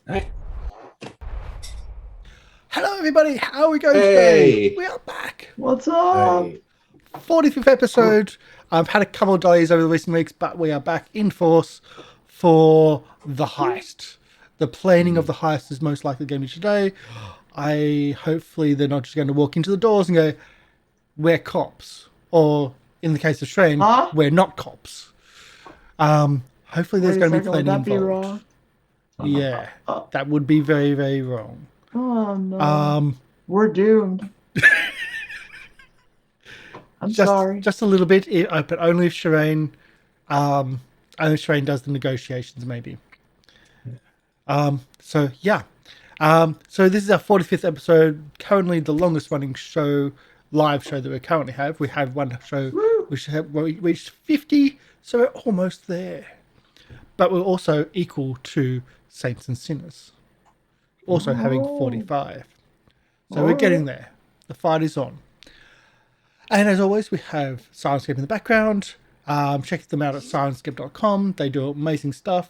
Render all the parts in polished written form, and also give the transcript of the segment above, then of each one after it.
Hey. Hello, everybody. How are we going today? We are back. What's up? Hey. 45th episode. I've had a couple of days over the recent weeks, but we are back in force for the heist. The planning of the heist is most likely going to be today. Hopefully they're not just going to walk into the doors and go, "We're cops," or in the case of Sherain, Huh? "We're not cops." Hopefully there's Wait a going to be second, would planning that be involved. wrong? Yeah, Uh, that would be very, very wrong. oh no. Um, We're doomed. I'm sorry. just a little bit, but only if Sherain, only if Sherain does the negotiations, maybe. So yeah, so this is our 45th episode. Currently, the longest running live show that we currently have. We have one show which we reached 50, so we're almost there. But we're also equal to Saints and Sinners, also having 45. So we're getting there. The fight is on. And as always, we have Syrinscape in the background. Check them out at syrinscape.com. They do amazing stuff.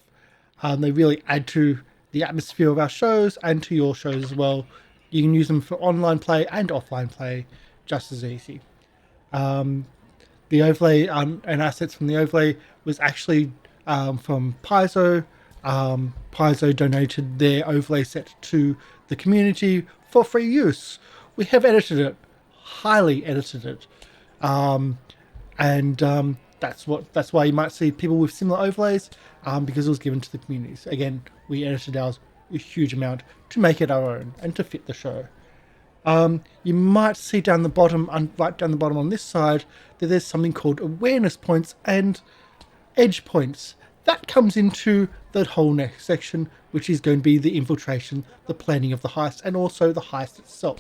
They really add to the atmosphere of our shows and to your shows as well. You can use them for online play and offline play just as easy. The overlay and assets from the overlay was actually from Paizo. Paizo donated their overlay set to the community for free use. We have edited it, highly edited it, and that's why you might see people with similar overlays, because it was given to the communities. Again, we edited ours a huge amount to make it our own and to fit the show. You might see down the bottom, right down the bottom on this side, that there's something called awareness points and edge points. That comes into the whole next section, which is going to be the infiltration, the planning of the heist, and also the heist itself.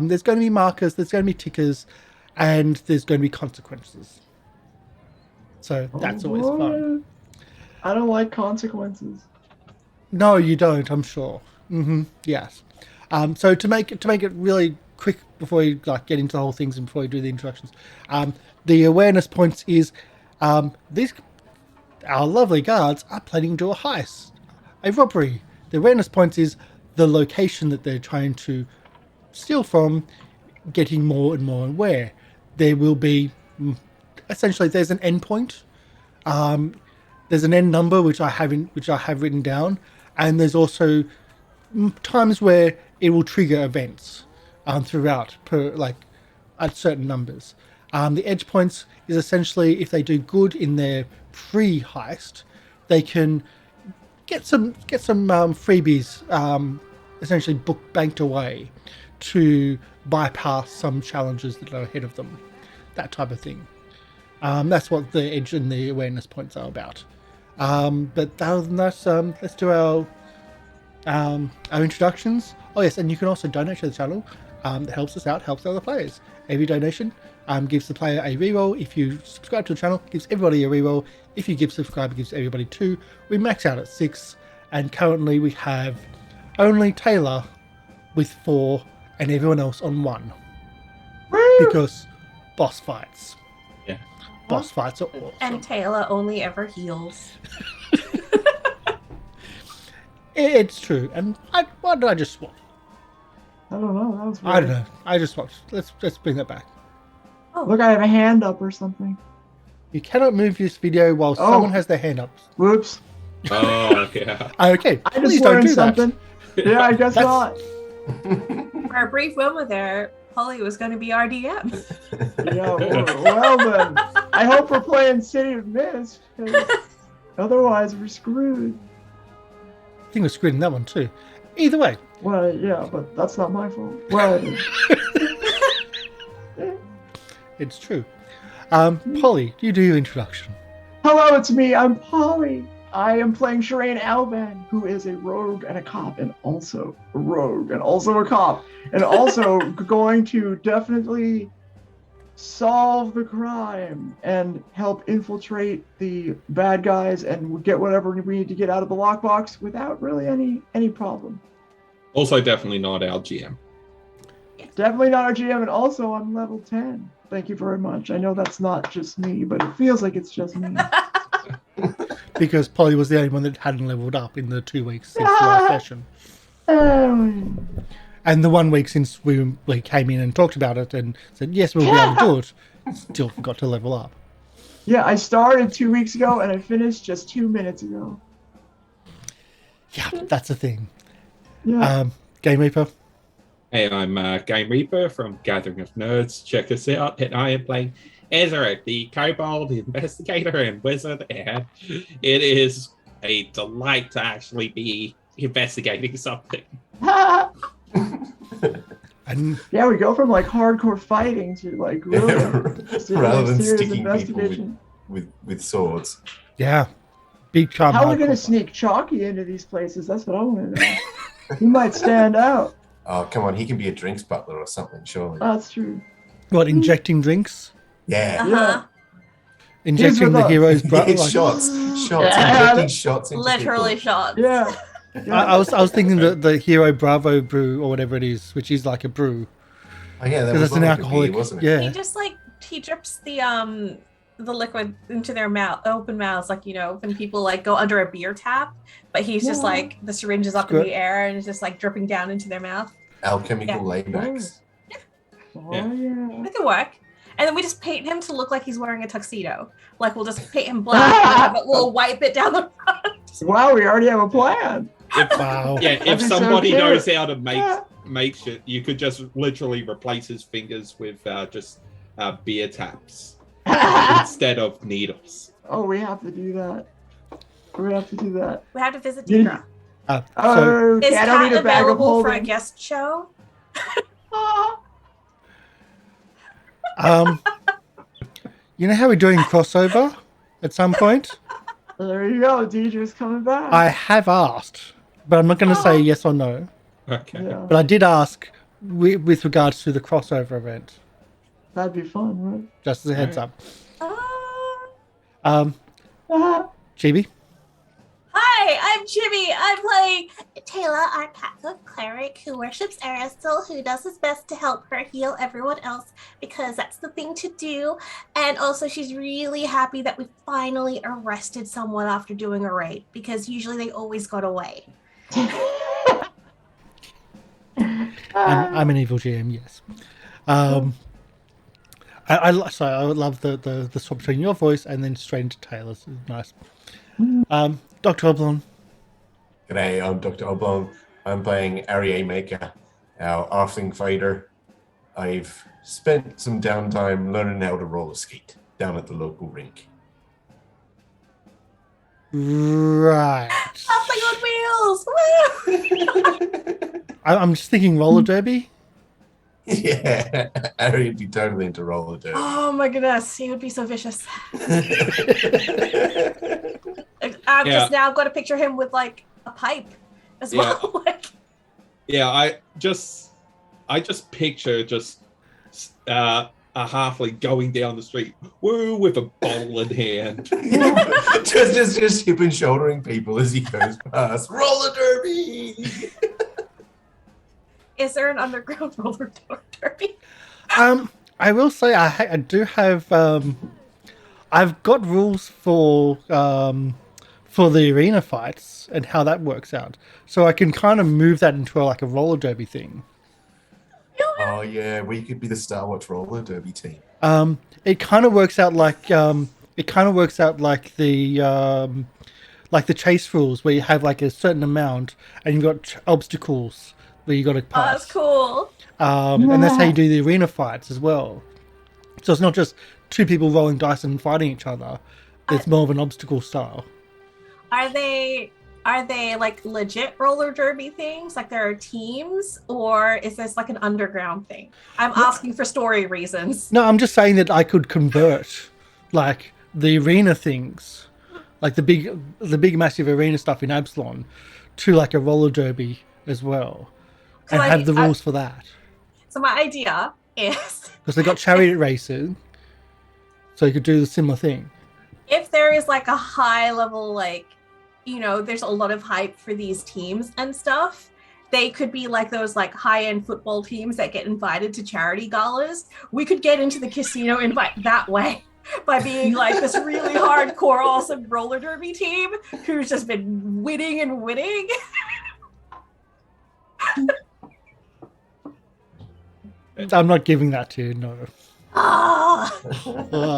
There's going to be markers, there's going to be tickers, and there's going to be consequences. So that's always fun. I don't like consequences. No, you don't, I'm sure. Yes. So to make it really quick before you get into the whole things and before you do the introductions, the awareness points is our lovely guards are planning to do a heist, a robbery. The awareness points is the location that they're trying to steal from, getting more and more aware. There will be essentially there's an end point. There's an end number which I have written down, and there's also times where it will trigger events throughout at certain numbers. The edge points is essentially if they do good in their pre-heist, they can get some freebies, essentially banked away to bypass some challenges that are ahead of them, that type of thing. That's what the edge and the awareness points are about. But other than that, let's do our introductions. Oh yes, and you can also donate to the channel. That helps us out, helps other players. Every donation gives the player a reroll. If you subscribe to the channel, it gives everybody a reroll. If you give subscribe, it gives everybody 2. We max out at 6, and currently we have only Tayla with 4 and everyone else on 1. Because boss fights. Yeah. Boss fights are awesome. And Tayla only ever heals. It's true. And why did I just swap? I don't know. That was weird. I don't know. I just swapped. Let's bring that back. Oh, Look, I have a hand up or something. You cannot move this video while someone has their hand up. Whoops. Oh, yeah. Okay, I please just don't learned do that. something. Yeah, I guess not. for a brief moment there, Polly was going to be our DM. Yeah, well then. I hope we're playing City of Mist, 'cause otherwise we're screwed. I think we're screwed in that one too. Either way. Well, yeah, but that's not my fault. Well, It's true. Polly, you do your introduction. hello, it's me. I'm Polly. I am playing Sherain Alban, who is a rogue and a cop, and also a rogue and also a cop, and also going to definitely solve the crime and help infiltrate the bad guys and get whatever we need to get out of the lockbox without really any problem. Also, definitely not our GM. Definitely not our GM, and also I'm level 10. Thank you very much. I know that's not just me, but it feels like it's just me. because Polly was the only one that hadn't leveled up in the 2 weeks since the last session. And the 1 week since we came in and talked about it and said, yes, we'll be able to do it, still forgot to level up. Yeah, I started 2 weeks ago and I finished just 2 minutes ago. Yeah, that's the thing. Yeah. Game Reaper. Hey, I'm Game Reaper from Gathering of Nerds. Check us out, and I am playing Ezarek, the Kobold Investigator and Wizard, and it is a delight to actually be investigating something. And Yeah, we go from like hardcore fighting to like really rather than serious sticking people investigation. with swords. yeah, big charm. How are we going to hardcore. sneak Chalky into these places? That's what I want to know. He might stand out. Oh, come on, he can be a drinks butler or something, surely. That's true. What, injecting drinks? Yeah. Yeah. Injecting with the us. hero's blood? Yeah, Like, shots, Yeah. injecting shots into Literally people. shots. Yeah. I was thinking the Hero Bravo brew or whatever it is, which is like a brew. Oh yeah, that Because was it's an like a alcoholic. beer, wasn't it? Yeah. He just he drips the liquid into their mouth, open mouths, like when people like go under a beer tap, but he's just Yeah. like the syringe is up in the air and it's just like dripping down into their mouth. Alchemical Yeah. laybacks. Oh, Yeah. yeah. It could work. And then we just paint him to look like he's wearing a tuxedo. Like we'll just paint him black, but we'll wipe it down the front. Wow, we already have a plan. Wow. Yeah, That'd if be so somebody cute. knows how to make Yeah. shit, you could just literally replace his fingers with just beer taps instead of needles. Oh, we have to do that. We have to do that. We have to visit Yeah. Tigra. So, Oh, Is I don't Kat need a bag of available for a holding. guest show? you know how we're doing crossover at some point? There you go. Deidre's coming back. I have asked, but I'm not going to say yes or no. Okay. Yeah, But I did ask with regards to the crossover event, that'd be fun, right? just as a heads up. Uh, Chibi? Hi, I'm Chibi. I'm playing Tayla, our Catholic cleric who worships Aristotle, who does his best to help her heal everyone else because that's the thing to do. And also, she's really happy that we finally arrested someone after doing a raid because usually they always got away. I'm an evil GM, yes. I would love the swap between your voice and then straight into Taylor's. Nice. Dr. Oblong. G'day, I'm Dr. Oblong. I'm playing Arry Maker, our Arthling fighter. I've spent some downtime learning how to roller skate down at the local rink. Right. Something on wheels! Woo! I'm just thinking roller derby. Yeah, Arry would be totally into roller derby. Oh my goodness, he would be so vicious. I've just now got to picture him with like a pipe as well. Like, Yeah, I just picture a halfling going down the street, woo, with a bottle in hand. just hip and shouldering people as he goes past. Roller derby! is there an underground roller derby? I will say I do have. I've got rules for the arena fights and how that works out, so I can kind of move that into like a roller derby thing. Oh yeah, we could be the Star Wars roller derby team. It kind of works out like the chase rules where you have like a certain amount and you've got obstacles where you got to Oh, pass. that's cool. And that's how you do the arena fights as well. So it's not just two people rolling dice and fighting each other. It's more of an obstacle style. Are they like legit roller derby things? Like there are teams, or is this like an underground thing? I'm asking for story reasons. No, I'm just saying that I could convert like the arena things, like the big massive arena stuff in Absalon, to like a roller derby as well, and have the rules for that. So my idea is Because they got chariot racing, so you could do the similar thing. if there is like a high level, like, there's a lot of hype for these teams and stuff, they could be like those like high-end football teams that get invited to charity galas. We could get into the casino invite that way by being like this really hardcore, awesome roller derby team who's just been winning and winning. I'm not giving that to you, no.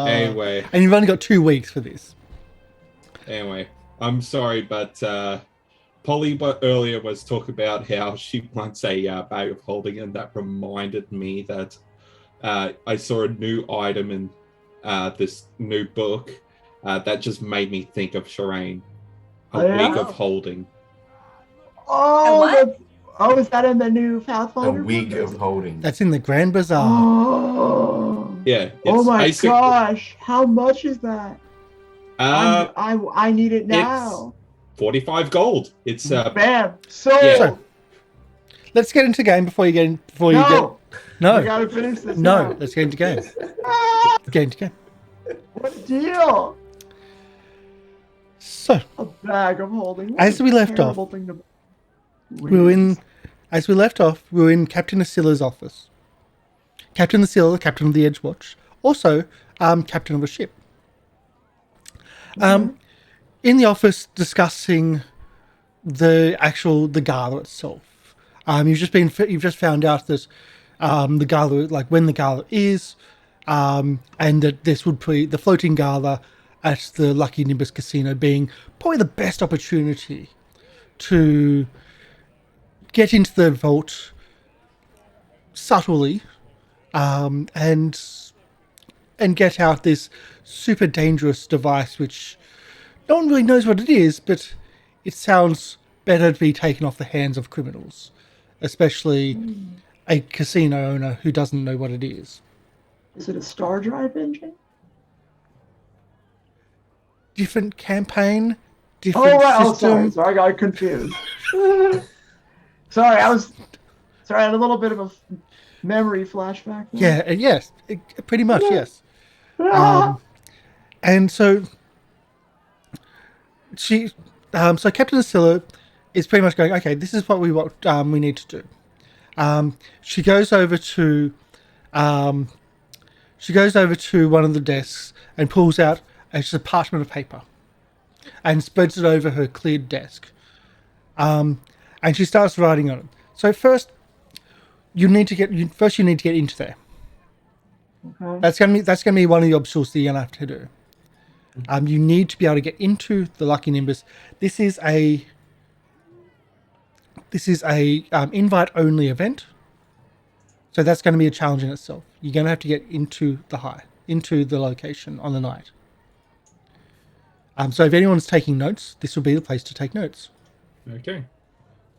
Anyway. And you've only got 2 weeks for this. Anyway, I'm sorry, but Polly earlier was talking about how she wants a bag of holding, and that reminded me that I saw a new item in this new book that just made me think of Sherain. A wig of holding. Oh, is that in the new Pathfinder? A wig of holding. That's in the Grand Bazaar. Oh, Yeah. oh my gosh! How much is that? I need it now. It's 45 gold. It's bam. So let's get into game before you get in. No, we gotta finish this. No, now. let's get into game. Get into game. What a deal! So, a bag of holding. As we left off, we were in Captain Asilla's office. Captain Asilla, captain of the Edgewatch, also captain of a ship. In the office discussing the gala itself. You've just found out that the gala, like when the gala is, and that this would be the floating gala at the Lucky Nimbus Casino being probably the best opportunity to get into the vault subtly, and get out this super dangerous device which no one really knows what it is, but it sounds better to be taken off the hands of criminals, especially a casino owner who doesn't know what it is. Is it a Star Drive engine? Different campaign, different system. Sorry, I got confused. Sorry, I had a little bit of a memory flashback there. Yeah, yes, pretty much, yes. And so so Captain Asilla is pretty much going, okay, this is what we need to do. She goes over to one of the desks and pulls out a parchment of paper and spreads it over her cleared desk. And she starts writing on it. So first, you need to get into there. Okay. That's gonna be one of the obstacles that you're gonna have to do. You need to be able to get into the Lucky Nimbus. This is a invite only event, so that's going to be a challenge in itself. You're going to have to get into the location on the night. So if anyone's taking notes, this will be the place to take notes. Okay.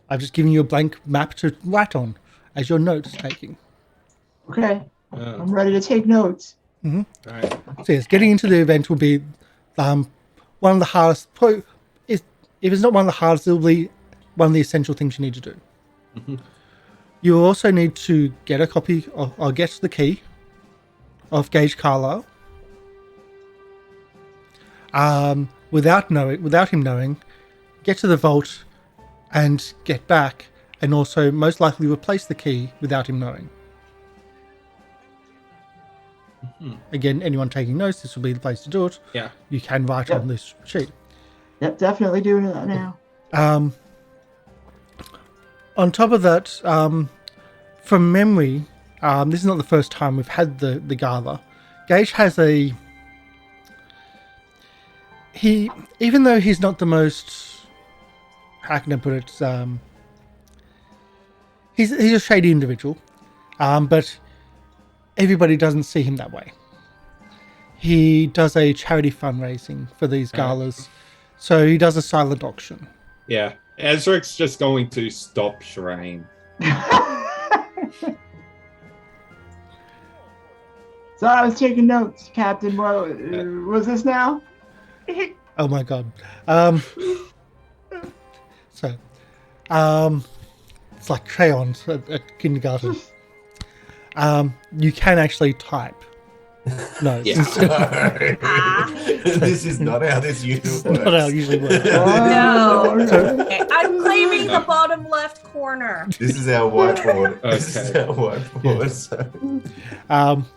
I've just given you a blank map to write on as your notes taking. Okay. I'm ready to take notes. Mm-hmm. All right. So yes, getting into the event will be one of the hardest. If it's not one of the hardest, it will be one of the essential things you need to do. Mm-hmm. You also need to get a copy or get the key of Gage Carlisle. Without him knowing, get to the vault and get back, and also most likely replace the key without him knowing. Mm-hmm. Again, anyone taking notes, this will be the place to do it. Yeah. You can write on this sheet. Yep, definitely doing that now. On top of that, from memory, this is not the first time we've had the gala. Gage has even though he's not the most, how can I put it, he's a shady individual, but everybody doesn't see him that way. He does a charity fundraising for these galas, so he does a silent auction. Yeah. Ezarek's just going to stop Sherain. So I was taking notes, Captain. What was this now? Oh my god. It's like crayons at kindergarten. You can actually type. No. Yeah. This is not how this usually works. Not how it usually works. No. Okay. I'm claiming the bottom left corner. This is our whiteboard. Okay. This is our whiteboard.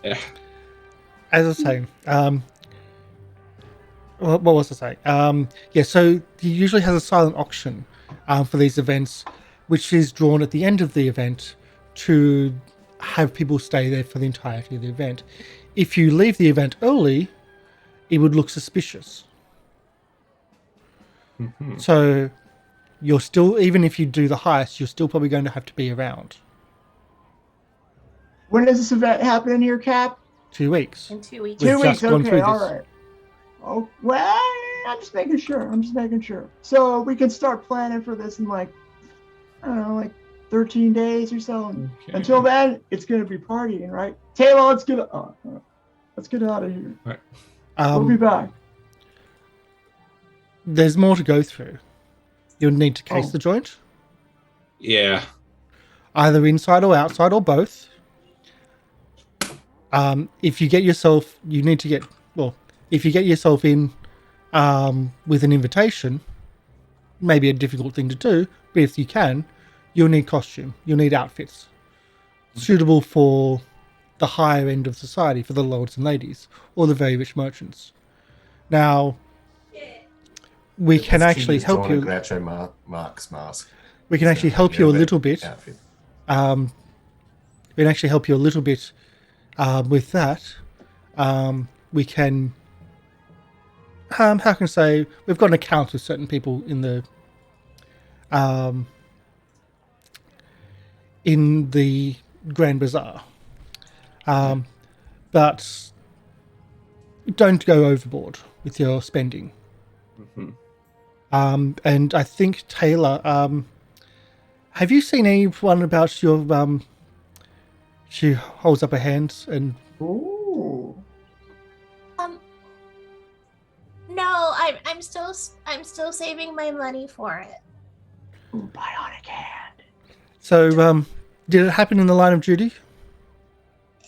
Yeah. So. As I was saying, what was I saying? Yeah, so he usually has a silent auction for these events, which is drawn at the end of the event to have people stay there for the entirety of the event. If you leave the event early, it would look suspicious. Mhm. So you're still, even if you do the heist, you're still probably going to have to be around. When does this event happen in here, Cap? 2 weeks. In 2 weeks. We've 2 just weeks. gone Okay, through all this. right. Oh well, I'm just making sure. So we can start planning for this in like, I don't know, like 13 days or so. Okay. Until then, it's gonna be partying, right? Taylor, let's get out of here. Right. We'll be back. There's more to go through. You'll need to case Oh. the joint, Yeah. either inside or outside or both. If you get yourself, you need to get, well, if you get yourself in with an invitation, maybe a difficult thing to do, but if you can, you'll need costume, you'll need outfits suitable for the higher end of society, for the lords and ladies, or the very rich merchants. Now, we can actually help you. Groucho Marx mask. We can actually help you a little bit. Outfit. We can actually help you a little bit with that. We can, how can I say, we've got an account with certain people in the Grand Bazaar, but don't go overboard with your spending. Mhm. And I think Tayla, have you seen anyone about your? She holds up her hands and Ooh. No, I'm still saving my money for it. Ooh, bionic hand. so. Did it happen in the line of duty?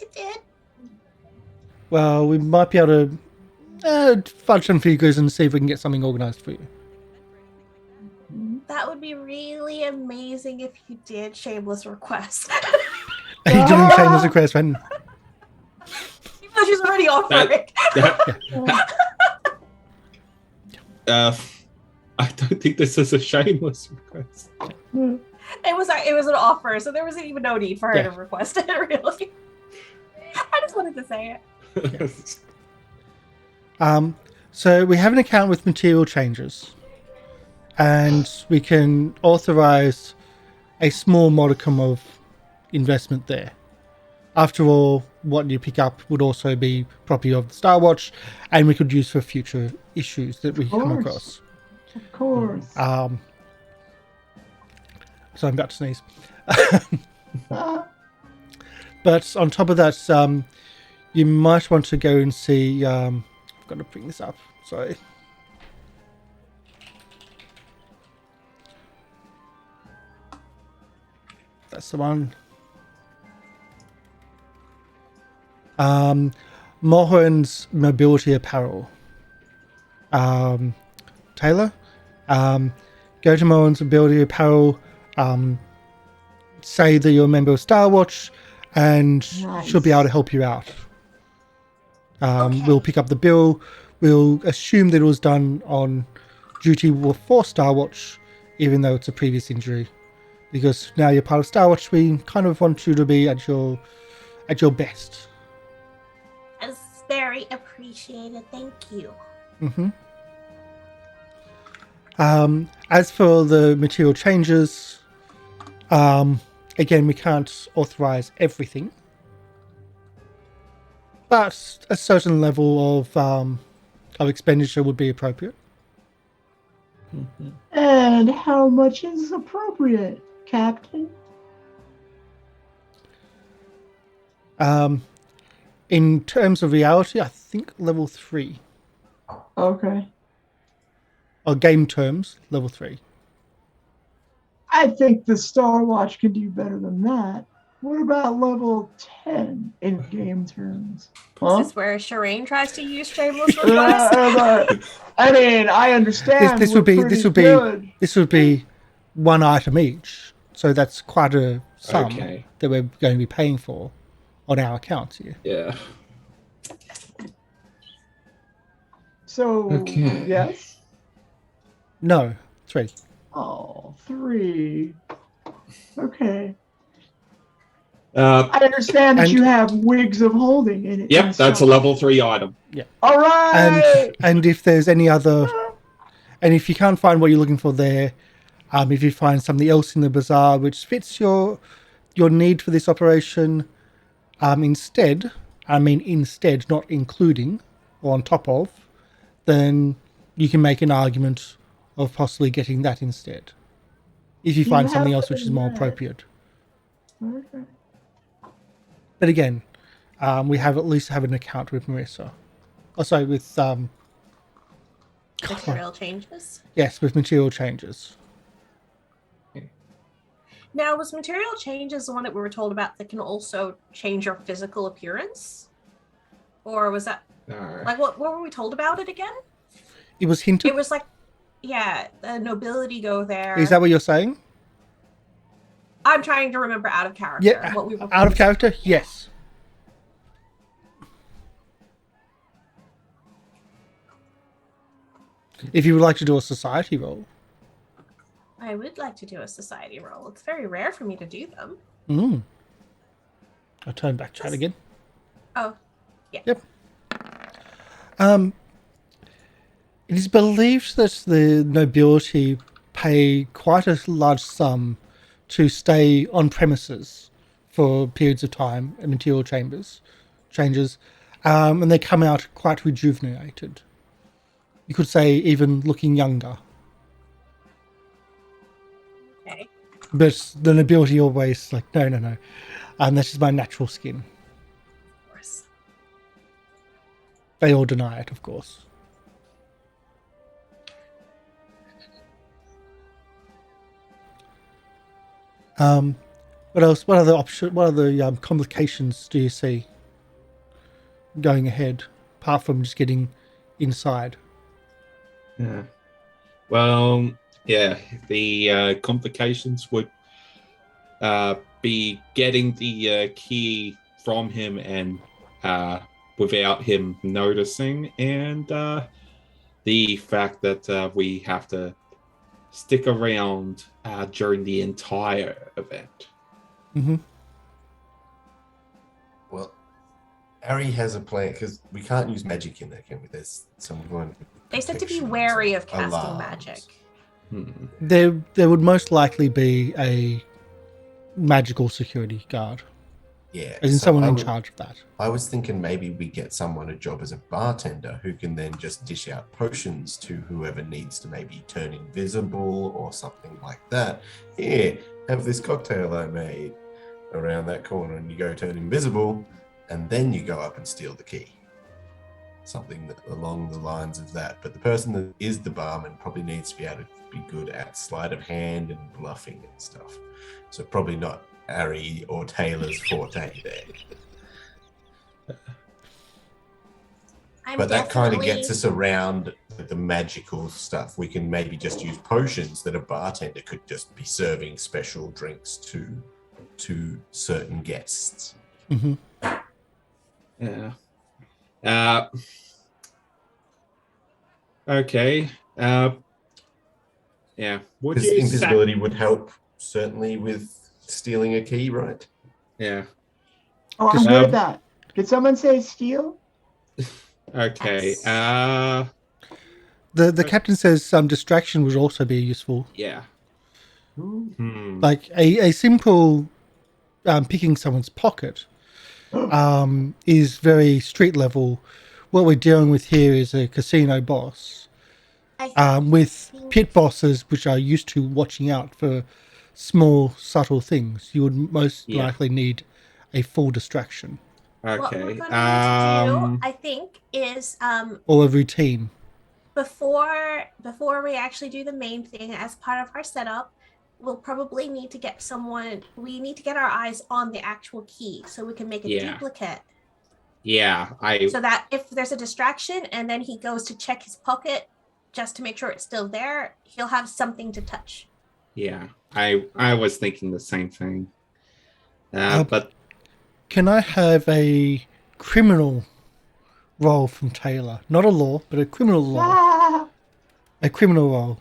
It did. Well, we might be able to fudge some figures and see if we can get something organised for you. That would be really amazing if you did. Shameless request. Are you doing shameless request, friend? Even though she's already offering. I don't think this is a shameless request. It was an offer, so there wasn't even no need for her to request it, really. I just wanted to say it. So we have an account with material changes, and we can authorize a small modicum of investment there. After all, what you pick up would also be property of the Star Watch, and we could use for future issues that we come across. Of course. So I'm about to sneeze. But on top of that, you might want to go and see. I've got to bring this up. Sorry. That's the one. Mohren's mobility apparel. Taylor, go to Mohren's mobility apparel. Say that you're a member of Star Watch, and she'll be able to help you out. Okay. We'll pick up the bill. We'll assume that it was done on duty for Star Watch, even though it's a previous injury, because now you're part of Star Watch. We kind of want you to be at your best. That's very appreciated. Thank you. Mm-hmm. As for the material changes, again, we can't authorize everything, but a certain level of expenditure would be appropriate. Mhm. And how much is appropriate, Captain? In terms of reality, I think level 3. Okay. Or game terms, level 3. I think the Star Watch can do better than that. What about level 10 in game terms? Is this where Sherain tries to use shameless request? I mean, I understand. This we're would be pretty good. this would be one item each, so that's quite a sum Okay. that we're going to be paying for on our accounts here. Yeah. So, Okay. yes? No, 3. Oh, 3. Okay. Uh, I understand that And- you have wigs of holding in it. yep, that's a level 3 item. All right. And if there's any other, and if you can't find what you're looking for there, if you find something else in the bazaar which fits your need for this operation, instead, not including or on top of, then you can make an argument of possibly getting that instead. If you find something else which is more appropriate. Okay. But again, we have at least have an account with Marissa. Oh, sorry, with Material changes. yes, with material changes. Now, was material changes the one that we were told about that can also change your physical appearance? Or was that like what were we told about it again? It was hinted. It was like, yeah, the nobility go there. Is that what you're saying? I'm trying to remember out of character. Yeah, What we out of character. Yes. If you would like to do a society roll. I would like to do a society roll. It's very rare for me to do them. I'll turn back chat again. Oh, yeah. Yep. It is believed that the nobility pay quite a large sum to stay on premises for periods of time and material changes, and they come out quite rejuvenated. You could say even looking younger. Okay. But the nobility always like, no. That's just my natural skin. Of course. They all deny it, of course. What else? What other complications do you see going ahead, apart from just getting inside? Yeah. Well, yeah, the complications would be getting the key from him and without him noticing, and the fact that we have to stick around during the entire event. Mm-hmm. Well, Arry has a plan because we can't use magic in there, can we? There's someone. They said to be protections, wary of casting alarms. magic. There would most likely be a magical security guard, Yeah, as in so someone I in would- charge of that. I was thinking maybe we get someone a job as a bartender who can then just dish out potions to whoever needs to maybe turn invisible or something like that. Here, have this cocktail I made around that corner, and you go turn invisible, and then you go up and steal the key. Something along the lines of that. But the person that is the barman probably needs to be able to be good at sleight of hand and bluffing and stuff. So probably not Arry or Taylor's forte there. But that kind of gets us around the magical stuff. We can maybe just use potions that a bartender could just be serving special drinks to certain guests. Mm-hmm. Yeah. Okay. Yeah. Would Because you invisibility would help certainly with stealing a key, right? Yeah. Oh, I'm good at that. Did someone say steal? Okay. The captain says distraction would also be useful. Yeah. Like a simple picking someone's pocket is very street level. What we're dealing with here is a casino boss with pit bosses which are used to watching out for small, subtle things. You would most likely need a full distraction. Okay. What we're going to need to do, I think, is or a routine. Before we actually do the main thing as part of our setup, we'll probably need to get someone. We need to get our eyes on the actual key so we can make a duplicate. Yeah, so that if there's a distraction and then he goes to check his pocket just to make sure it's still there, he'll have something to touch. Yeah, I was thinking the same thing. But can I have a criminal roll from Tayla. Not a law, but a criminal law. Ah! A criminal roll.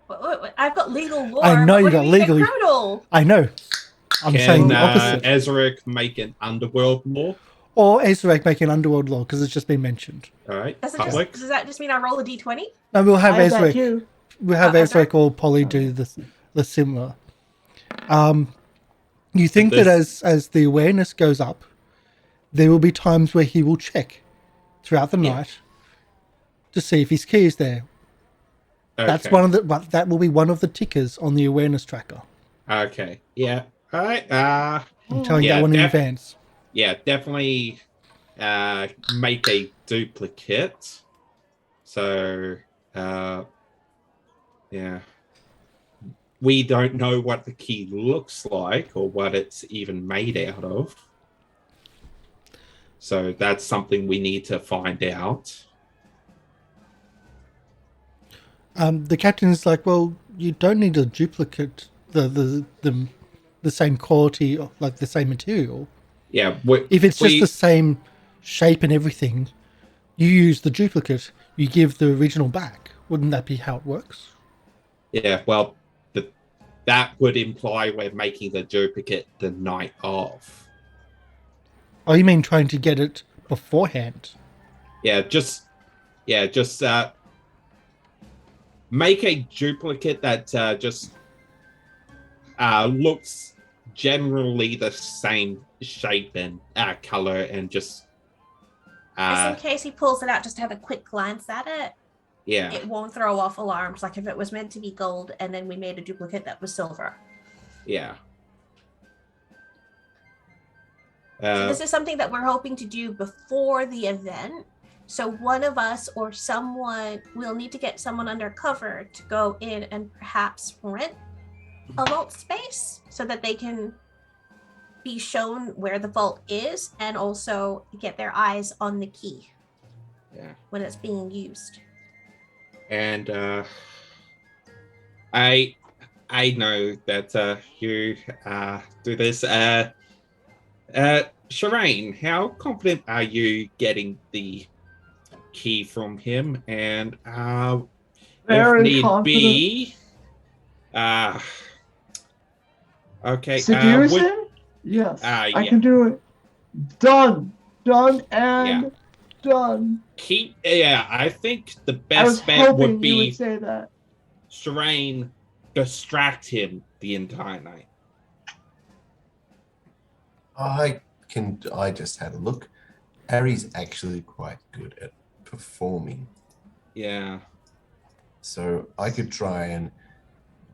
Wait, I've got legal lore. I know but you what do got mean by legal. criminal. I know. I'm saying Can the opposite. Ezarek make an underworld law? Or Ezarek make an underworld law, because it's just been mentioned. All right, Does public. that just mean I roll a d20? No, we'll have I have that Ezarek. too. We'll have Ezarek? Ezarek or Polly do the similar. You think that as the awareness goes up, there will be times where he will check throughout the night to see if his key is there. Okay. That's that will be one of the tickers on the awareness tracker. Okay. Yeah. All right. I'm telling you Yeah, that one in advance. Yeah, definitely make a duplicate. So, yeah. We don't know what the key looks like or what it's even made out of. So that's something we need to find out. The captain is like, well, you don't need a duplicate, the same quality, like the same material. Yeah. If it's just the same shape and everything, you use the duplicate, you give the original back. Wouldn't that be how it works? Yeah, well, that would imply we're making the duplicate the night of. Oh, you mean trying to get it beforehand? Yeah, just make a duplicate that just looks generally the same shape and color, and just Just in case he pulls it out, just to have a quick glance at it. yeah, It won't throw off alarms like if it was meant to be gold and then we made a duplicate that was silver. yeah. So this is something that we're hoping to do before the event. So one of us or someone will need to get someone undercover to go in and perhaps rent a vault space so that they can be shown where the vault is and also get their eyes on the key when it's being used. And I know that you do this. Sherain, how confident are you getting the key from him? And Very if need confident. be, okay. Seduce him? Yes. I can do it. Done and done. I think the I was best bet hoping would you be would say that. Sherain distract him the entire night. I just had a look. Arry's actually quite good at performing. Yeah. So I could try and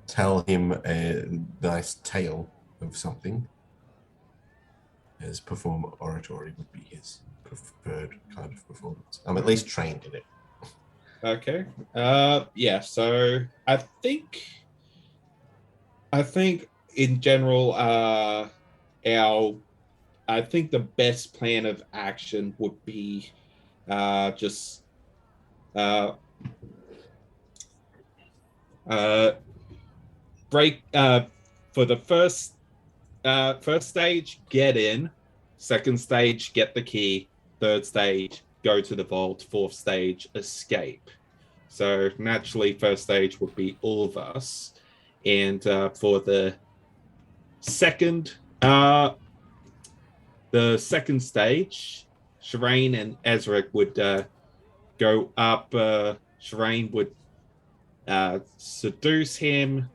tell him a nice tale of something. As perform oratory would be his preferred kind of performance. I'm at least trained in it. Okay. Yeah, so I think in general, I think the best plan of action would be just break for the first stage, get in. Second stage, get the key. Third stage, go to the vault. Fourth stage, escape. So naturally, first stage would be all of us, and for the second stage, Sherain and Ezarek would go up. Sherain would seduce him,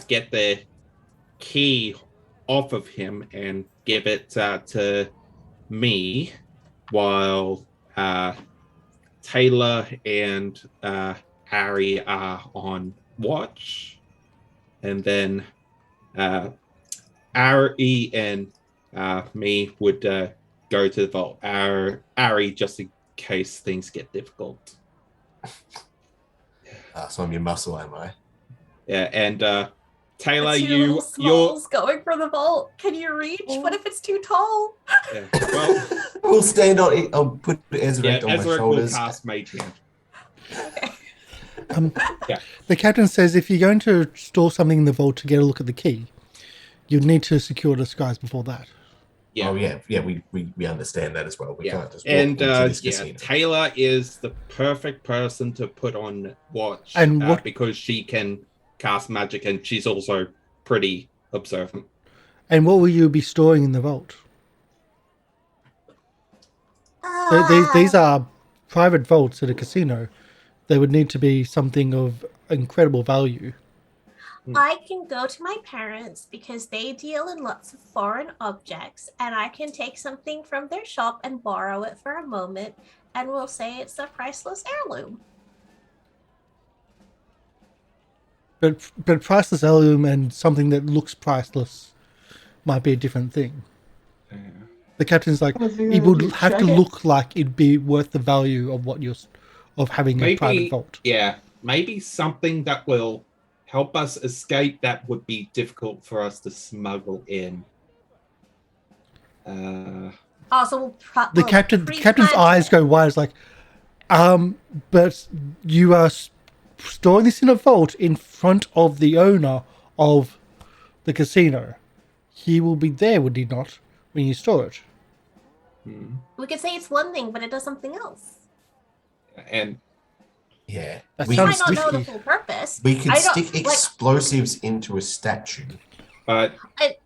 get the key off of him, and give it to me, while Tayla and Arry are on watch, and then Arry and me would go to the vault. Arry, just in case things get difficult. So I'm your muscle, am I? Yeah, and Tayla, The two little smalls going for the vault. Can you reach? What if it's too tall? Yeah, well, We'll stand on it. I'll put Ezarek on my Ezarek shoulders. will cast Mage Hand. The captain says if you're going to store something in the vault to get a look at the key, you'd need to secure disguise before that. Yeah. Oh yeah. We understand that as well. We can't just walk and into this casino. Tayla is the perfect person to put on watch, And what- because she can cast magic and she's also pretty observant. And what will you be storing in the vault? These are private vaults at a casino. There would need to be something of incredible value. I can go to my parents because they deal in lots of foreign objects, and I can take something from their shop and borrow it for a moment, and we'll say it's a priceless heirloom. But priceless heirloom and something that looks priceless might be a different thing. Yeah. The captain's like, it would have to look like it'd be worth the value of what you're of having a private vault. Yeah, maybe something that will help us escape that would be difficult for us to smuggle in. Also, the captain's eyes go wide. It's like, but you are storing this in a vault in front of the owner of the casino. He will be there, would he not, when you store it? We could say it's one thing, but it does something else. And yeah, we might not know the full purpose. We could stick explosives into a statue. But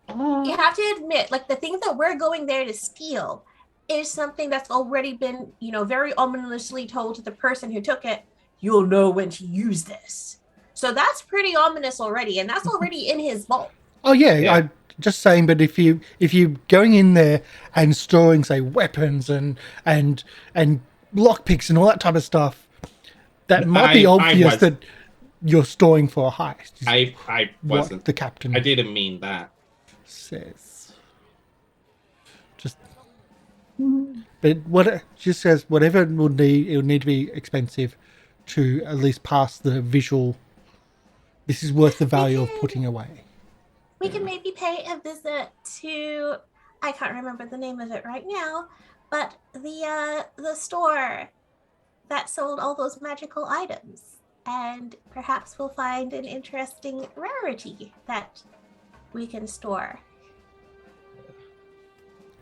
you have to admit, like, the thing that we're going there to steal is something that's already been, very ominously told to the person who took it. You'll know when to use this. So that's pretty ominous already, and that's already in his vault. Oh yeah. I'm just saying. But if you going in there and storing, say, weapons and lockpicks and all that type of stuff, that might be obvious that you're storing for a heist. I wasn't. The captain. I didn't mean that. Says. Just. But what she says, whatever it will need to be expensive to at least pass the visual. This is worth the value of putting away. We can maybe pay a visit to, I can't remember the name of it right now, but the store that sold all those magical items, and perhaps we'll find an interesting rarity that we can store.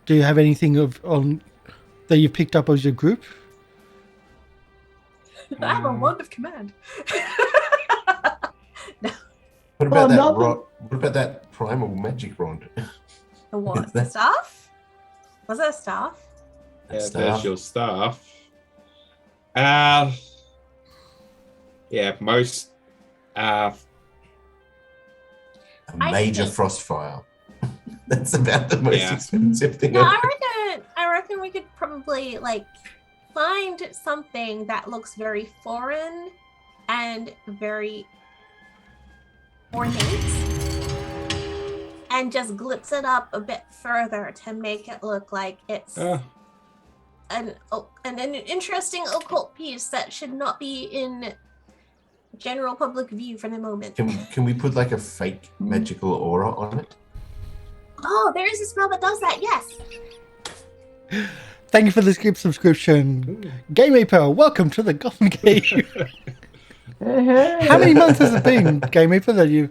Do you have anything on that you picked up as your group? I have a wand of command. No. What about that? What about that primal magic rod? The what? The staff? Was it a staff? Yeah, there's your staff. Most. A major frost file. That's about the most expensive thing. No, I reckon we could probably find something that looks very foreign and very ornate, and just glitz it up a bit further to make it look like it's an interesting occult piece that should not be in general public view for the moment. Can we put a fake magical aura on it? Oh, there is a spell that does that, yes. Thank you for the skip subscription. Game Reaper, welcome to the Goblin Cave. How many months has it been, Game Reaper, that you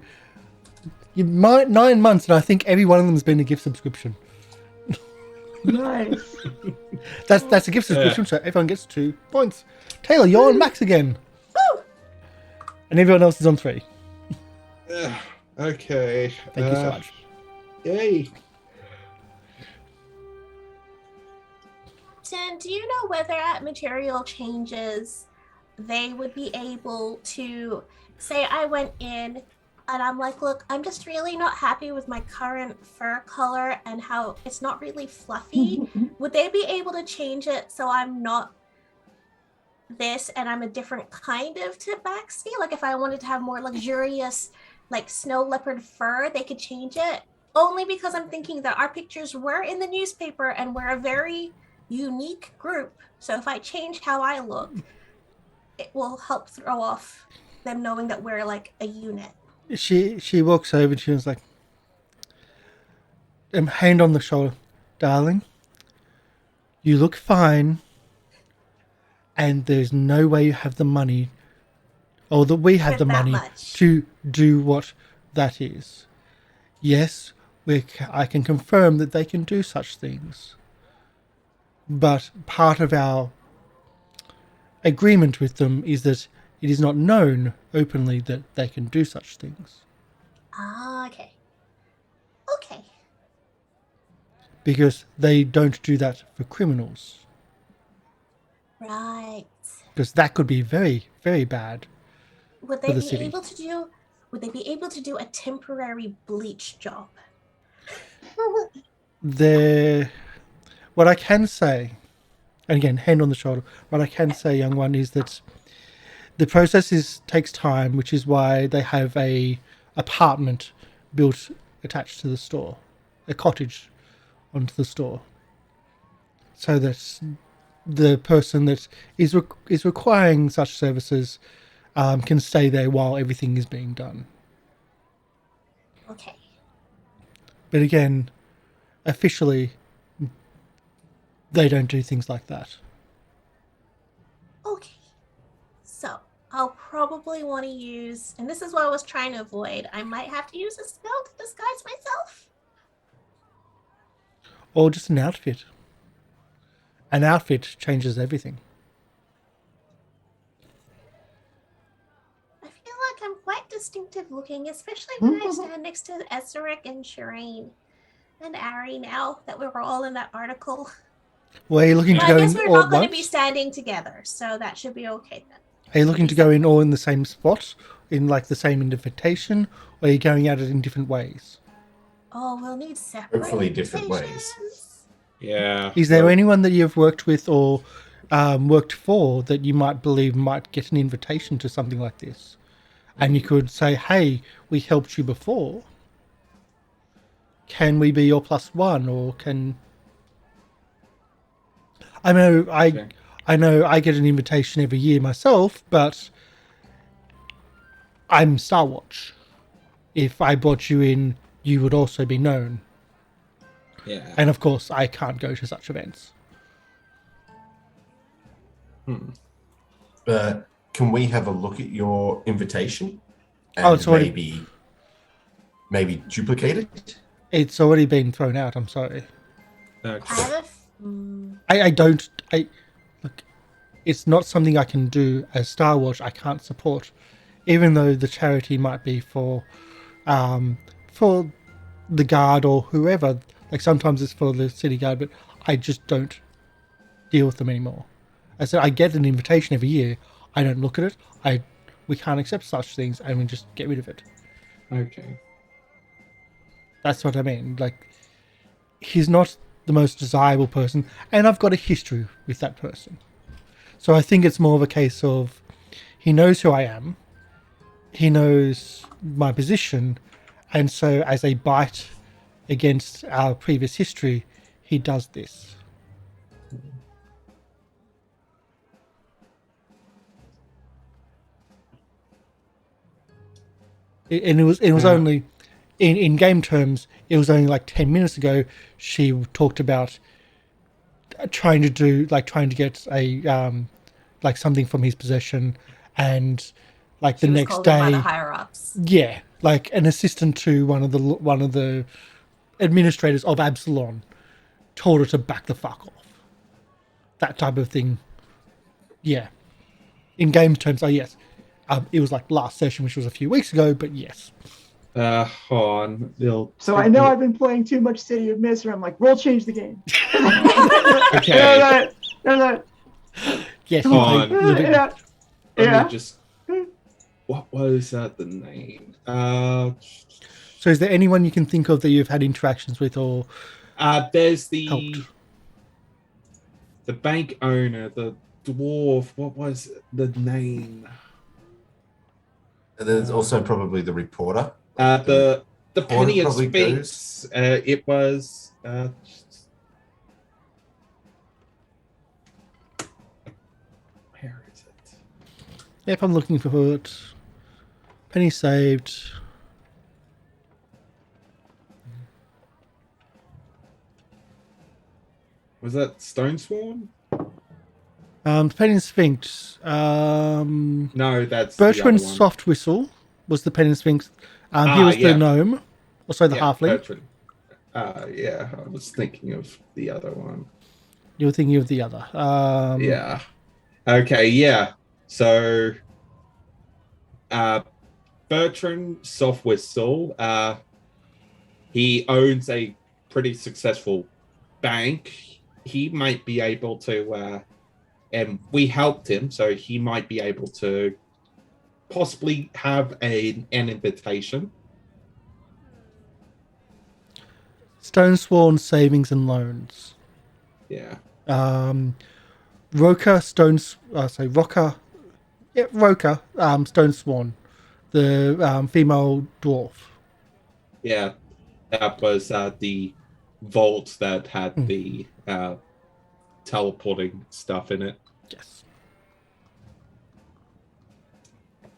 9 months, and I think every one of them has been a gift subscription. Nice. That's a gift subscription, so everyone gets 2 points. Tayla, you're on max again. Woo! And everyone else is on 3. Okay. Thank you so much. Yay. Tim, do you know whether at material changes they would be able to say I went in and I'm like, look, I'm just really not happy with my current fur color and how it's not really fluffy. Would they be able to change it so I'm not this and I'm a different kind of tabaxi? Like if I wanted to have more luxurious, snow leopard fur, they could change it. Only because I'm thinking that our pictures were in the newspaper and we're a very unique group. So if I change how I look, it will help throw off them knowing that we're a unit. She walks over and she was like, hand on the shoulder, darling, you look fine, and there's no way you have the money, or that we have the money to do what that is. Yes, I can confirm that they can do such things. But part of our agreement with them is that it is not known openly that they can do such things. Ah, okay. Okay. Because they don't do that for criminals. Right. Because that could be very, very bad. Would For they the be city. able to do? Would they be able to do a temporary bleach job? What I can say, and again, hand on the shoulder, what I can say, young one, is that the process takes time, which is why they have a apartment built attached to the store, a cottage onto the store, so that the person that is requiring such services can stay there while everything is being done. Okay. But again, officially, they don't do things like that. Okay. So I'll probably want to use, and this is what I was trying to avoid. I might have to use a spell to disguise myself. Or just an outfit. An outfit changes everything. I feel like I'm quite distinctive looking, especially when I stand next to Ezarek and Sherain and Arry now that we were all in that article. Well, are you looking to I go guess in we're all not at going to be once? standing together, so that should be okay then. Are you looking to go in all in the same spot? In like the same invitation? Or are you going at it in different ways? Oh, we'll need separate Hopefully different ways. invitations. Yeah. Is there anyone that you've worked with or worked for that you might believe might get an invitation to something like this? And you could say, hey, we helped you before. Can we be your +1? Or can... I know I get an invitation every year myself, but I'm Star Watch. If I brought you in, you would also be known. Yeah. And of course, I can't go to such events. Can we have a look at your invitation? And Oh, it's already... maybe duplicate it? It's already been thrown out, I'm sorry. Okay. I have Look, it's not something I can do as Star Wars. I can't support, even though the charity might be for the guard or whoever. Like sometimes it's for the city guard, but I just don't deal with them anymore. I said I get an invitation every year. I don't look at it. We can't accept such things, and we just get rid of it. Okay. That's what I mean. Like, he's not the most desirable person, and I've got a history with that person. So I think it's more of a case of he knows who I am, he knows my position, and so as a bite against our previous history, he does this. And it was only in game terms, it was only like 10 minutes ago she talked about trying to get a like something from his possession, and like the next day by the higher ups. Yeah, like an assistant to one of the administrators of Absalon told her to back the fuck off. That type of thing. Yeah. In game terms, yes. It was like last session, which was a few weeks ago, but yes. Hold on. So I know I've been playing too much City of Mist, and I'm like, we'll change the game. Okay. Yes. Hold on. Yeah. Let me just... What was the name? So is there anyone you can think of that you've had interactions with or there's the helped? The bank owner, the dwarf. What was the name? There's also probably the reporter. The penny of probably Sphinx. It was. Where is it? Yep, I'm looking for it. Penny saved. Was that Stone Sworn? Penny Sphinx. No, that's Bertrand's the other one. Soft Whistle was the Penny Sphinx. He was the yeah. gnome. Also the halfling. Bertrand. Yeah, I was thinking of the other one. You're thinking of the other. Yeah. Okay, yeah. So Bertrand Softwhistle, he owns a pretty successful bank. He might be able to and we helped him, so he might be able to possibly have an invitation. Stone Sworn Savings and Loans. Yeah. Roker Stone Sworn, the female dwarf. Yeah, that was the vault that had the teleporting stuff in it. Yes.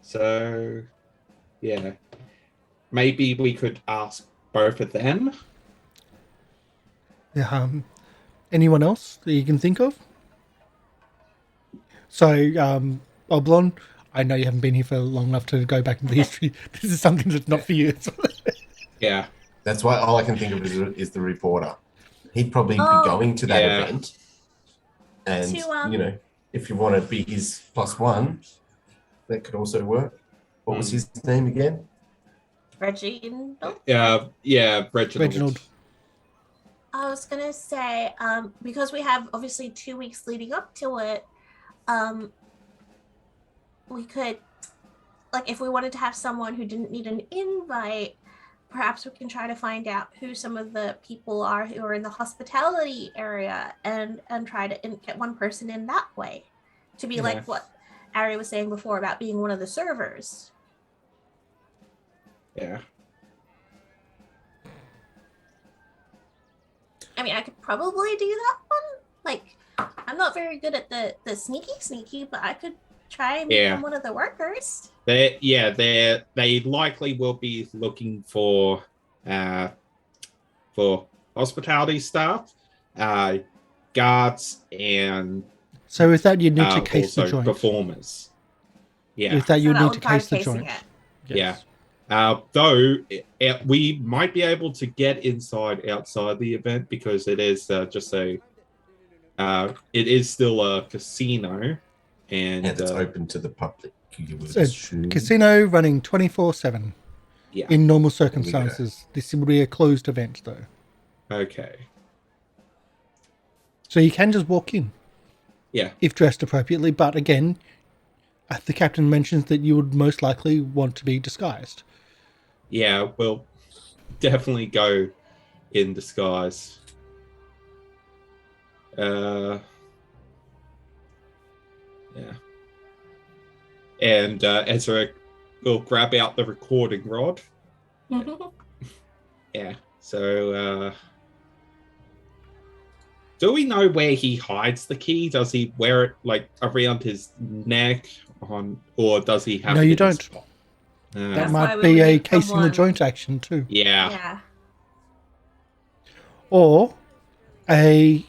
So, yeah, maybe we could ask both of them. Anyone else that you can think of? So, Oblong, I know you haven't been here for long enough to go back into history. This is something that's not for you. Yeah. That's why all I can think of is the reporter. He'd probably be going to that event. And, you know, if you want to be his +1, that could also work. What was his name again? Reginald? Yeah, Reginald. I was going to say, because we have obviously 2 weeks leading up to it, we could, like, if we wanted to have someone who didn't need an invite, perhaps we can try to find out who some of the people are who are in the hospitality area and try to get one person in that way to be like what Arry was saying before about being one of the servers. Yeah. I mean, I could probably do that one. Like, I'm not very good at the sneaky, but I could try and become one of the workers. They likely will be looking for hospitality staff, guards, and so with that you need to case the joint. Performers. Yeah. With that you need to case the joint. Yes. Yeah. Though we might be able to get outside the event because it is it is still a casino. And it's open to the public. Casino running 24/7. Yeah. In normal circumstances. This will be a closed event, though. Okay. So you can just walk in. Yeah. If dressed appropriately, but again, the captain mentions that you would most likely want to be disguised. Yeah, we'll definitely go in disguise. Yeah. And Ezarek will grab out the recording rod. Yeah. So, do we know where he hides the key? Does he wear it like around his neck, or does he have? No, it you in don't. his pocket? That might be a casing the joint action too. Yeah. Or a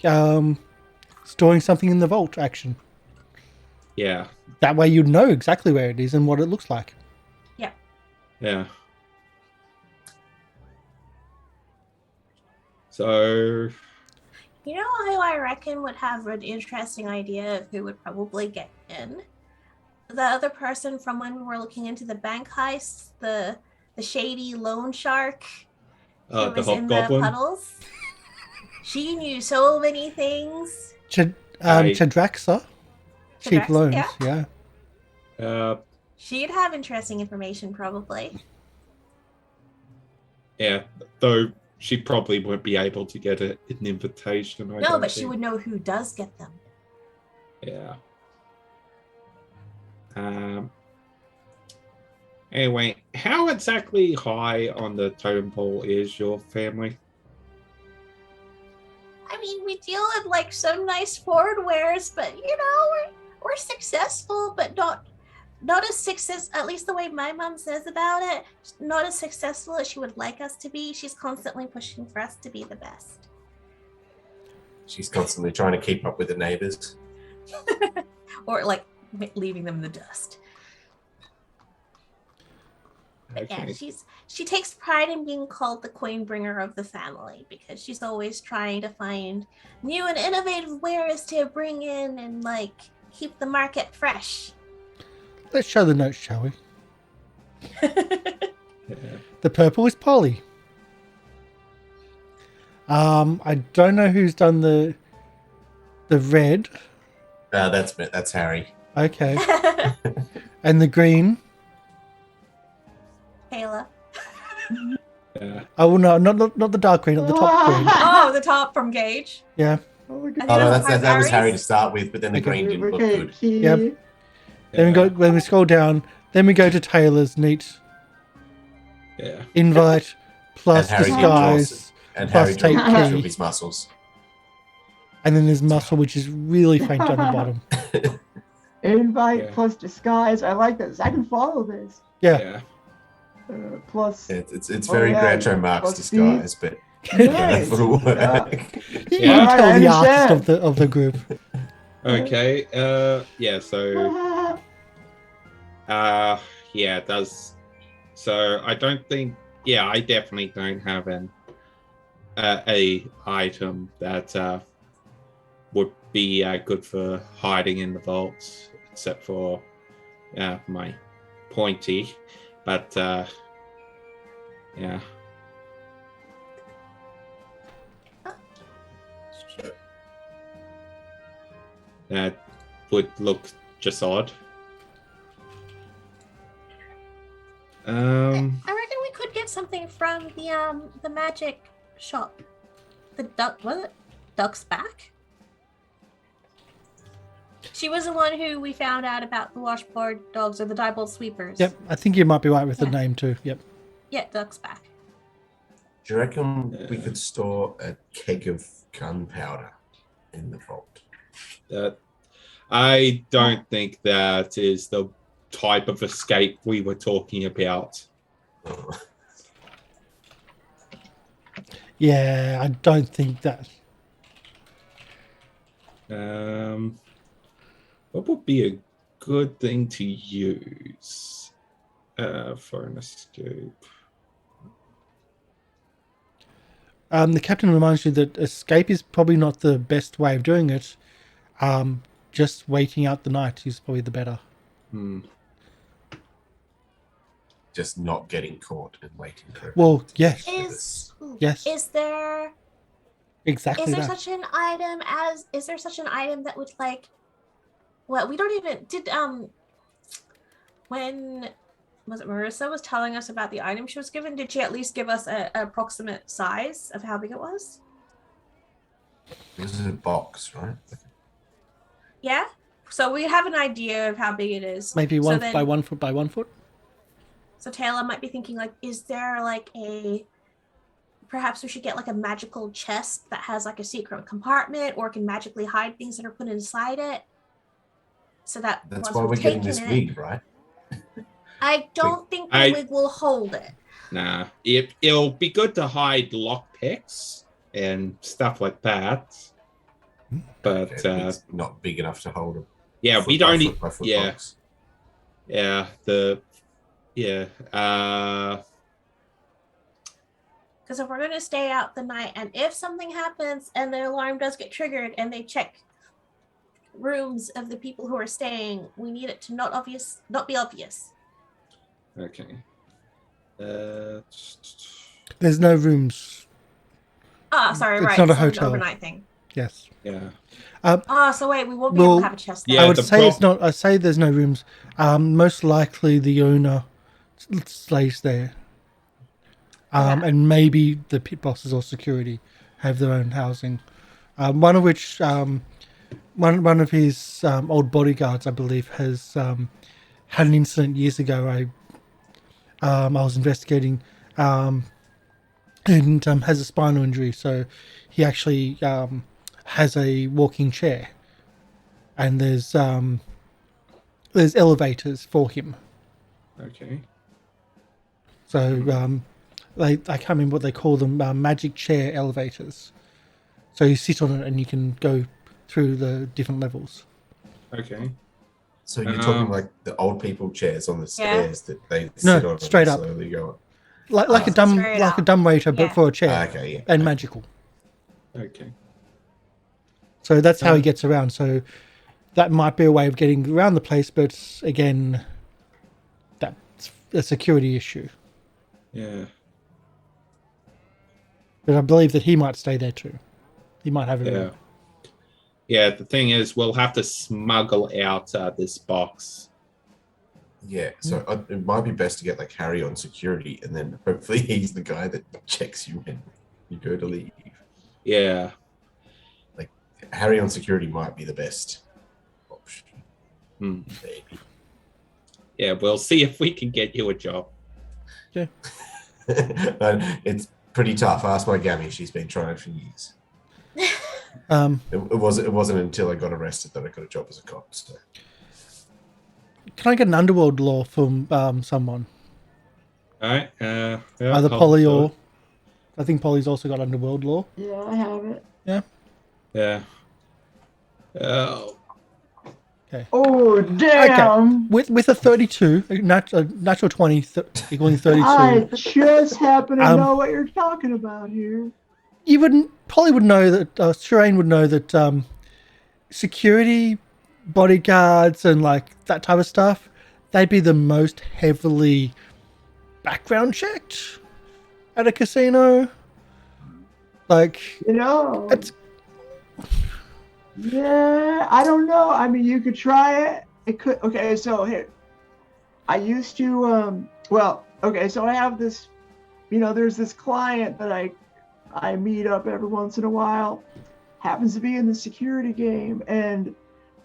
storing something in the vault action. Yeah. That way you'd know exactly where it is and what it looks like. Yeah. Yeah. So... You know who I reckon would have an interesting idea of who would probably get in? The other person from when we were looking into the bank heists, the shady loan shark who was in Goblin. the puddles. She knew so many things. Chadraxa. Cheap loans, yeah. She'd have interesting information, probably. Yeah, though she probably won't be able to get an invitation. No, but she would know who does get them. Yeah. Anyway, how exactly high on the totem pole is your family? I mean, we deal with like some nice forward wares, but you know, we're successful, but not as success. At least the way my mom says about it, not as successful as she would like us to be. She's constantly pushing for us to be the best. She's constantly trying to keep up with the neighbors, or like leaving them in the dust. But yeah, Okay. she takes pride in being called the coin bringer of the family because she's always trying to find new and innovative wares to bring in and like keep the market fresh. Let's show the notes, shall we? Yeah. The purple is Polly. I don't know who's done the red. That's Harry. Okay. And the green. Tayla. Yeah. Oh no, not the dark green, not the top green. Oh, the top from Gage. Yeah. Oh my I think Oh no, that's that was Harry's. Harry to start with, but then the Okay. green didn't look Okay, good. key. Yep. Then we go down. Then we go to Taylor's Yeah. invite plus And Harry disguise, And plus Harry drew a take picture key. of his muscles. And then there's muscle, which is really faint on the bottom. Invite Yeah. plus disguise. I like this. I can follow this. Yeah. Yeah. Plus. It's very yeah, Groucho Marx plus disguise, but Nice. it'll work. You Yeah. can tell I the artist understand. of the group. Okay. Yeah. So. Yeah. It does. So I don't think. Yeah, I definitely don't have a item that would be good for hiding in the vaults, except for my pointy. But yeah. That would look just odd. I reckon we could get something from the magic shop. The duck was it? Duck's back. She was the one who we found out about the washboard dogs or the diebold sweepers. Yep, I think you might be right with the Yeah. name too. Yep. Yeah, Duck's back. Do you reckon we could store a keg of gunpowder in the vault? I don't think that is the type of escape we were talking about. Oh, Yeah, I don't think that. What would be a good thing to use for an escape? The captain reminds you that escape is probably not the best way of doing it. Just waiting out the night is probably the better. just not getting caught and waiting for. Well, yes, Is yes, there exactly is there that. such an item as is there such an item that would like well we don't even did when was it Marissa was telling us about the item she was given, did she at least give us an approximate size of how big it was? This is a box, right? Yeah, so we have an idea of how big it is. Maybe So one then- by 1 foot by 1 foot. So Tayla might be thinking like, is there like perhaps we should get like a magical chest that has like a secret compartment or can magically hide things that are put inside it. So that That's once why we've we're getting taken this it- wig, right? I don't think the I- wig will hold it. Nah, it'll be good to hide lockpicks and stuff like that. But Okay, it's not big enough to hold a yeah, foot we by don't foot need. by foot Yeah, box. yeah, Because if we're going to stay out the night and if something happens and the alarm does get triggered and they check rooms of the people who are staying, we need it to not be obvious. Okay. There's no rooms. Ah, sorry, It's right. not a it's an hotel. overnight thing. Yes. Yeah. So wait, we won't be able Well, to have a chest. Yeah, I would the say it's not. I say there's no rooms. Most likely the owner stays there, Yeah. and maybe the pit bosses or security have their own housing. One of which, one of his old bodyguards, I believe, has had an incident years ago. I was investigating, and has a spinal injury, so he actually has a walking chair, and there's elevators for him. Okay. So I can't remember what they call them, magic chair elevators. So you sit on it and you can go through the different levels. Okay. So you're talking like the old people chairs on the stairs that they No, sit on straight and up. slowly go up. Like a dumb waiter, but Yeah. for a chair Okay, yeah. and magical. Okay. So that's how he gets around. So that might be a way of getting around the place, but again, that's a security issue. Yeah. But I believe that he might stay there too. He might have it. Yeah. Yeah, the thing is, we'll have to smuggle out this box. Yeah, so it might be best to get like Harry on security, and then hopefully he's the guy that checks you when you go to leave. Yeah. Like Harry on security might be the best option. Hmm. Maybe. Yeah, we'll see if we can get you a job. Yeah. It's pretty tough. Ask my Gammy; she's been trying it for years. It wasn't until I got arrested that I got a job as a cop. So. Can I get an underworld law from someone? All right. Yeah, Either I'll Polly do or it. I think Polly's also got underworld law. Yeah, I have it. Yeah. Yeah. Oh. Oh, damn! With a 32, a natural 20 equaling 32. I just happen to know what you're talking about here. Polly would know that, Sherain would know that security, bodyguards, and like that type of stuff, they'd be the most heavily background checked at a casino. Like, it's. Yeah, I don't know. I mean, you could try it. It could. Okay, so here, I used to. So I have this. There's this client that I meet up every once in a while. Happens to be in the security game, and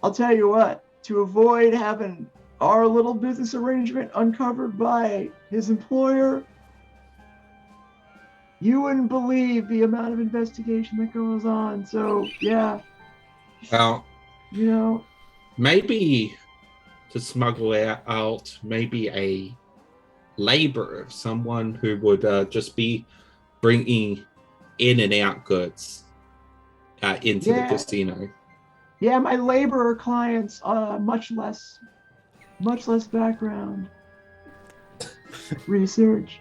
I'll tell you what. To avoid having our little business arrangement uncovered by his employer, you wouldn't believe the amount of investigation that goes on. So yeah. Well, You maybe to smuggle out maybe a laborer, someone who would just be bringing in and out goods into the casino. Yeah, my laborer clients, much less background research.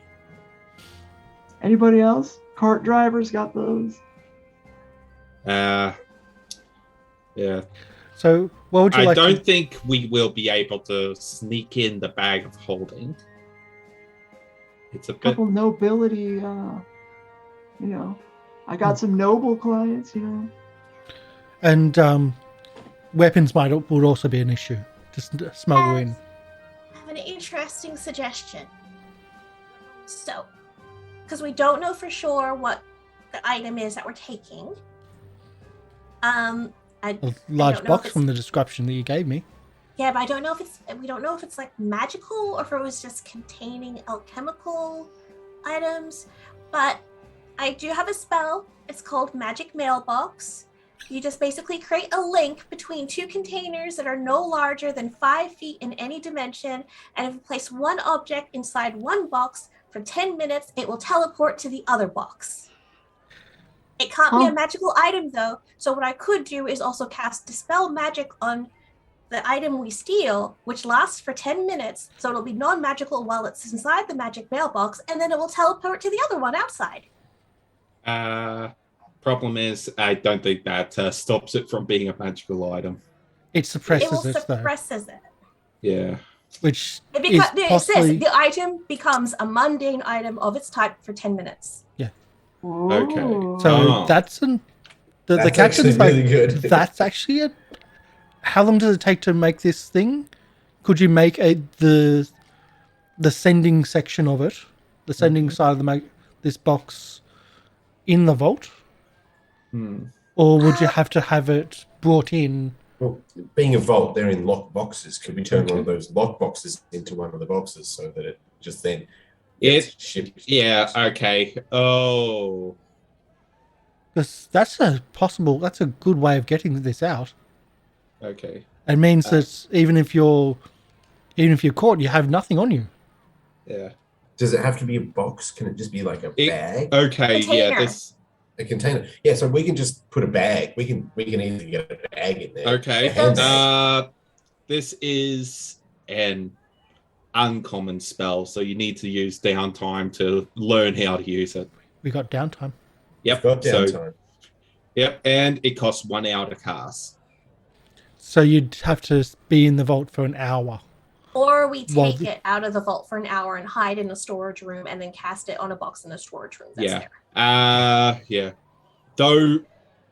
Anybody else? Cart drivers got those. Yeah. So, what would you like? I don't think we will be able to sneak in the bag of holding. It's a couple nobility, I got some noble clients, And weapons would also be an issue. Just smuggle in. I have an interesting suggestion. So, because we don't know for sure what the item is that we're taking. A large box from the description that you gave me. Yeah, but we don't know if it's like magical or if it was just containing alchemical items. But I do have a spell. It's called Magic Mailbox. You just basically create a link between two containers that are no larger than 5 feet in any dimension. And if you place one object inside one box for 10 minutes, it will teleport to the other box. It can't be a magical item though. So what I could do is also cast Dispel Magic on the item we steal, which lasts for 10 minutes. So it'll be non-magical while it's inside the magic mailbox, and then it will teleport to the other one outside. Problem is, I don't think that stops it from being a magical item. It suppresses it. Suppresses it. Yeah. Which it says the item becomes a mundane item of its type for 10 minutes. Yeah. Okay. So that's the captain's really good. That's actually it. How long does it take to make this thing? Could you make the sending section of it, the sending side of this box, in the vault? Or would you have to have it brought in? Well, being a vault, they're in locked boxes. Could we turn one of those locked boxes into one of the boxes so that it just then gets shipped? Yeah. Okay. Oh. Because that's a good way of getting this out. Okay. It means that even if you're caught, you have nothing on you. Yeah. Does it have to be a box? Can it just be like a bag? Okay. Container. Yeah. A container. Yeah. So we can just put a bag. We can easily get a bag in there. Okay. this is an uncommon spell, so you need to use downtime to learn how to use it. We got downtime. Yep. Got So, downtime. yep, and it costs 1 hour to cast. So you'd have to be in the vault for an hour. Or we take Well, it out of the vault for an hour and hide in a storage room and then cast it on a box in a storage room. That's Yeah. there. Yeah. Though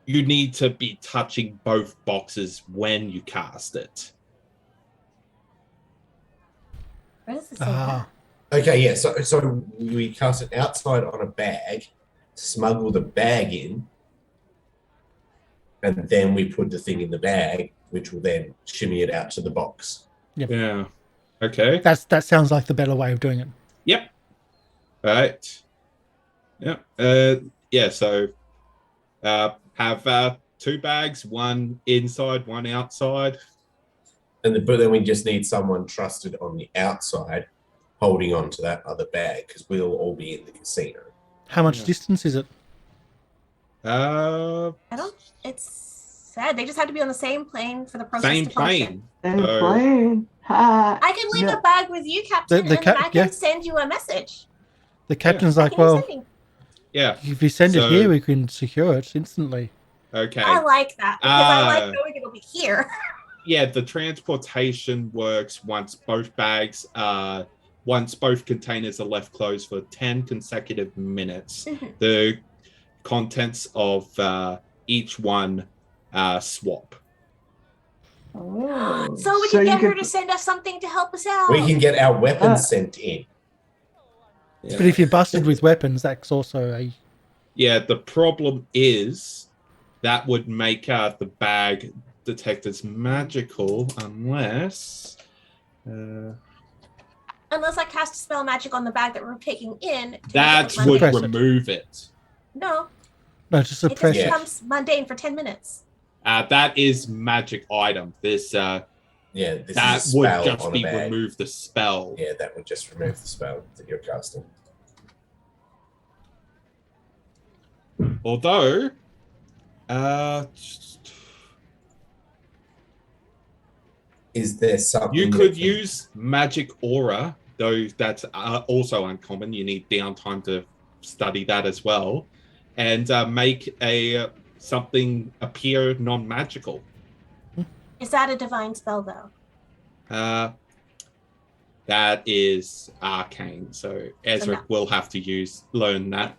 you need to be touching both boxes when you cast it. Where does it say Ah. Okay, yeah. So we cast it outside on a bag, smuggle the bag in, and then we put the thing in the bag, which will then shimmy it out to the box. Yeah. Okay. That sounds like the better way of doing it. Yep. Right. Yep. Yeah. So, have 2 bags, one inside, one outside. But then we just need someone trusted on the outside holding on to that other bag because we'll all be in the casino. How much Yeah. distance is it? It's sad. They just have to be on the same plane for the process Same to function. plane. And So- plane. Ha. I can leave Yeah. a bag with you, Captain, The and then I can yeah. send you a message. The captain's I like, can use well, sending. Yeah. if you send it So- here, we can secure it instantly. Okay. I like that because I like Ah. knowing it'll be here. Yeah, the transportation works once both containers are left closed for 10 consecutive minutes. Mhm. The contents of each one swap. Oh. So we can get her could- to send us something to help us out. We can get our weapons sent in. Yeah. But if you're busted with weapons, that's also a... Yeah, the problem is that would make the bag detect as magical unless... Unless I cast a spell magic on the bag that we're taking in. to make it that look would Suppress mundane. it. remove it. No, No, just it just suppress Yeah. it. becomes mundane for 10 minutes. That is magic item. This Yeah, this that is a would spell just on a be bag. remove the spell. Yeah, that would just remove the spell that you're casting. Although, Is there something you that could can- use magic aura, though that's also uncommon. You need downtime to study that as well, and make something appear non-magical. Is that a divine spell, though? That is arcane, so Ezra no. will have to learn that.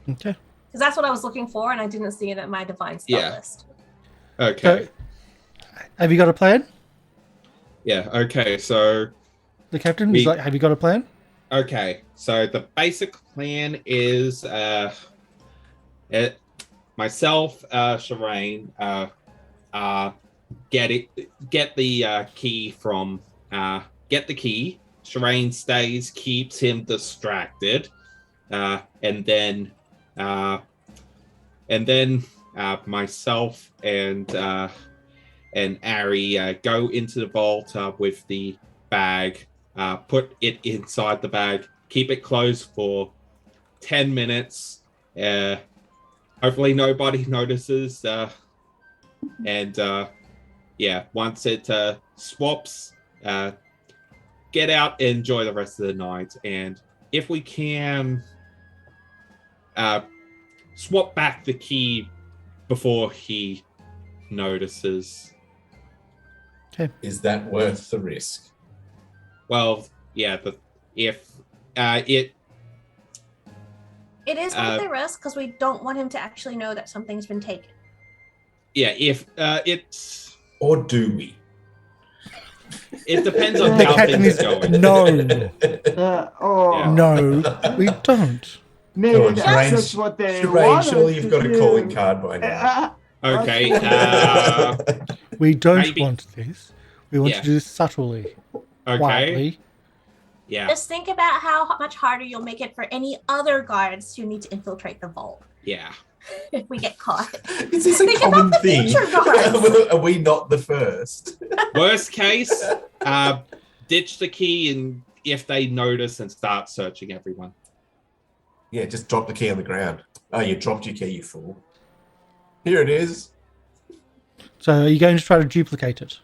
Okay. Because that's what I was looking for, and I didn't see it at my divine spell Yeah. list. Okay. So, have you got a plan? Yeah. Okay. So. The captain is like, have you got a plan? Okay, so the basic plan is myself, Sherain, get the key from get the key. Sherain stays, keeps him distracted, and then myself and Arry go into the vault with the bag. Put it inside the bag, keep it closed for 10 minutes. Hopefully nobody notices. And once it swaps, get out and enjoy the rest of the night. And if we can swap back the key before he notices. Is that worth the risk? Well, yeah, It is worth the risk because we don't want him to actually know that something's been taken. it's Or do we? it depends on The how captain things is are going. no, Yeah. no, we don't. Maybe Go on, that's Sherain. just what they Sherain, want surely us you've to got a do. calling card by now. Okay, We don't Maybe. want this. We want Yeah. to do this subtly, okay, quietly. yeah, Just think about how much harder you'll make it for any other guards who need to infiltrate the vault yeah. if we get caught. Is this a Think common about the thing? future guards. Are we not the first? Worst case, ditch the key, and if they notice, and start searching everyone. Yeah, just drop the key on the ground. Oh, you dropped your key, you fool. Here it is. So are you going to try to duplicate it?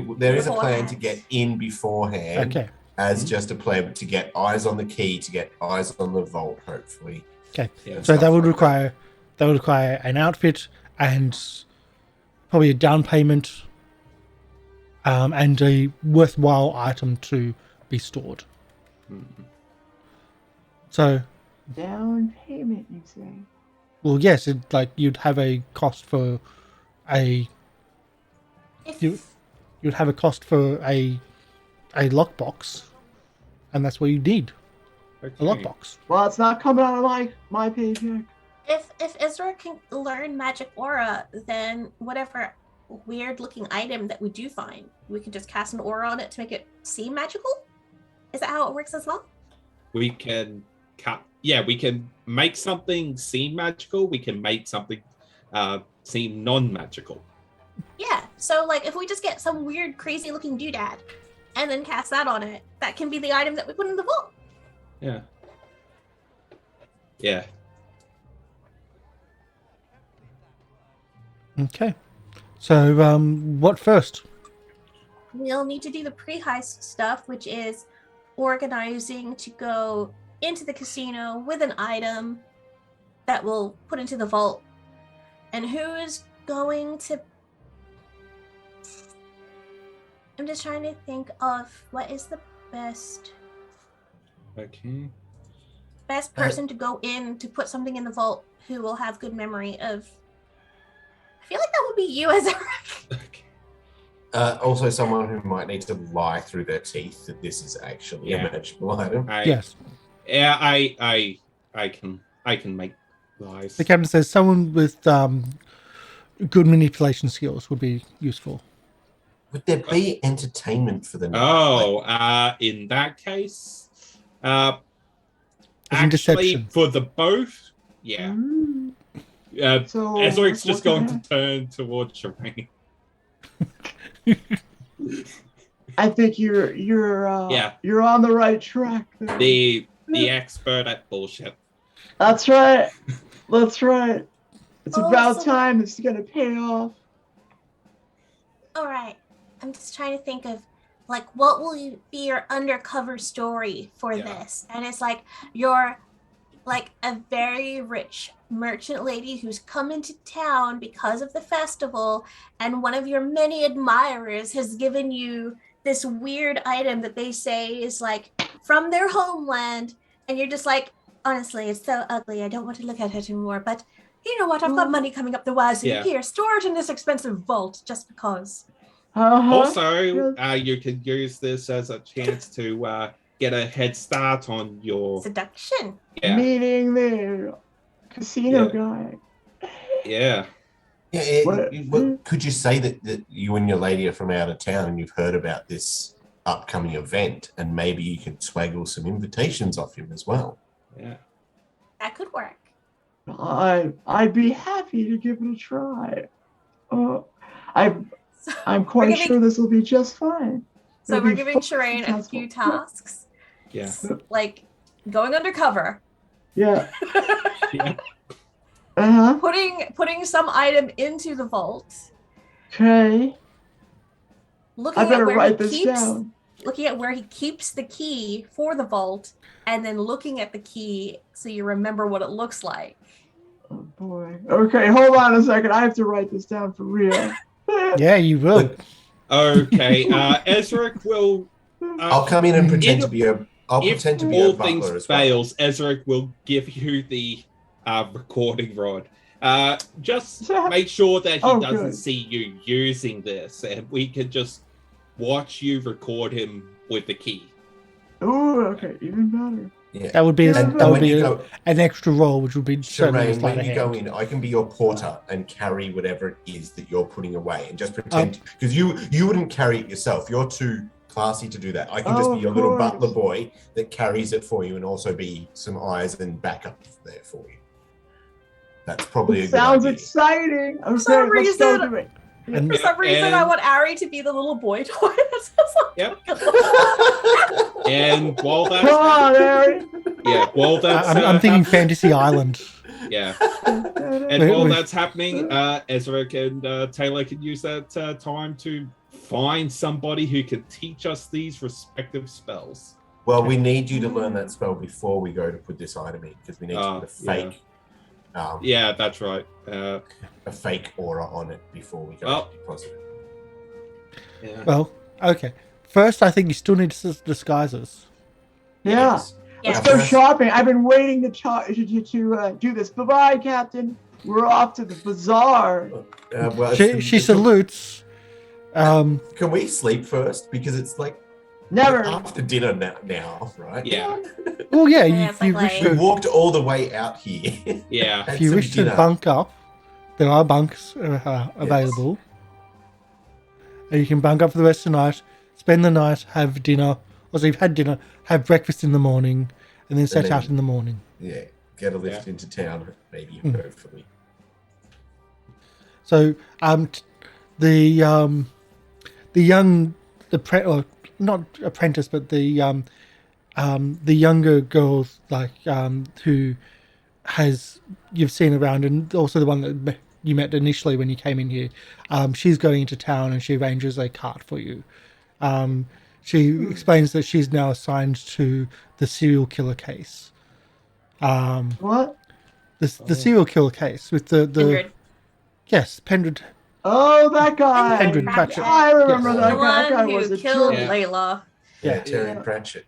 there is a plan to get in beforehand. Okay. As just a player, but to get eyes on the key, to get eyes on the vault, hopefully. Okay. Yeah. So that would require an outfit and probably a down payment, and a worthwhile item to be stored. So, Down payment, you say? well, yes, you'd have a cost for a you'd have a cost for a lockbox, and that's what you need. Okay. A lockbox. Well, it's not coming out of my paycheck. If Ezra can learn magic aura, then whatever weird looking item that we do find, we can just cast an aura on it to make it seem magical? Is that how it works as well? We can we can make something seem magical. We can make something seem non-magical. Yeah. So like if we just get some weird crazy looking doodad and then cast that on it, that can be the item that we put in the vault. Yeah. Yeah. Okay. So, what first? We'll need to do the pre-heist stuff, which is organizing to go into the casino with an item that we'll put into the vault. And who is going to... I'm just trying to think of what is the best person to go in to put something in the vault who will have good memory of... I feel like that would be you, Ezarek. Also, someone who might need to lie through their teeth that this is actually a magical item. Yes. Yeah, I can make lies. The captain says someone with good manipulation skills would be useful. Would there be entertainment for them? In that case, As in actually, deception. for the both, yeah. So Ezarek's just what going can to turn towards Sherain. I think you're on the right track there. The expert at bullshit. That's right. That's right. It's Oh, about so- time. It's gonna pay off. All right. I'm just trying to think of like what will be your undercover story for this? And it's like you're like a very rich merchant lady who's come into town because of the festival, and one of your many admirers has given you this weird item that they say is like from their homeland, and you're just like, honestly, it's so ugly, I don't want to look at it anymore, but you know what, I've got money coming up the wazoo. Yeah. Here, store it in this expensive vault just because. Also, you could use this as a chance to get a head start on your Seduction. Meeting the casino guy. Yeah. Could you say that you and your lady are from out of town and you've heard about this upcoming event, and maybe you could swaggle some invitations off him as well? Yeah. That could work. I'd be happy to give it a try. I'm quite sure this will be just fine. So It'll we're be giving fun. Sherain a Sounds few fun. tasks. Yeah. Like going undercover. Yeah. Yeah. Uh-huh. Putting some item into the vault. Okay. Looking I better at where write he this keeps down. looking at where he keeps the key for the vault, and then looking at the key so you remember what it looks like. Oh boy. Okay, hold on a second. I have to write this down for real. Yeah, you will. Okay. Ezarek will. I'll come in and pretend if- to be a. I'll If pretend to be a all butler things as well. fails, Ezarek will give you the recording rod. Just make sure that he doesn't good. see you using this, and we can just watch you record him with the key. Oh, okay, even better. Yeah. That would be And that would when be you a- go- an extra role, which would be certainly a Sherain, sleight when of you go hand. in, I can be your porter and carry whatever it is that you're putting away, and just pretend because you wouldn't carry it yourself. You're too classy to do that. I can just Oh, be your of little course. butler boy that carries it for you, and also be some eyes and backup there for you. That's probably a good Sounds idea. exciting. Okay, some let's go reason- do it. And For some reason, And- I want Arry to be the little boy toy. Yep. And while Come that's on, Arry. while that's I'm thinking Fantasy Island. yeah, Wait, and while wait. that's happening, Ezarek and Tayla can use that time to find somebody who can teach us these respective spells. Well, we need you to learn that spell before we go to put this item in, because we need to put a fake. Yeah, that's right. A fake aura on it before we go to deposit it. Yeah. Well, okay. First, I think you still need to disguise us. Yeah. Yes. Let's go shopping. I've been waiting to do this. Bye-bye, Captain. We're off to the bazaar. She salutes. Can we sleep first? Because it's like never after dinner now, right? Yeah. Oh yeah, we walked all the way out here. Yeah. If you wish to bunk up, there are bunks available. And you can bunk up for the rest of the night, spend the night, have dinner. Also, you've had dinner, have breakfast in the morning, and then set out in the morning. Yeah, get a lift into town, maybe, hopefully. So, the not apprentice, but the younger girl, who you've seen around, and also the one that you met initially when you came in here, she's going into town and she arranges a cart for you. She explains that she's now assigned to the serial killer case. What? The serial killer case with the Pendred. Yes, Pendred. Oh, that guy. Pendred Pratchett. I remember that The guy. That one guy was who a killed jerk. Layla. Yeah, Terry Pratchett.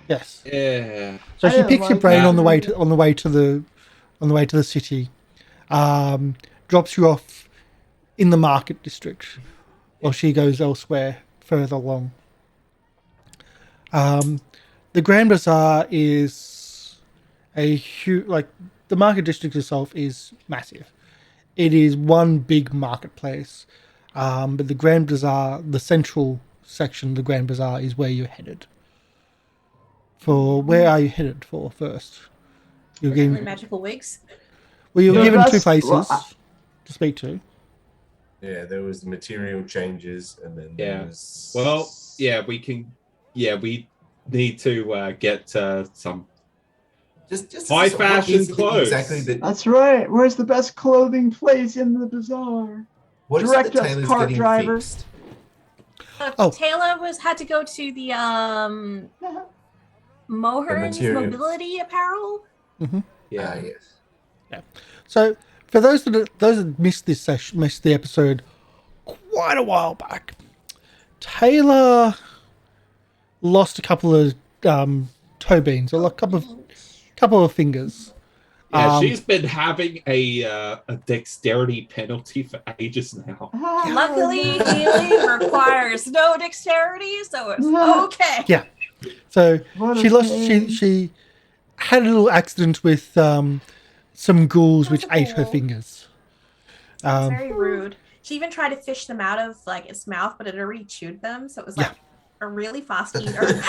Yes. Yeah. So she didn't picks your like brain that. on the way to the city, drops you off in the market district, while she goes elsewhere further along. The Grand Bazaar is a huge, the market district itself is massive. It is one big marketplace, but the Grand Bazaar, the central section of the Grand Bazaar, is where you're headed. Where are you headed for first? You're getting Magical wigs. Well, you're given two places Well, to speak to. Yeah, there was material changes, and then there was... Well, we need to get some just high fashion clothes. Exactly. That's right. Where's the best clothing place in the bazaar? What is Direct it that us, Taylor's cart getting driver. fixed? Taylor had to go to the Mohern's material. mobility apparel. Mm-hmm. Yeah. Yes. Yeah. So for those that missed the episode quite a while back, Taylor lost a couple of toe beans, or a couple of fingers. Yeah, she's been having a dexterity penalty for ages now. Luckily, healing requires no dexterity, so it's okay. Yeah. So What a she lost. pain. She had a little accident with some ghouls which ate her fingers. It's very rude. She even tried to fish them out of its mouth, but it already chewed them, so it was a really fast eater.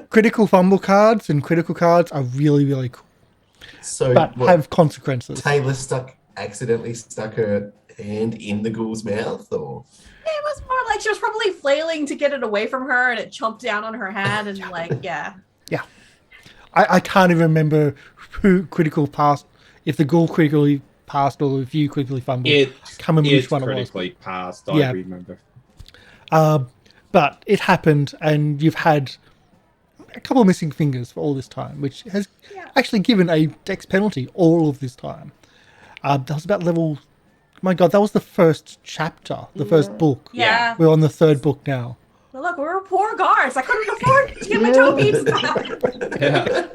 Critical fumble cards and critical cards are really, really cool, So but have consequences. Taylor accidentally stuck her hand in the ghoul's mouth, or It was more like she was probably flailing to get it away from her, and it chomped down on her hand, and I can't even remember who critical passed, if the ghoul critically passed or if you critically fumbled. I can't remember which one it was. Critically passed, I remember. But it happened, and you've had a couple of missing fingers for all this time, which has actually given a dex penalty all of this time. That was about level... My God, that was the first chapter, the first book. Yeah. We're on the third book now. Well, look, we were poor guards. I couldn't afford to get my toe beads back. Yeah.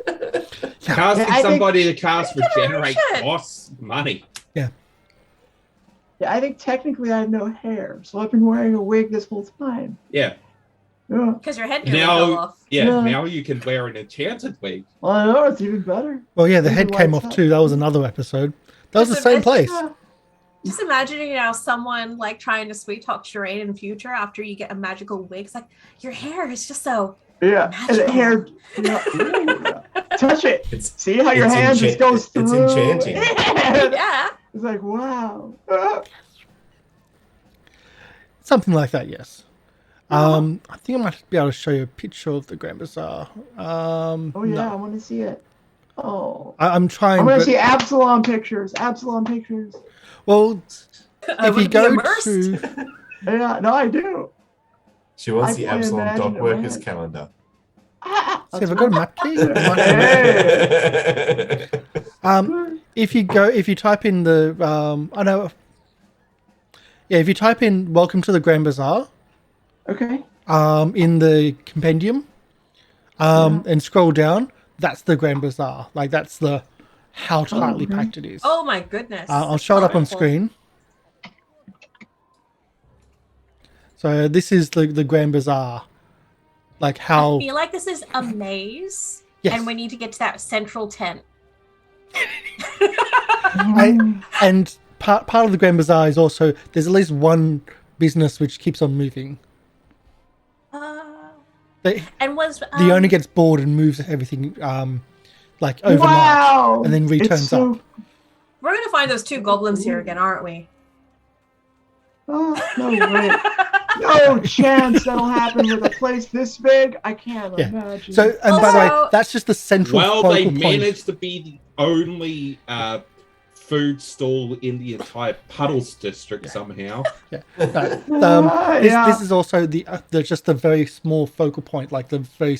Casting somebody to cast Regenerate costs money. Yeah. Yeah, I think technically I have no hair, so I've been wearing a wig this whole time. Yeah. Yeah. Because your head nearly fell off. Now you can wear an enchanted wig. Well, I know, it's even better. Well, yeah, the Even head came lights off up. too. That was another episode. That was the Just same imagine- place. Yeah. Just imagining someone trying to sweet talk Sherain in future after you get a magical wig. It's like, your hair is just so Yeah, and the magical. hair. Ooh. Touch it. it's See how your hand just goes through. It's enchanting. Yeah. It's like, wow. Something like that, yes. I think I might be able to show you a picture of the Grand Bazaar. Oh yeah, I No. want to see it. Oh, I'm trying. I'm gonna but- see Absalom pictures. Absalom pictures. Well, if you go to Yeah, no, I do. She wants I the play Absalom Imagine dog workers Away. calendar. see if I got a map key. Hey. If you type in the if you type in "Welcome to the Grand Bazaar" Okay. in the compendium, and scroll down, that's the Grand Bazaar. Like that's the how tightly okay. packed it is. Oh my goodness. I'll show it up on Colorful. screen. So this is the Grand Bazaar. Like how I feel like this is a maze, Yes. and we need to get to that central tent. and part of the Grand Bazaar is also there's at least one business which keeps on moving. And was The owner gets bored and moves everything like overnight Wow. and then returns up. we're gonna find those two goblins here again, aren't we? Oh, no way. No chance that'll happen with a place this big. I can't imagine. So, and by the way, Also- that's just the central Well, focal they point. managed to be the only food stall in the entire Puddles district somehow. Yeah. No, Yeah. this is also just a very small focal point, like the very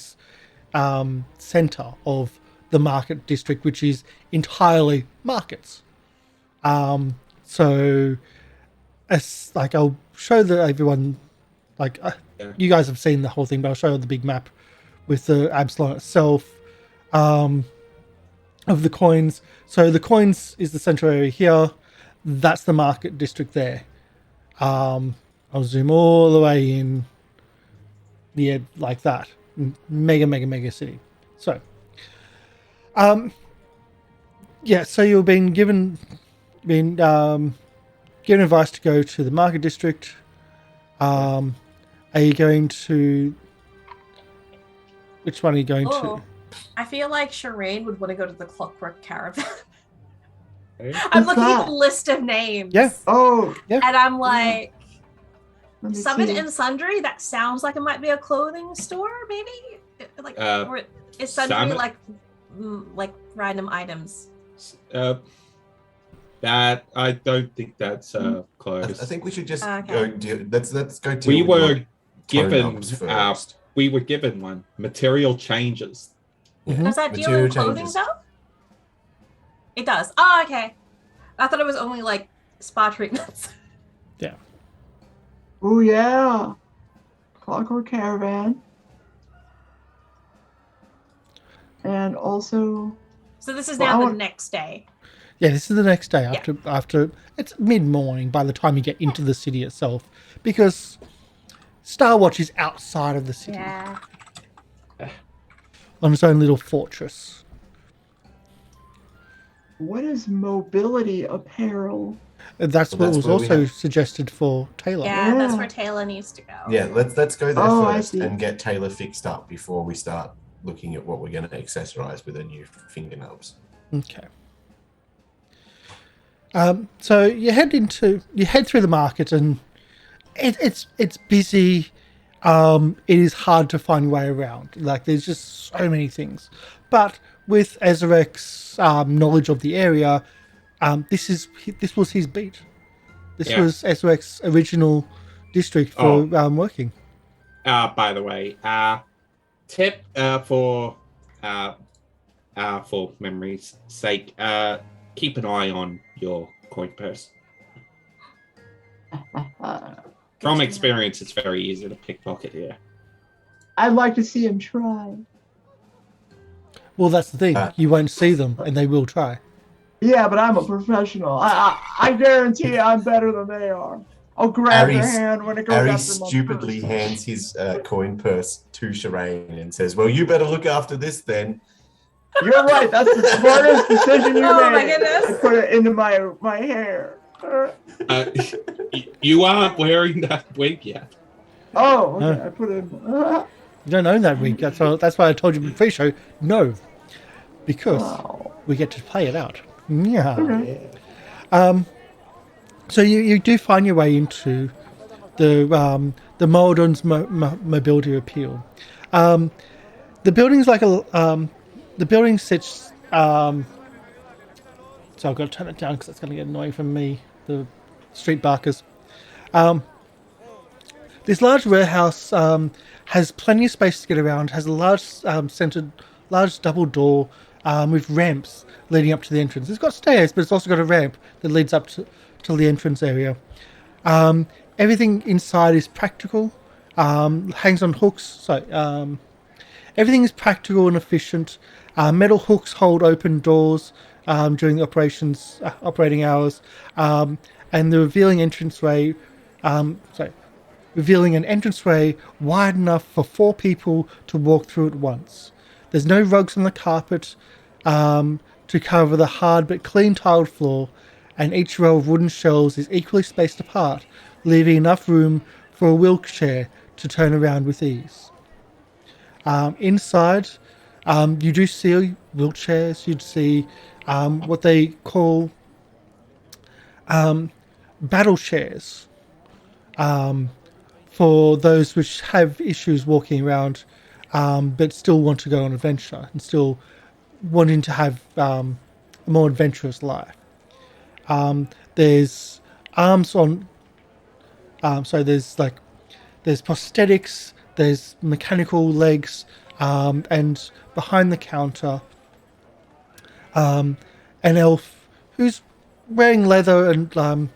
center of the market district, which is entirely markets. So, as like I'll show everyone, like you guys have seen the whole thing, but I'll show you the big map with the Absalom itself. Of the coins. So the coins is the central area here. That's the market district there. I'll zoom all the way in. Yeah, like that. Mega city. So, yeah. So you've been given advice to go to the market district. Are you going to? Which one are you going to? I feel like Sherain would want to go to the Clockwork Caravan. Okay. I'm looking at that? the list of names. Yeah. Oh, And I'm like, let me Summit see. and Sundry, that sounds like it might be a clothing store, maybe? Like, or is Sundry Summit? like random items? That I don't think that's I close. think we should just Okay. let's go to we your were given tone-ups first. we were given one material changes. Does that deal Material in clothing changes. though? It does. Oh, okay. I thought it was only like spa treatments. Yeah. Oh yeah. Clockwork Caravan. And also So this is Well, now I the want- next day. Yeah, this is the next day after it's mid-morning by the time you get into the city itself, because Star Watch is outside of the city Yeah. on its own little fortress. what is mobility apparel? And that's Well, what that's was where we also have- suggested for Tayla. Yeah, that's Yeah. where Tayla needs to go. Yeah, let's go there Oh, I first see. and get Tayla fixed up before we start looking at what we're going to accessorize with her new fingernails. Okay. So you head through the market, and it's busy. It is hard to find your way around. Like there's just so many things. But with Ezarek's knowledge of the area, this was his beat. This Yeah. was Ezarek's original district for working. By the way, tip for memory's sake, keep an eye on your coin purse. From experience, it's very easy to pickpocket here. I'd like to see him try. Well, that's the thing. You won't see them, and they will try. Yeah, but I'm a professional. I guarantee I'm better than they are. I'll grab their Arry's- hand when it goes Arry after my stupidly purse. hands his coin purse to Sherain and says, "Well, you better look after this then." You're right. That's the smartest decision you Oh my made. goodness. I put it into my hair. You aren't wearing that wig yet. Oh, okay. I put it in. You don't own that week. That's why I told you pre-show. No, because Wow. we get to play it out. Yeah. Okay. So you do find your way into the Moldon's mobility appeal. The building's like the building sits. So I've got to turn it down because it's going to get annoying for me. The street barkers. This large warehouse has plenty of space to get around. Has a large large double door with ramps leading up to the entrance. It's got stairs, but it's also got a ramp that leads up to the entrance area. Everything inside is practical. Hangs on hooks. So everything is practical and efficient. Metal hooks hold open doors during the operating hours, and the revealing revealing an entranceway wide enough for 4 people to walk through at once. There's no rugs on the carpet to cover the hard but clean tiled floor, and each row of wooden shelves is equally spaced apart, leaving enough room for a wheelchair to turn around with ease. Inside, you do see wheelchairs. You'd see what they call battle chairs for those which have issues walking around but still want to go on adventure and still wanting to have a more adventurous life. There's arms on... so there's prosthetics, there's mechanical legs, and behind the counter, an elf who's wearing leather and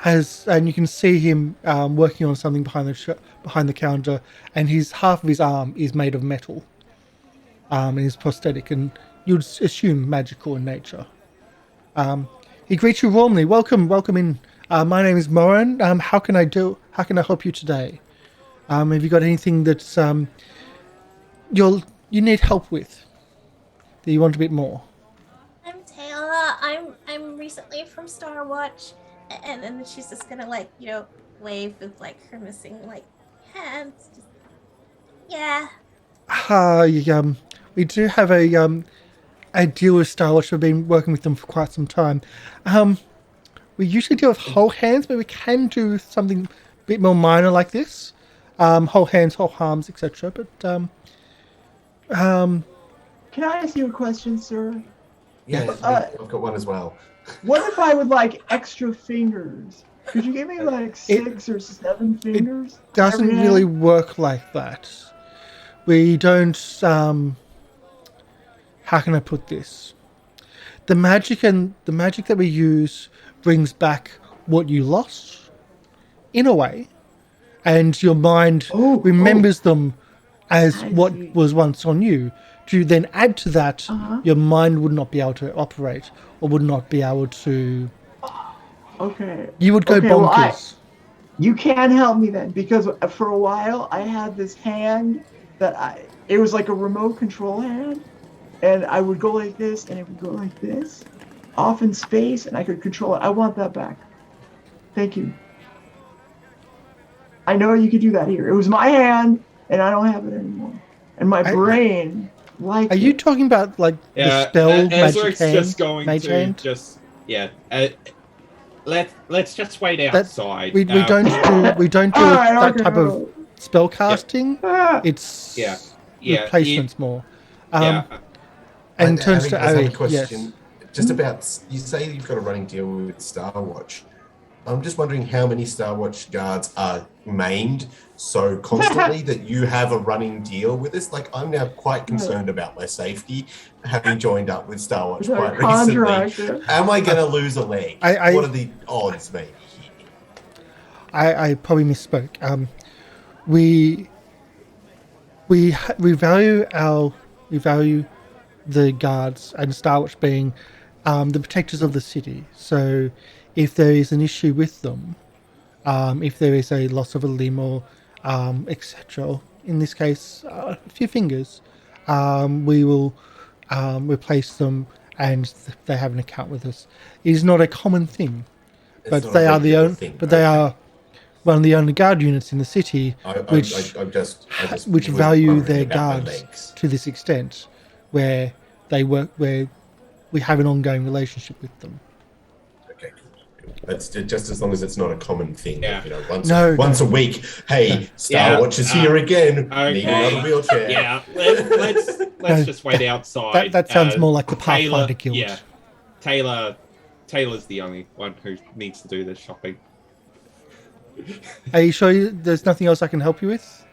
and you can see him working on something behind the counter, and half of his arm is made of metal, and is prosthetic, and you'd assume magical in nature. He greets you warmly. Welcome in. My name is Moran. How can I help you today? Have you got anything that's you need help with? Do you want a bit more? I'm Tayla. I'm recently from Star Watch, and then she's just gonna wave with her missing hands. Yeah. We do have a deal with Star Watch. We've been working with them for quite some time. We usually deal with whole hands, but we can do something a bit more minor like this. Whole hands, whole arms, etc. But Can I ask you a question, sir? Yeah, I've got one as well. What if I would like extra fingers? Could you give me 6 or 7 fingers? It doesn't really work like that. We don't... how can I put this? The magic that we use brings back what you lost, in a way, and your mind remembers them as what was once on you. To then add to that, your mind would not be able to operate, or would not be able to... Okay. You would go bonkers. You can help me then, because for a while I had this hand that it was like a remote control hand, and I would go like this, and it would go like this, off in space, and I could control it. I want that back. Thank you. I know you could do that here. It was my hand, and I don't have it anymore. And my brain... Are you talking about the spell magic hand? Just going mage to hand? Let's just wait outside. We don't do that type of spell casting. It's replacements more. And turns to Arry. Yes. Just about, you say you've got a running deal with Star Watch. I'm just wondering how many Star Watch guards are maimed so constantly that you have a running deal with this. I'm now quite concerned about my safety, having joined up with Star Watch quite recently. Am I going to lose a leg? What are the odds, maybe? I probably misspoke. We value the guards, and Star Watch being the protectors of the city. So if there is an issue with them, if there is a loss of a limb or etc., in this case a few fingers, we will replace them, and they have an account with us. It is not a common thing, but they are they are one of the only guard units in the city which value their guards to this extent, where they work, where we have an ongoing relationship with them. Okay, cool. That's just as long as it's not a common thing. Yeah. Once a week. Hey, Star Watch is here again. Okay. Need another wheelchair. Yeah, let's just wait outside. That sounds more like the Pathfinder Guild. Yeah, Taylor's the only one who needs to do this shopping. Are you sure there's nothing else I can help you with?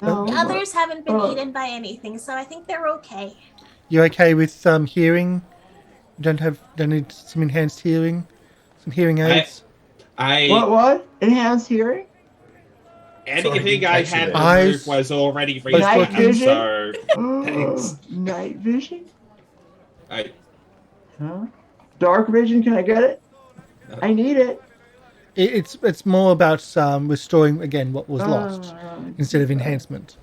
No, The but- others haven't been Oh. eaten by anything, so I think they're okay. You okay with hearing? You don't need some enhanced hearing? Some hearing aids? What? Enhanced hearing? Anything I had Eyes. removed was already Night removed, vision? so thanks. Night vision? I, Huh? Dark vision? Can I get it? I need it. It's more about restoring again what was lost instead of enhancement.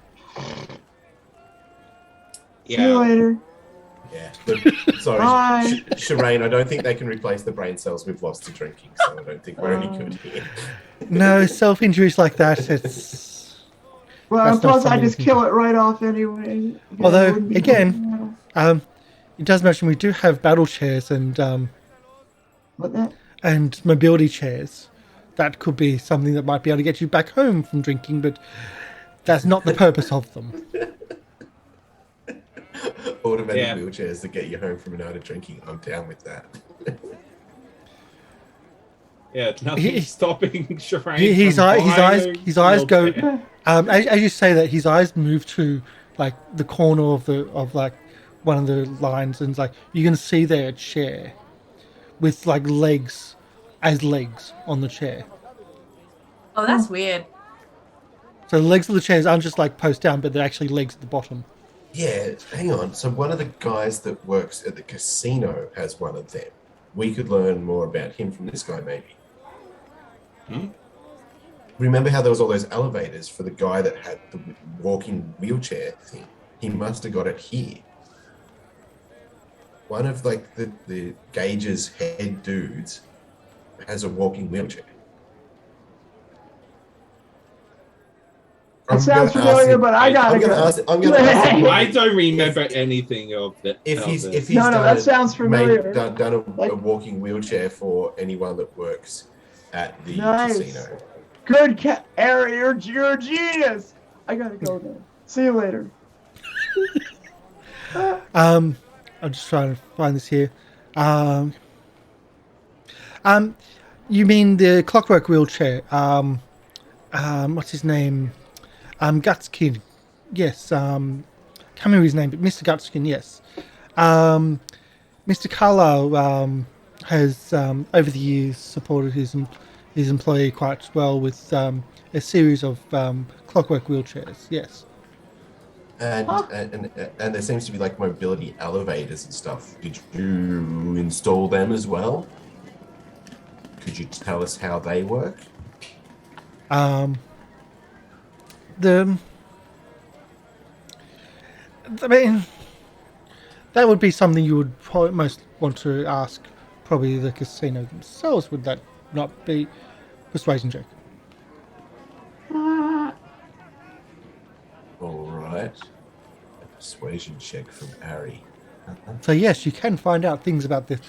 See you later. Yeah, but sorry, Bye. Sherain, I don't think they can replace the brain cells we've lost to drinking, so I don't think we're any good here. No, self injuries like that. It's Well, That's not plus I something just you can kill it right off anyway. Although, It wouldn't be again, it does mention we do have battle chairs and what that? and mobility chairs. That could be something that might be able to get you back home from drinking, but that's not the purpose of them. Automatic Yeah. wheelchairs that get you home from a night of drinking. I'm down with that. yeah, He- nothing's stopping Sherain His from eyes buying go. wheelchair. As you say that, his eyes move to like the corner of like one of the lines, and it's like you can see there a chair with like legs on the chair. Oh, that's weird. So the legs of the chairs aren't just like post down, but they're actually legs at the bottom. Yeah, hang on. So one of the guys that works at the casino has one of them. We could learn more about him from this guy, maybe. Remember how there was all those elevators for the guy that had the walking wheelchair thing? He must have got it here. One of like the Gage's head dudes has a walking wheelchair. It sounds familiar, but I gotta go. I'm gonna ask him I don't remember anything of it. if he's No, that sounds made, familiar. done a Like- walking wheelchair for anyone that works at the Nice. casino. Good cat, Arry, you're a genius. I gotta go now. See you later. I'm just trying to find this here. You mean the clockwork wheelchair? What's his name? Gutskin. Yes. Can't remember his name, but Mr. Gutskin. Yes. Mr. Carlo has over the years supported his employee quite well with a series of clockwork wheelchairs. Yes. And there seems to be like mobility elevators and stuff. Did you install them as well? Could you tell us how they work? I mean, that would be something you would probably most want to ask probably the casino themselves. Would that not be persuasion check? All right. A persuasion check from Arry. So yes, you can find out things about this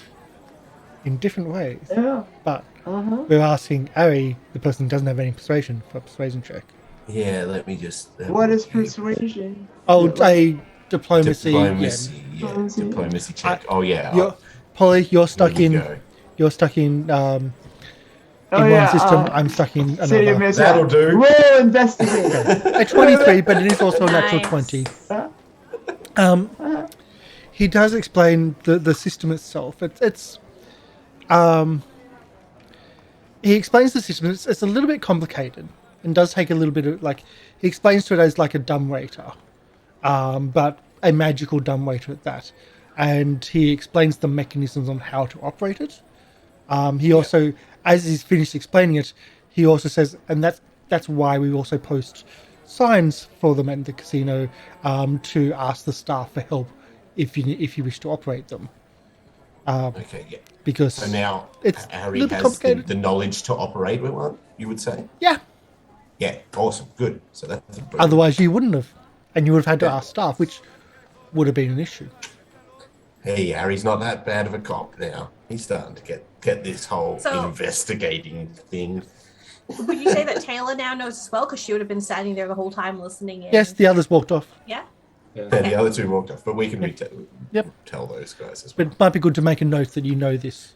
in different ways. Yeah. But Uh-huh. we're asking Arry, the person who doesn't have any persuasion, for a persuasion check. Yeah, let me just. What is persuasion? Oh, Yeah, a diplomacy. Diplomacy, yeah. Diplomacy. Diplomacy check. Oh, yeah. Polly, you're stuck There you in. go. You're stuck in. In Oh, one yeah, system, I'm stuck in City of another. Mist. That'll do. Roll investigate. A 23, but it is also a natural Nice. 20. Uh, He does explain the system itself. He explains the system. It's a little bit complicated and does take a little bit of he explains to it as like a dumbwaiter, but a magical dumbwaiter at that. And he explains the mechanisms on how to operate it. He also, as he's finished explaining it, he also says, and that's why we also post signs for them at the casino to ask the staff for help if you wish to operate them. Okay, yeah. Because So now it's a Harry little bit has complicated. the knowledge to operate with one, you would say? Yeah, Yeah, awesome, good. So that's a otherwise you wouldn't have, and you would have had to ask staff, which would have been an issue. Hey, Harry's not that bad of a cop now. He's starting to get this whole So- investigating thing. Would you say that Tayla now knows as well? Because she would have been standing there the whole time listening in. Yes, the others walked off. Yeah. And the other two walked off, but we can tell those guys as well. But it might be good to make a note that you know this.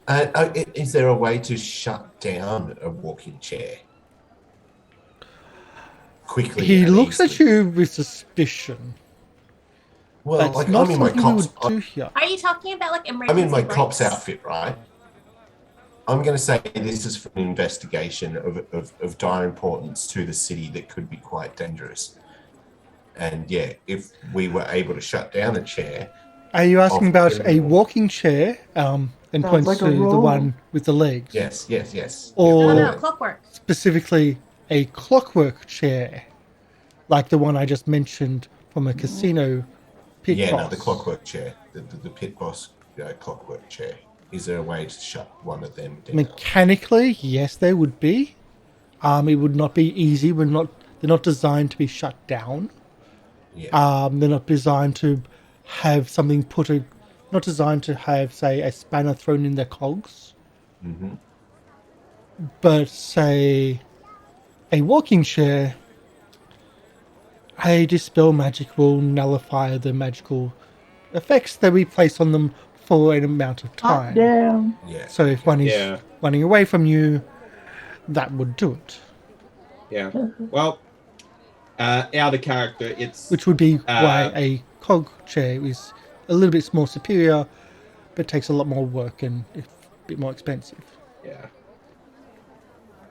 Is there a way to shut down a walking chair quickly? He and looks at easily? you with suspicion. Well, That's like not I'm in my something we cop's. would do here. Are you talking about like emergency I'm in my brakes? cop's outfit, right? I'm going to say this is for an investigation of dire importance to the city that could be quite dangerous. And yeah, if we were able to shut down a chair. Are you asking about a walking chair? And points like a to the robe. one with the legs. Yes. Or No, clockwork. specifically a clockwork chair, like the one I just mentioned from a casino pit boss. No, the clockwork chair, the pit boss clockwork chair. Is there a way to shut one of them down? Mechanically, yes, there would be. It would not be easy. They're not designed to be shut down. Yeah. They're not designed to have something not designed to have, say, a spanner thrown in their cogs. Mm-hmm. But, say, a walking chair, a dispel magic will nullify the magical effects that we place on them for an amount of time. Damn. Yeah. So if one is running away from you, that would do it. Yeah. Well, out of character, Which would be why a cog chair is a little bit more superior, but takes a lot more work and is a bit more expensive. Yeah.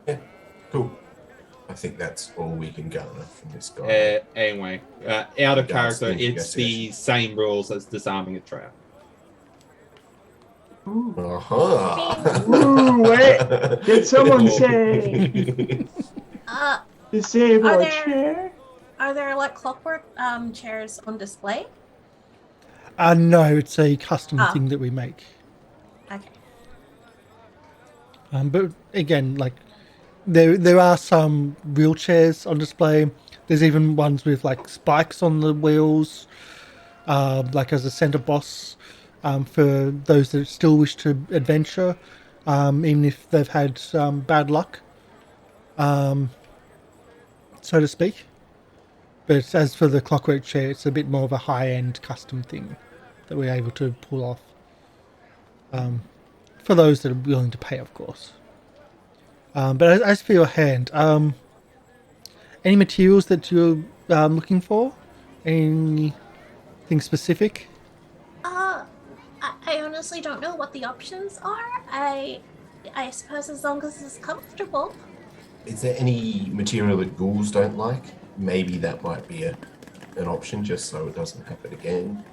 Yeah. Cool. I think that's all we can garner from this guy. Anyway, out of Regards character, to it's the same rules as disarming a trap. Uh-huh. Ooh, wait. Did someone say disable Are a there- chair? Are there like clockwork chairs on display? No, it's a custom Ah. thing that we make. Okay. But again, like there are some wheelchairs on display. There's even ones with like spikes on the wheels, like as a center boss, for those that still wish to adventure, even if they've had bad luck, so to speak. But as for the clockwork chair, it's a bit more of a high-end custom thing that we're able to pull off. For those that are willing to pay, of course. But as for your hand, any materials that you're looking for? Anything specific? I honestly don't know what the options are. I suppose as long as it's comfortable. Is there any material that ghouls don't like? Maybe that might be an option, just so it doesn't happen again.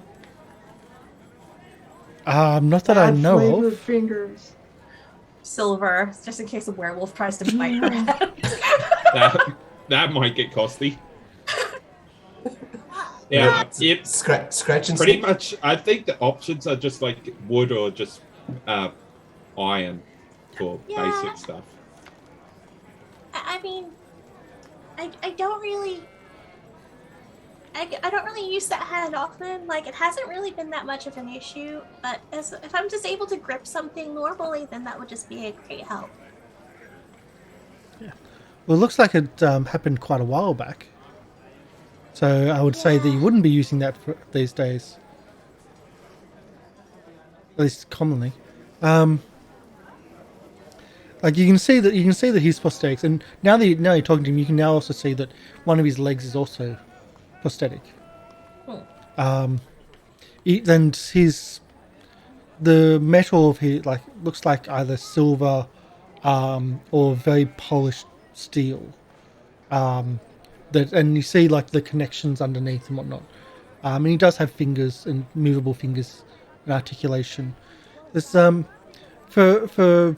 Not that I Bad know flavored of. fingers. Silver, just in case a werewolf tries to bite her head. That might get costly. Yeah, it's scratch and pretty stick. much. I think the options are just like wood or just iron for basic stuff. I mean, I don't really. I don't really use that hand often. Like, it hasn't really been that much of an issue. But if I'm just able to grip something normally, then that would just be a great help. Well, it looks like it happened quite a while back. So I would say that you wouldn't be using that these days. At least commonly. Like you can see that his prosthetics, and now you're talking to him, you can now also see that one of his legs is also prosthetic. And the metal of his looks like either silver or very polished steel. And you see like the connections underneath and whatnot. And he does have fingers and movable fingers and articulation. There's for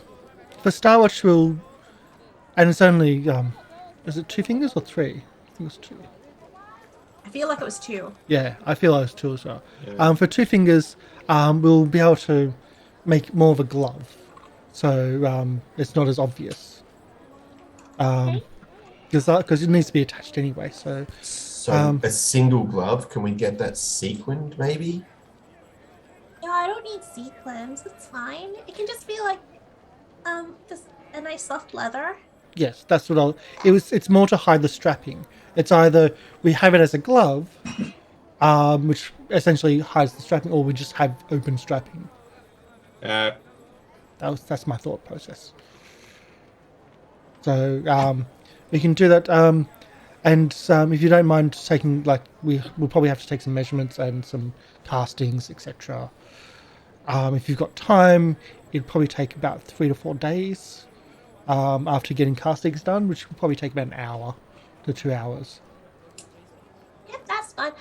Star Watch will, and it's only is it 2 fingers or 3? I think it's 2. I feel like it was 2. Yeah, I feel like it's 2 as well. Yeah. For 2 fingers, we'll be able to make more of a glove, so it's not as obvious. Because it needs to be attached anyway. So a single glove. Can we get that sequined, maybe? No, I don't need sequins. It's fine. It can just be like, just a nice soft leather. Yes, that's what it's more to hide the strapping. It's either we have it as a glove, which essentially hides the strapping, or we just have open strapping. Uh, That's my thought process. So we can do that. And if you don't mind taking, like, we'll probably have to take some measurements and some castings, etc. If you've got time, it'd probably take about 3 to 4 days after getting castings done, which will probably take about an hour to 2 hours. Yep, that's fine.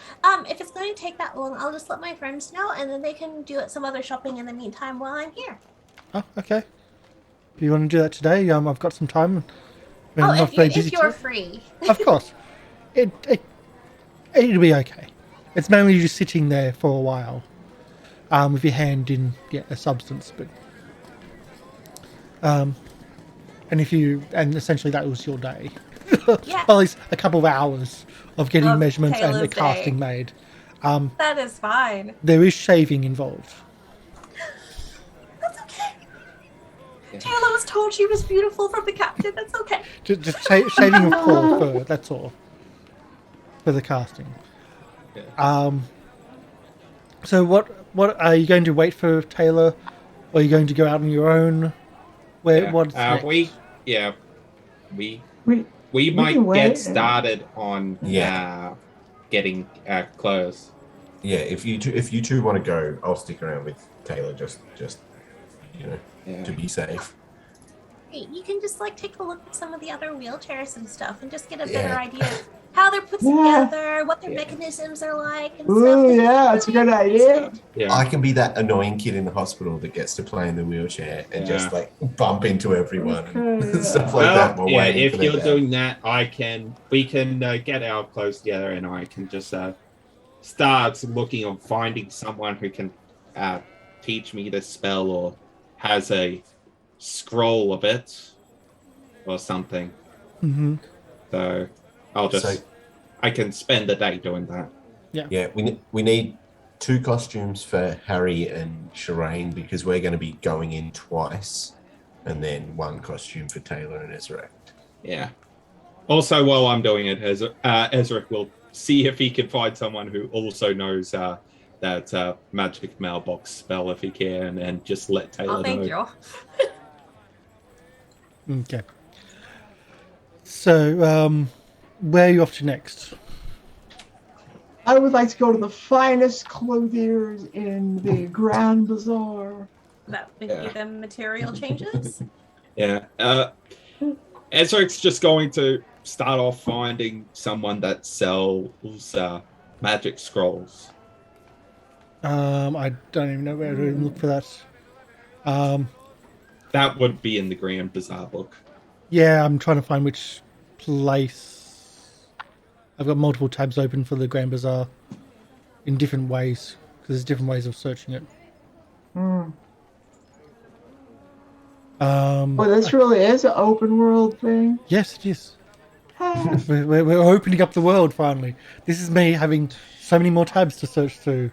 If it's going to take that long, I'll just let my friends know, and then they can do some other shopping in the meantime while I'm here. Oh, okay. If you want to do that today, I've got some time. Oh, if you're free. Of course. It'll be okay. It's mainly just sitting there for a while. With your hand in a substance, but and essentially that was your day. Yeah. Well, at least a couple of hours of getting measurements and a Tayla's casting day. made. That is fine. There is shaving involved. That's okay. Tayla was told she was beautiful from the captain. That's okay. Just shaving of core fur, that's all. For the casting. Yeah. So what are you going to wait for Tayla? Or are you going to go out on your own? What's next? We might can get wait. started on Yeah. getting clothes. Yeah, if you two want to go, I'll stick around with Tayla just to be safe. Hey, you can just take a look at some of the other wheelchairs and stuff, and just get a better Yeah. idea of how they're put together, what their mechanisms are like, and stuff. Ooh, It's yeah, it's a good idea. Yeah. I can be that annoying kid in the hospital that gets to play in the wheelchair and just bump into everyone and Okay. stuff like that. while waiting if for their you're dad. doing that, we can get our clothes together, and I can just start looking or finding someone who can teach me the spell or has a scroll of it or something. Mm-hmm. So I can spend the day doing that. Yeah, we need 2 costumes for Harry and Sherain because we're going to be going in twice, and then 1 costume for Tayla and Ezarek. Yeah. Also, while I'm doing it, Ezarek will see if he can find someone who also knows that magic mailbox spell if he can, and just let Tayla know. Oh, thank you. Okay. So, where are you off to next? I would like to go to the finest clothiers in the Grand Bazaar. That would give them material changes. Yeah. Ezarek's just going to start off finding someone that sells magic scrolls. I don't even know where to look for that. That would be in the Grand Bazaar book. Yeah, I'm trying to find which place. I've got multiple tabs open for the Grand Bazaar in different ways because there's different ways of searching it. Well, this really is an open world thing. Yes, it is. We're opening up the world finally. This is me having so many more tabs to search through,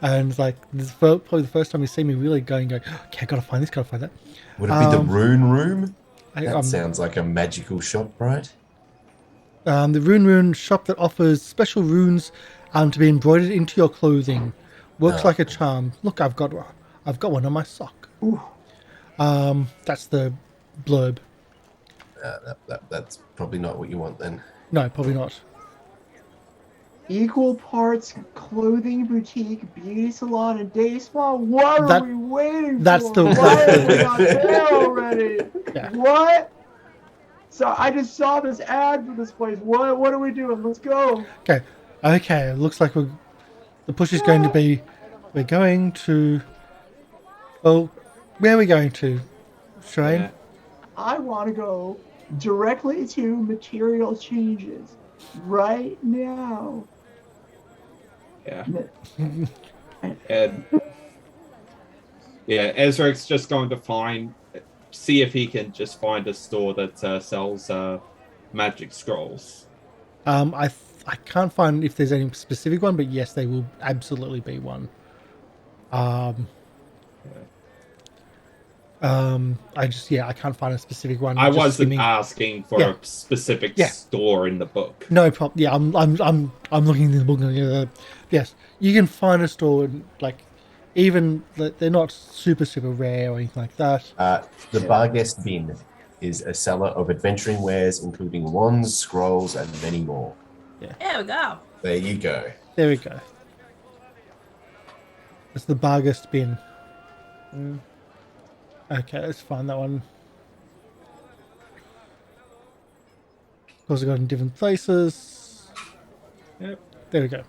and this is probably the first time you see me really going. Okay, I gotta find this, gotta find that. Would it be the Rune Room? That I, sounds like a magical shop, right? the Rune shop that offers special runes to be embroidered into your clothing. Works like a charm. Look, I've got one on my sock. Ooh. That's the blurb. That's probably not what you want then. No, probably not. Equal parts clothing boutique, beauty salon, and day spa. What That- are we waiting that's for? the- Why are we not there already? Yeah. What? So I just saw this ad for this place. What are we doing? Let's go. Okay. It looks like the push is going to be. We're going to. Well, where are we going to, Sherain? Yeah. I want to go directly to material changes right now. Yeah. And Ezarek's just going to see if he can just find a store that sells magic scrolls. I can't find if there's any specific one, but yes, they will absolutely be one. I can't find a specific one. I Just wasn't skimming. asking for a specific store in the book. No problem. Yeah, I'm looking in the book. Yes, you can find a store like, even they're not super rare or anything like that. The Barguest Bin is a seller of adventuring wares, including wands, scrolls, and many more. Yeah. There we go. There you go. There we go. It's the Barguest Bin. Okay, let's find that one. Of course, I got in different places. Yep. There we go.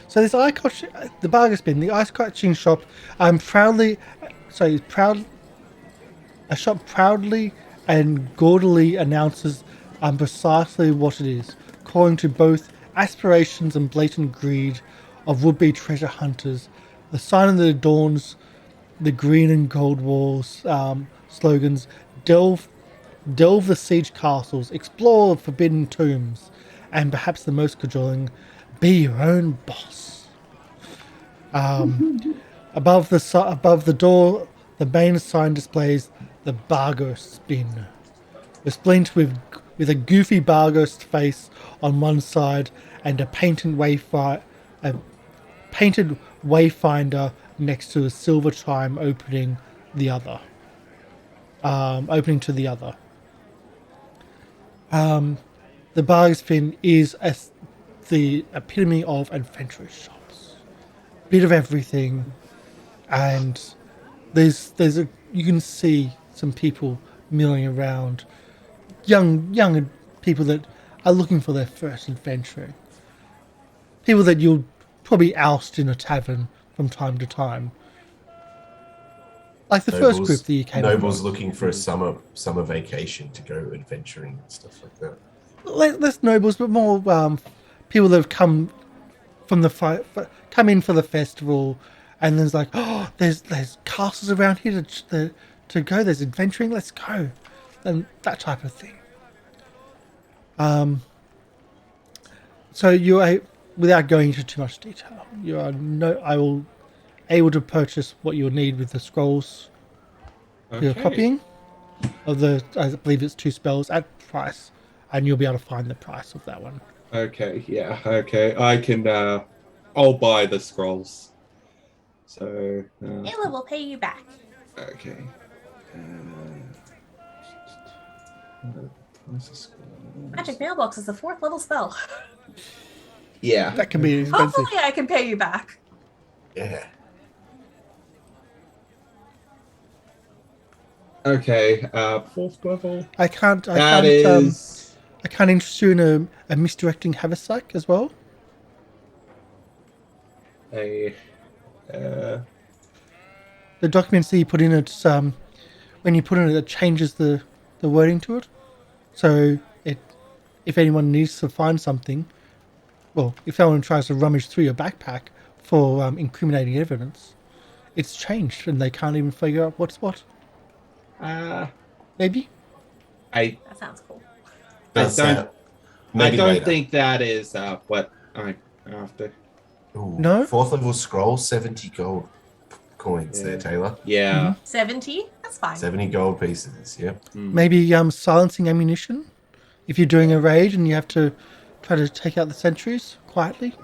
So this the Barguest Bin, the ice catching shop, a shop proudly and gaudily announces precisely what it is, calling to both aspirations and blatant greed of would-be treasure hunters. The sign that adorns the green and gold walls slogans: delve the siege castles, explore forbidden tombs, and perhaps the most cajoling, be your own boss. Above the door, the main sign displays the Barguest Bin, resplendent with a goofy Barguest face on one side and a painted wayfinder next to a silver chime opening to the other. The Barguest Bin is the epitome of adventurous shops. Bit of everything, and you can see some people milling around, young people that are looking for their first adventure. People that you'll probably oust in a tavern from time to time. Like the first group that you came Nobles across. looking for a summer vacation to go adventuring and stuff like that. Less nobles, but more people that have come from come in for the festival, and there's like, oh, there's castles around here to go. There's adventuring. Let's go, and that type of thing. So you are, without going into too much detail, you are able to purchase what you'll need with the scrolls you're copying of I believe it's 2 spells at price, and you'll be able to find the price of that one. Okay, yeah, okay. I can, I'll buy the scrolls. So, Tayla will pay you back. okay. Magic Mailbox is a 4th level spell. Yeah. That can be expensive. Hopefully I can pay you back. Yeah. Okay, 4th level. I can't interest you in a misdirecting haversack as well. The documents that you put in it, when you put in it changes the wording to it. So if anyone needs to find something, well, if anyone tries to rummage through your backpack for incriminating evidence, it's changed and they can't even figure out what's what. Maybe. That sounds cool. I don't think that is what I'm after. Ooh, No? 4th level scroll, 70 gold coins there, Tayla. Yeah. 70? That's fine. 70 gold pieces, yep. Maybe silencing ammunition. If you're doing a raid and you have to try to take out the sentries quietly.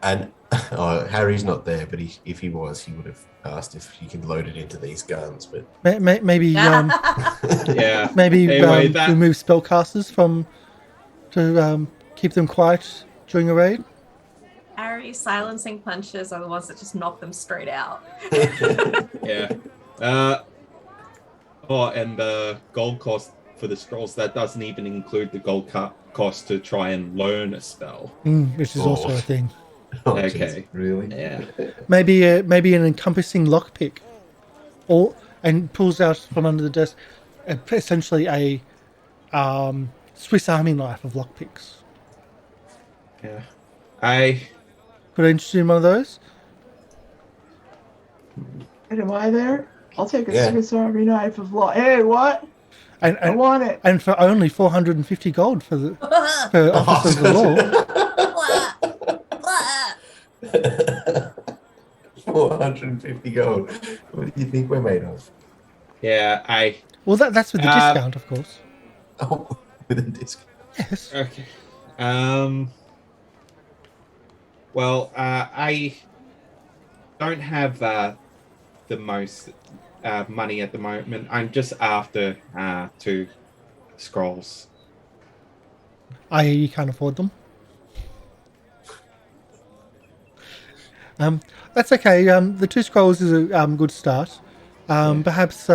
And Harry's not there, but if he was, he would have asked if he can load it into these guns. But Maybe Yeah. maybe Anyway, remove spellcasters to keep them quiet during a raid. Arry's silencing punches are the ones that just knock them straight out. Yeah. And the gold cost for the scrolls, that doesn't even include the gold cost to try and learn a spell. Which is also a thing. oh, Okay. geez, really? Yeah. Maybe an encompassing lockpick, and pulls out from under the desk essentially a Swiss Army knife of lockpicks. Yeah. Could I interest you in one of those? And am I there? I'll take a Yeah. Swiss Army knife of law. Hey, what? And I want it. and for only 450 gold for Office of the Law. Blah, blah. 450 gold. What do you think we're made of? Yeah, Well, that's with the discount, of course. Oh, with a discount. Yes. okay. Well, I don't have the most money at the moment. I'm just after 2 scrolls. You can't afford them. That's okay. The 2 scrolls is a good start. Perhaps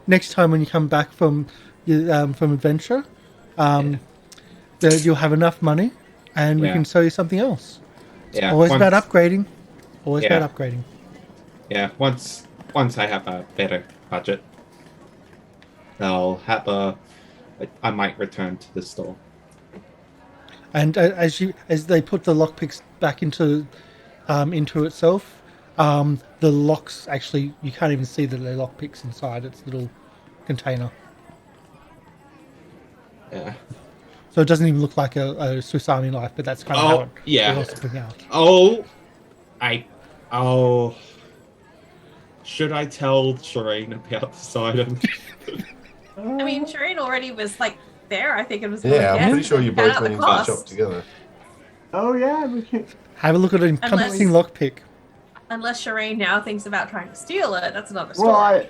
next time when you come back from adventure, you'll have enough money, and we can sell you something else. It's always about upgrading. Always about upgrading. Yeah, once I have a better budget, I might return to the store. And as they put the lockpicks back into itself, the locks actually, you can't even see that they're lockpicks inside its little container. Yeah. So it doesn't even look like a Swiss Army knife, but that's kind of how it was putting out. Should I tell Sherain about this item? I mean, Sherain already was like there. I think it was. Yeah, I'm pretty sure you both went into the shop together. Oh yeah, we can. Have a look at an encompassing lockpick. Unless Sherain now thinks about trying to steal it, that's another story.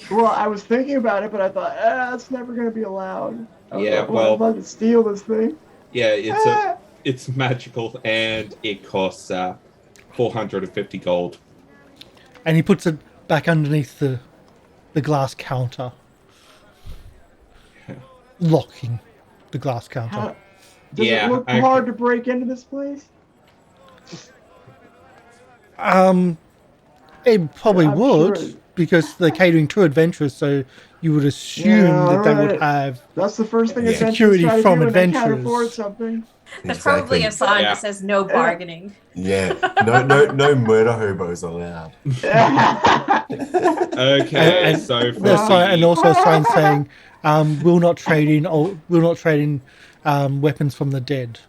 Well, I was thinking about it, but I thought, that's never going to be allowed. Yeah, I'm about to steal this thing. Yeah, it's magical, and it costs 450 gold. And he puts it back underneath the glass counter, locking the glass counter. Does it look hard to break into this place? It probably would, sure. Because they're catering to adventurers, so you would assume that they would have That's the first thing security from adventurers. They can't adventurers. afford something. There's probably a sign that says no bargaining. Yeah, no murder hobos allowed. Okay, and also a sign saying, "Will not trade in weapons from the dead,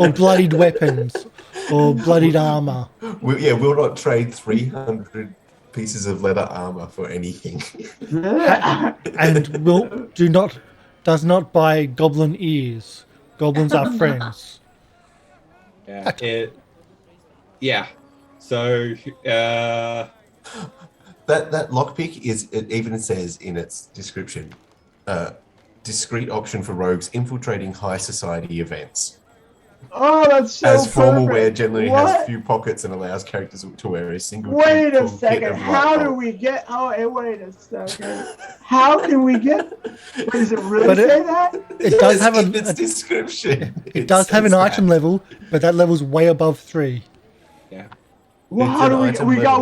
or bloodied weapons, or bloodied armor." We'll not trade 300 pieces of leather armor for anything. And does not buy goblin ears. Goblins are friends. Yeah. So that lockpick it even says in its description, discreet option for rogues infiltrating high society events. Oh, that's so As formal perfect. wear generally has few pockets and allows characters to wear a single. Wait a second. How do we get? Wait a second. How can we get? Does it really say that? It does have its description. It does have an item level, but that level's way above 3. Yeah. Well, how do we get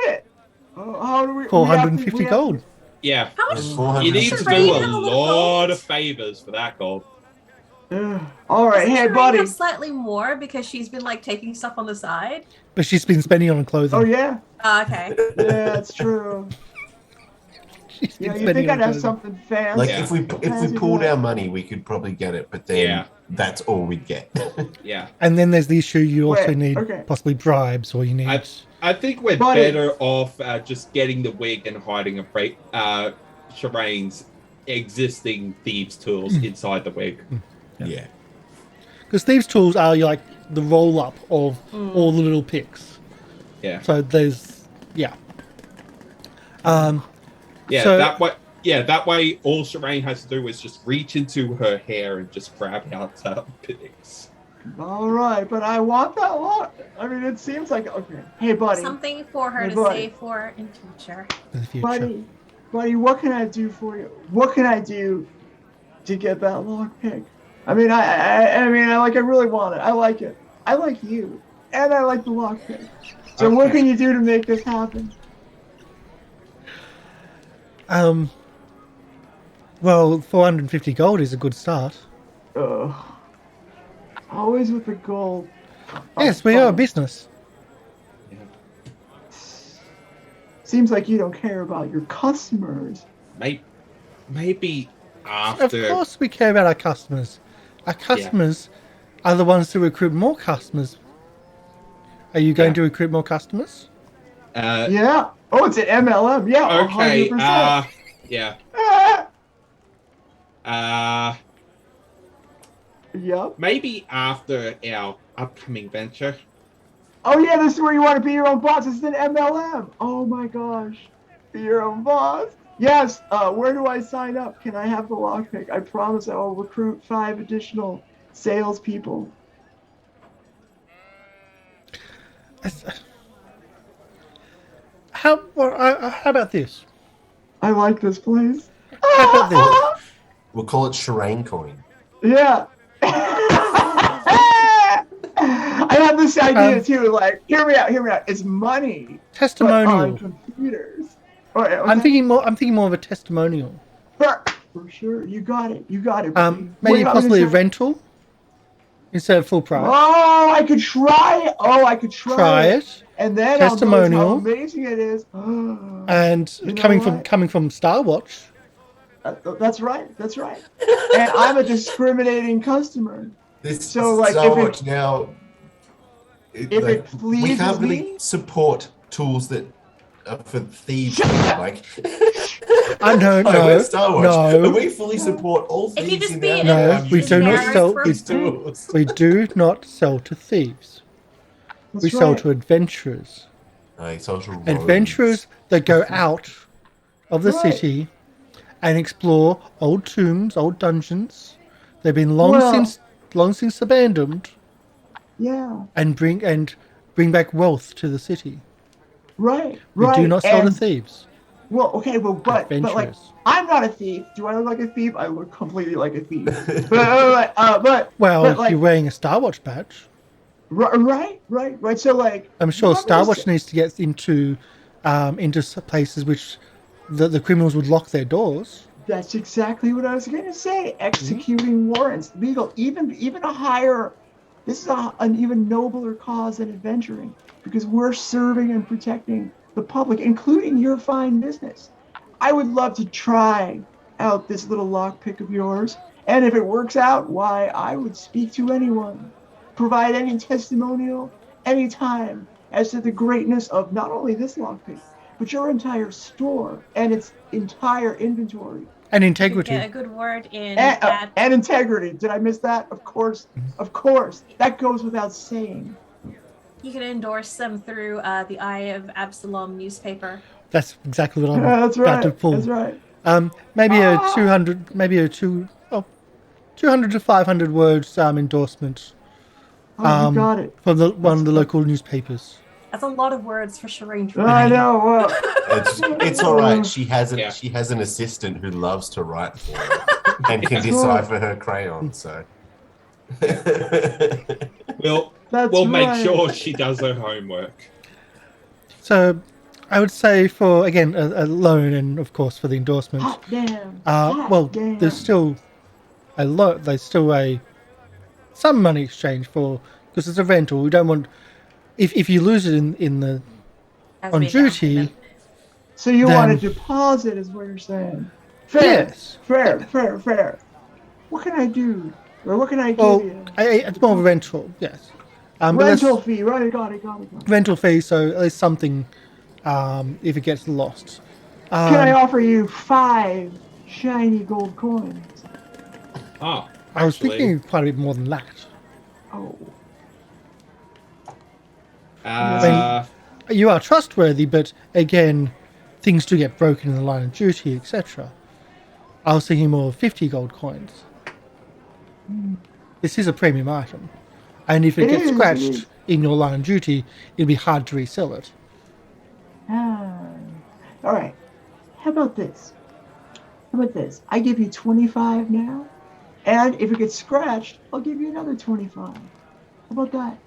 it? How do we? 450 gold. Yeah. How much? You need to do a lot of favors for that gold. All right, hey buddy. Have slightly more because she's been like taking stuff on the side. But she's been spending on clothing. Oh yeah. Okay. Yeah, that's true. Yeah, you think I'd have something fancy? Like if we pooled our money, we could probably get it, but then that's all we'd get. Yeah. And then there's the issue: you also need possibly bribes, or you need. I think we're better off just getting the wig and hiding Sherain's existing thieves' tools inside the wig. Yeah. Because thieves' tools are like the roll up of all the little picks. Yeah. So there's that way all Sherain has to do is just reach into her hair and just grab out picks. All right, but I want that lot. I mean, it seems like Hey, buddy. Something for her to save for in future. Buddy, what can I do for you? What can I do to get that lockpick? I mean, I really want it. I like it. I like you, and I like the lockpick. So what can you do to make this happen? Well, 450 gold is a good start. Always with the gold. Yes, we are a business. Yeah. Seems like you don't care about your customers. Maybe after. Of course we care about our customers. Our customers are the ones who recruit more customers. Are you going to recruit more customers? Yeah. Oh, it's an MLM. Yeah. Okay. 100%. Yeah. Yep. Maybe after our upcoming venture. Oh yeah, this is where you want to be your own boss. This is an MLM. Oh my gosh. Be your own boss. Yes. Where do I sign up? Can I have the lockpick? I promise I will recruit 5 additional salespeople. How about this? I like this place. How about this? We'll call it Sherain coin. Yeah. I have this idea too. Like, hear me out. It's money. Testimonial. But on computers. Oh, yeah, I'm thinking more of a testimonial. For sure. You got it. Maybe possibly a rental instead of full price. Oh, I could try. Try it. And then testimonial. I'll notice how amazing it is. And coming from Star Watch. That's right. And I'm a discriminating customer. So like, if it pleases we can't really me, support tools that are for thieves. Like, no, Star Wars. no. And we fully support all If you thieves just in be our No, we do not embarrassed sell. for these tools. We do not sell to thieves. that's We sell right. to adventurers. Social roads. Adventurers that go out of the Right. city and explore old tombs, old dungeons. They've been long since abandoned, Yeah. and bring back wealth to the city. Right. We do not sell to And- thieves. Well, okay, but like, Adventurers. I'm not a thief. Do I look like a thief? I look completely like a thief. but You're wearing a Star Watch badge. right. So like, I'm sure remember Star this- Watch needs to get into places which the criminals would lock their doors. That's exactly what I was going to say. Executing warrants, legal, even a higher. This is an even nobler cause than adventuring, because we're serving and protecting the public, including your fine business. I would love to try out this little lockpick of yours, and if it works out, why, I would speak to anyone, provide any testimonial, anytime, as to the greatness of not only this lockpick, but your entire store and its entire inventory. And You integrity. get a good word in And integrity. Did I miss that? Of course. That goes without saying. You can endorse them through the Eye of Absalom newspaper. That's exactly what I'm That's about right. to pull. That's right. Maybe a 200 to 500 words endorsement Oh, you got it. from one of the local newspapers. That's a lot of words for Sherain. I know. Well, It's all right. She has Yeah. She has an assistant who loves to write for her and can decipher her crayon. So We'll that's we'll right. make sure she does her homework. So I would say for, again, a loan and, of course, for the endorsement. Hot damn. Hot damn. There's still a lot. There's still some money exchange for, because it's a rental. We don't want, if you lose it in the As on we down duty. payment. So you then- want a deposit, is what you're saying? Fair. Yes. Fair. What can I do? Or what can I give Well, you? it's more of a rental. Yes. But Rental that's fee. Right. Got it. rental fee. So at least something. If it gets lost. Can I offer you 5 shiny gold coins? Oh, I was actually, thinking quite a bit more than that. Oh. You are trustworthy, but again, things do get broken in the line of duty, etc. I was thinking more of 50 gold coins. This is a premium item, and if it It gets is, it scratched is. in your line of duty, it'll be hard to resell it. All right. How about this? I give you 25 now, and if it gets scratched, I'll give you another 25. How about that?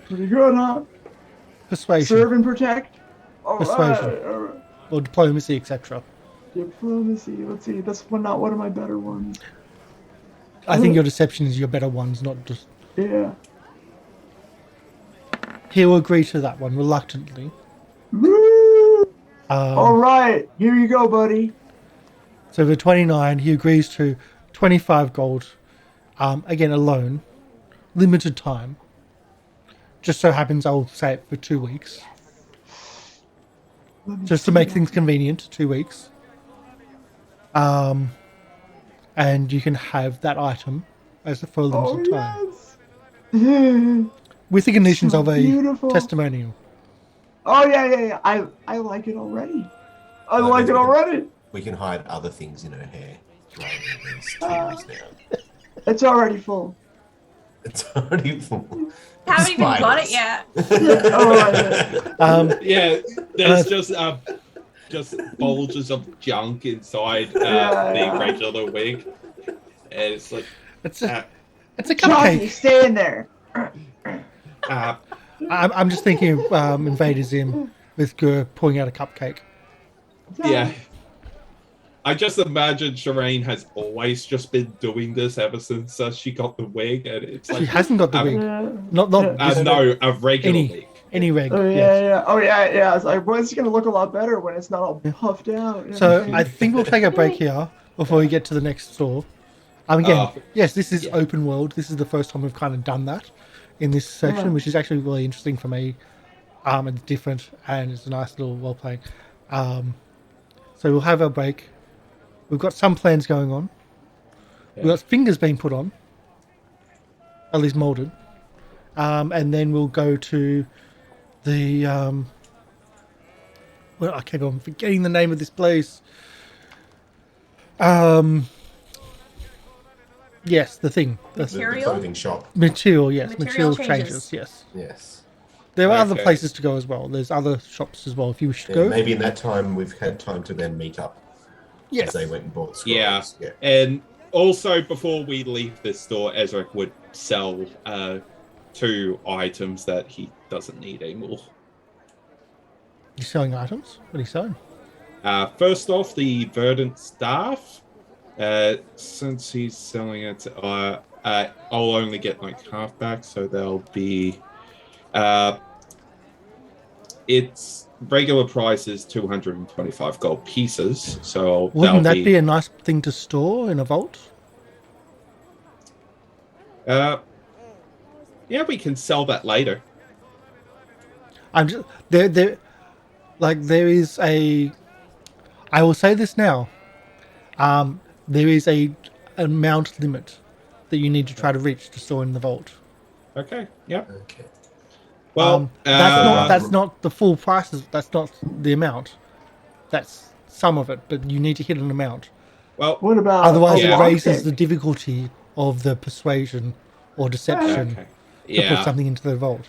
Pretty good, huh? Persuasion Serve and protect. All Persuasion. right, all right. or diplomacy, etc. Diplomacy. Let's see. That's not one of my better ones. I think your deception is your better ones, not just. Yeah. He'll agree to that one reluctantly. Woo! All right. Here you go, buddy. So for 29, he agrees to 25 gold. Again, a loan. limited time. Just so happens I'll say it for 2 weeks. Just to make things convenient, 2 weeks. And you can have that item for a limited time. Yes. With the conditions So of a beautiful. testimonial. Oh yeah. I like it already. I Well, like it we can- already. We can hide other things in her hair. Rather than these tools now. It's already full. It's already full. Haven't even got it Spiders. yet. Oh, Yeah, there's just bulges of junk inside Yeah. the regular wig. And it's like, It's a Johnny, cupcake. stay in there. I'm just thinking of Invader Zim with Gur pouring out a cupcake. yeah. I just imagine Sherain has always just been doing this ever since she got the wig, and it's She like hasn't got the wig. Not no, a regular wig. any reg. Oh yes. yeah. Oh yeah. It's like, well, it's gonna look a lot better when it's not all puffed out. and So everything. I think we'll take a break here before we get to the next store. Again, yes, this is open world. This is the first time we've kind of done that in this section, which is actually really interesting for me. It's different and it's a nice little role playing. So we'll have our break. We've got some plans going on. We've got fingers being put on, at least molded, and then we'll go to the. Well, I keep on forgetting the name of this place. Yes, the thing. The Material? clothing shop. Material, yes. Material Material changes. changes, yes. Yes. There are other Okay. places to go as well. There's other shops as well if you wish to Yeah, go. maybe in that time we've had time to then meet up. Yes. As they went and bought scrolls. Yeah. Yeah. And also, before we leave this store, Ezarek would sell 2 items that he doesn't need anymore. You're selling items? What are you selling? First off, the Verdant Staff. Since he's selling it, I'll only get like half back, so there'll be. Its regular price is 225 gold pieces, so Wouldn't that be a nice thing to store in a vault? Yeah, we can sell that later. I'm just there is a. I will say this now. There is a amount limit that you need to try to reach to store in the vault. Okay. Yep. Okay. Well, that's not the full prices. That's not the amount. That's some of it, but you need to hit an amount. well, What about? Otherwise, yeah. it raises lockpick? the difficulty of the persuasion or deception okay. to Yeah. put something into the vault.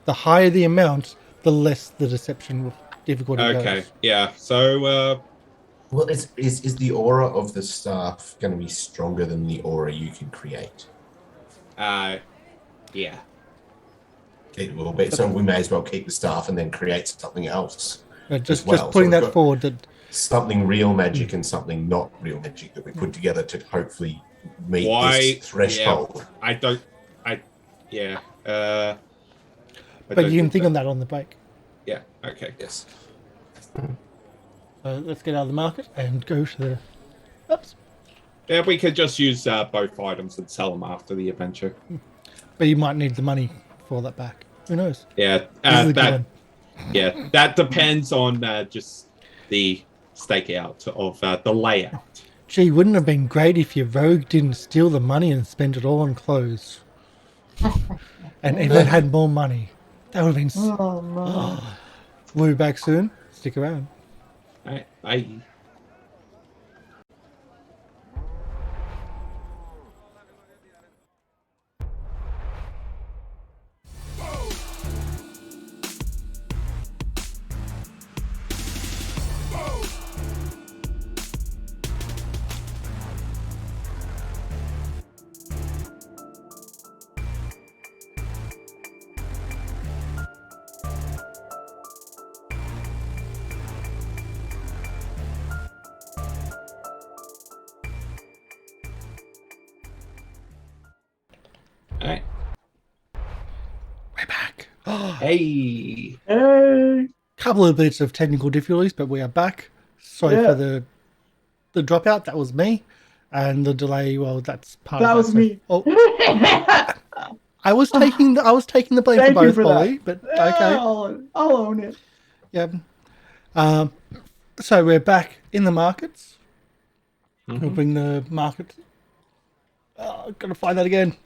The higher the amount, the less the deception difficulty Okay. goes. Yeah. So, Well, is the aura of the staff going to be stronger than the aura you can create? yeah. It will be. So we may as well keep the staff and then create something else. Just well. just putting So we've that got- forward that Something real magic and something not real magic that we put together to hopefully meet Why- this threshold. I don't. Yeah. I but don't you can think on that on the break. Yeah. Okay. Yes. So let's get out of the market and go to the. Oops. Yeah, we could just use both items and sell them after the adventure. But you might need the money for that back. Who knows? Yeah. This is a good That. one. Yeah. That depends on just the stakeout of the layout. Gee, wouldn't it have been great if your rogue didn't steal the money and spend it all on clothes? And even had more money. That would have been. Oh no. We'll be back soon. Stick around. All right. Bye. All right. We're back. Hey. Hey. Couple of bits of technical difficulties, but we are back. Sorry Yeah. for the dropout. That was me, and the delay. Well, that's part. That of was it. me. Oh, I was taking the blame for Thank you both, for Polly, that. but okay. I'll own it. Yeah. So we're back in the markets. We'll bring the market. Oh, I've got to find that again.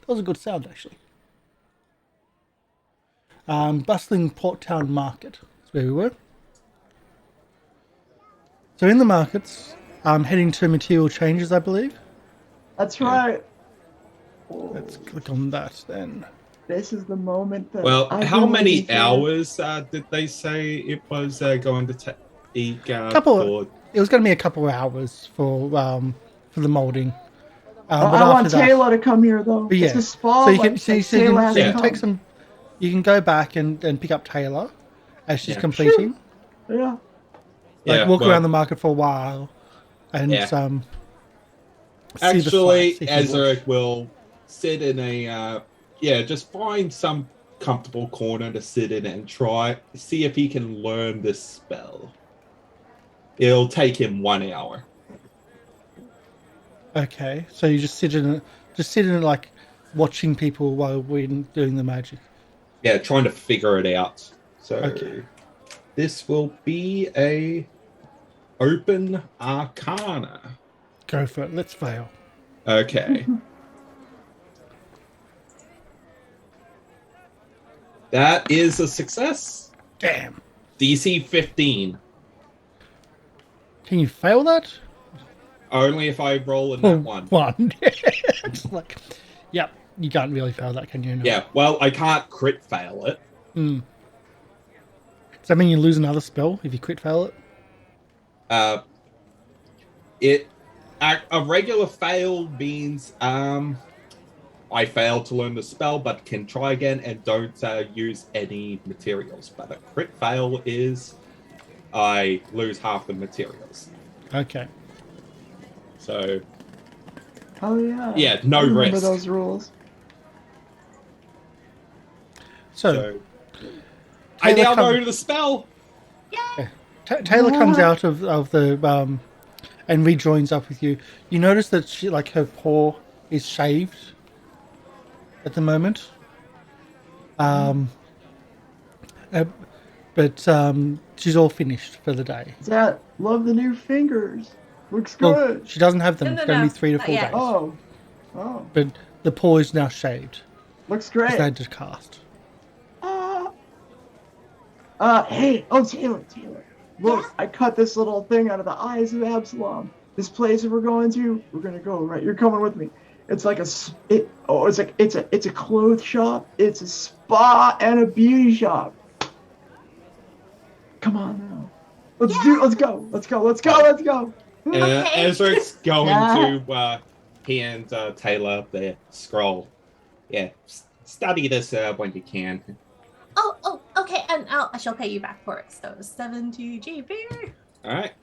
That was a good sound, actually. Bustling Port Town Market. That's where we were. So in the markets, heading to material changes, I believe. That's right. Let's click on that then. This is the moment that. Well, I've how been many waiting for. hours did they say it was going to take? It was going to be a couple of hours for the molding. But I want after that, Tayla to come here though. but yeah, It's a spa. so you can Tayla has to take come. some. You can go back and pick up Tayla as she's Yeah. completing. Yeah. Walk around the market for a while, and Actually, see the sights, Ezarek will sit in a just find some comfortable corner to sit in and see if he can learn this spell. It'll take him 1 hour. Okay, so you just sit in it, like watching people while we're doing the magic. Yeah, trying to figure it out. So Okay. this will be a open arcana. Go for it. Let's fail. Okay. That is a success. Damn. DC 15. Can you fail that? Only if I roll in that one. One. It's like, yep. You can't really fail that, can you? No. Yeah, well, I can't crit fail it. Does that mean you lose another spell if you crit fail it? A regular fail means I fail to learn the spell, but can try again and don't use any materials. But a crit fail is I lose half the materials. Okay. So Oh yeah. yeah, no I remember risk. those rules. So I Tayla now know the spell. Tayla comes out of the and rejoins up with you. You notice that she, like, her paw is shaved at the moment. But she's all finished for the day. That love the new fingers. Looks Well, good. she doesn't have them. No, It's going to be 3 to not 4 yet. days. Oh. But the paw is now shaved. Looks Because great. they had to cast. Hey, Taylor. Look, I cut this little thing out of the eyes of Absalom. This place that we're going to go, right? You're coming with me. It's like it's a clothes shop, it's a spa and a beauty shop. Come on now. Let's go. Okay. Ezra's going to hand Tayla the scroll. Yeah, study this when you can. Oh, okay, and I shall pay you back for it. So 70 GB. All right.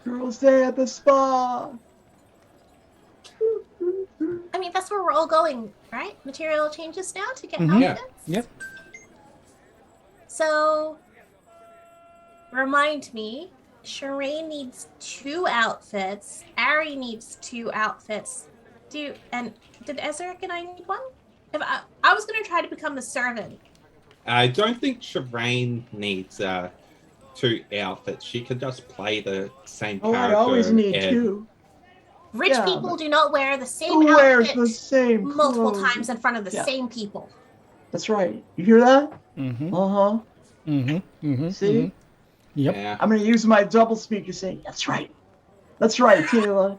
Girls stay at the spa. I mean, that's where we're all going, right? Material changes now to get Mhm. outfits. Yep. So, remind me, Sherain needs 2 outfits. Arry needs 2 outfits. Did Ezarek and I need 1? If I was gonna try to become a servant. I don't think Sherain needs 2 outfits. She can just play the same Oh, character. I always need and- 2. Rich Yeah, people but do not wear the same Who wears outfit the same multiple clothes? times in front of the Yeah. same people. That's right. You hear that? Mm-hmm. Uh-huh. Mm-hmm. See? Yep. Yeah. I'm gonna use my double speak to say, that's right, Tayla.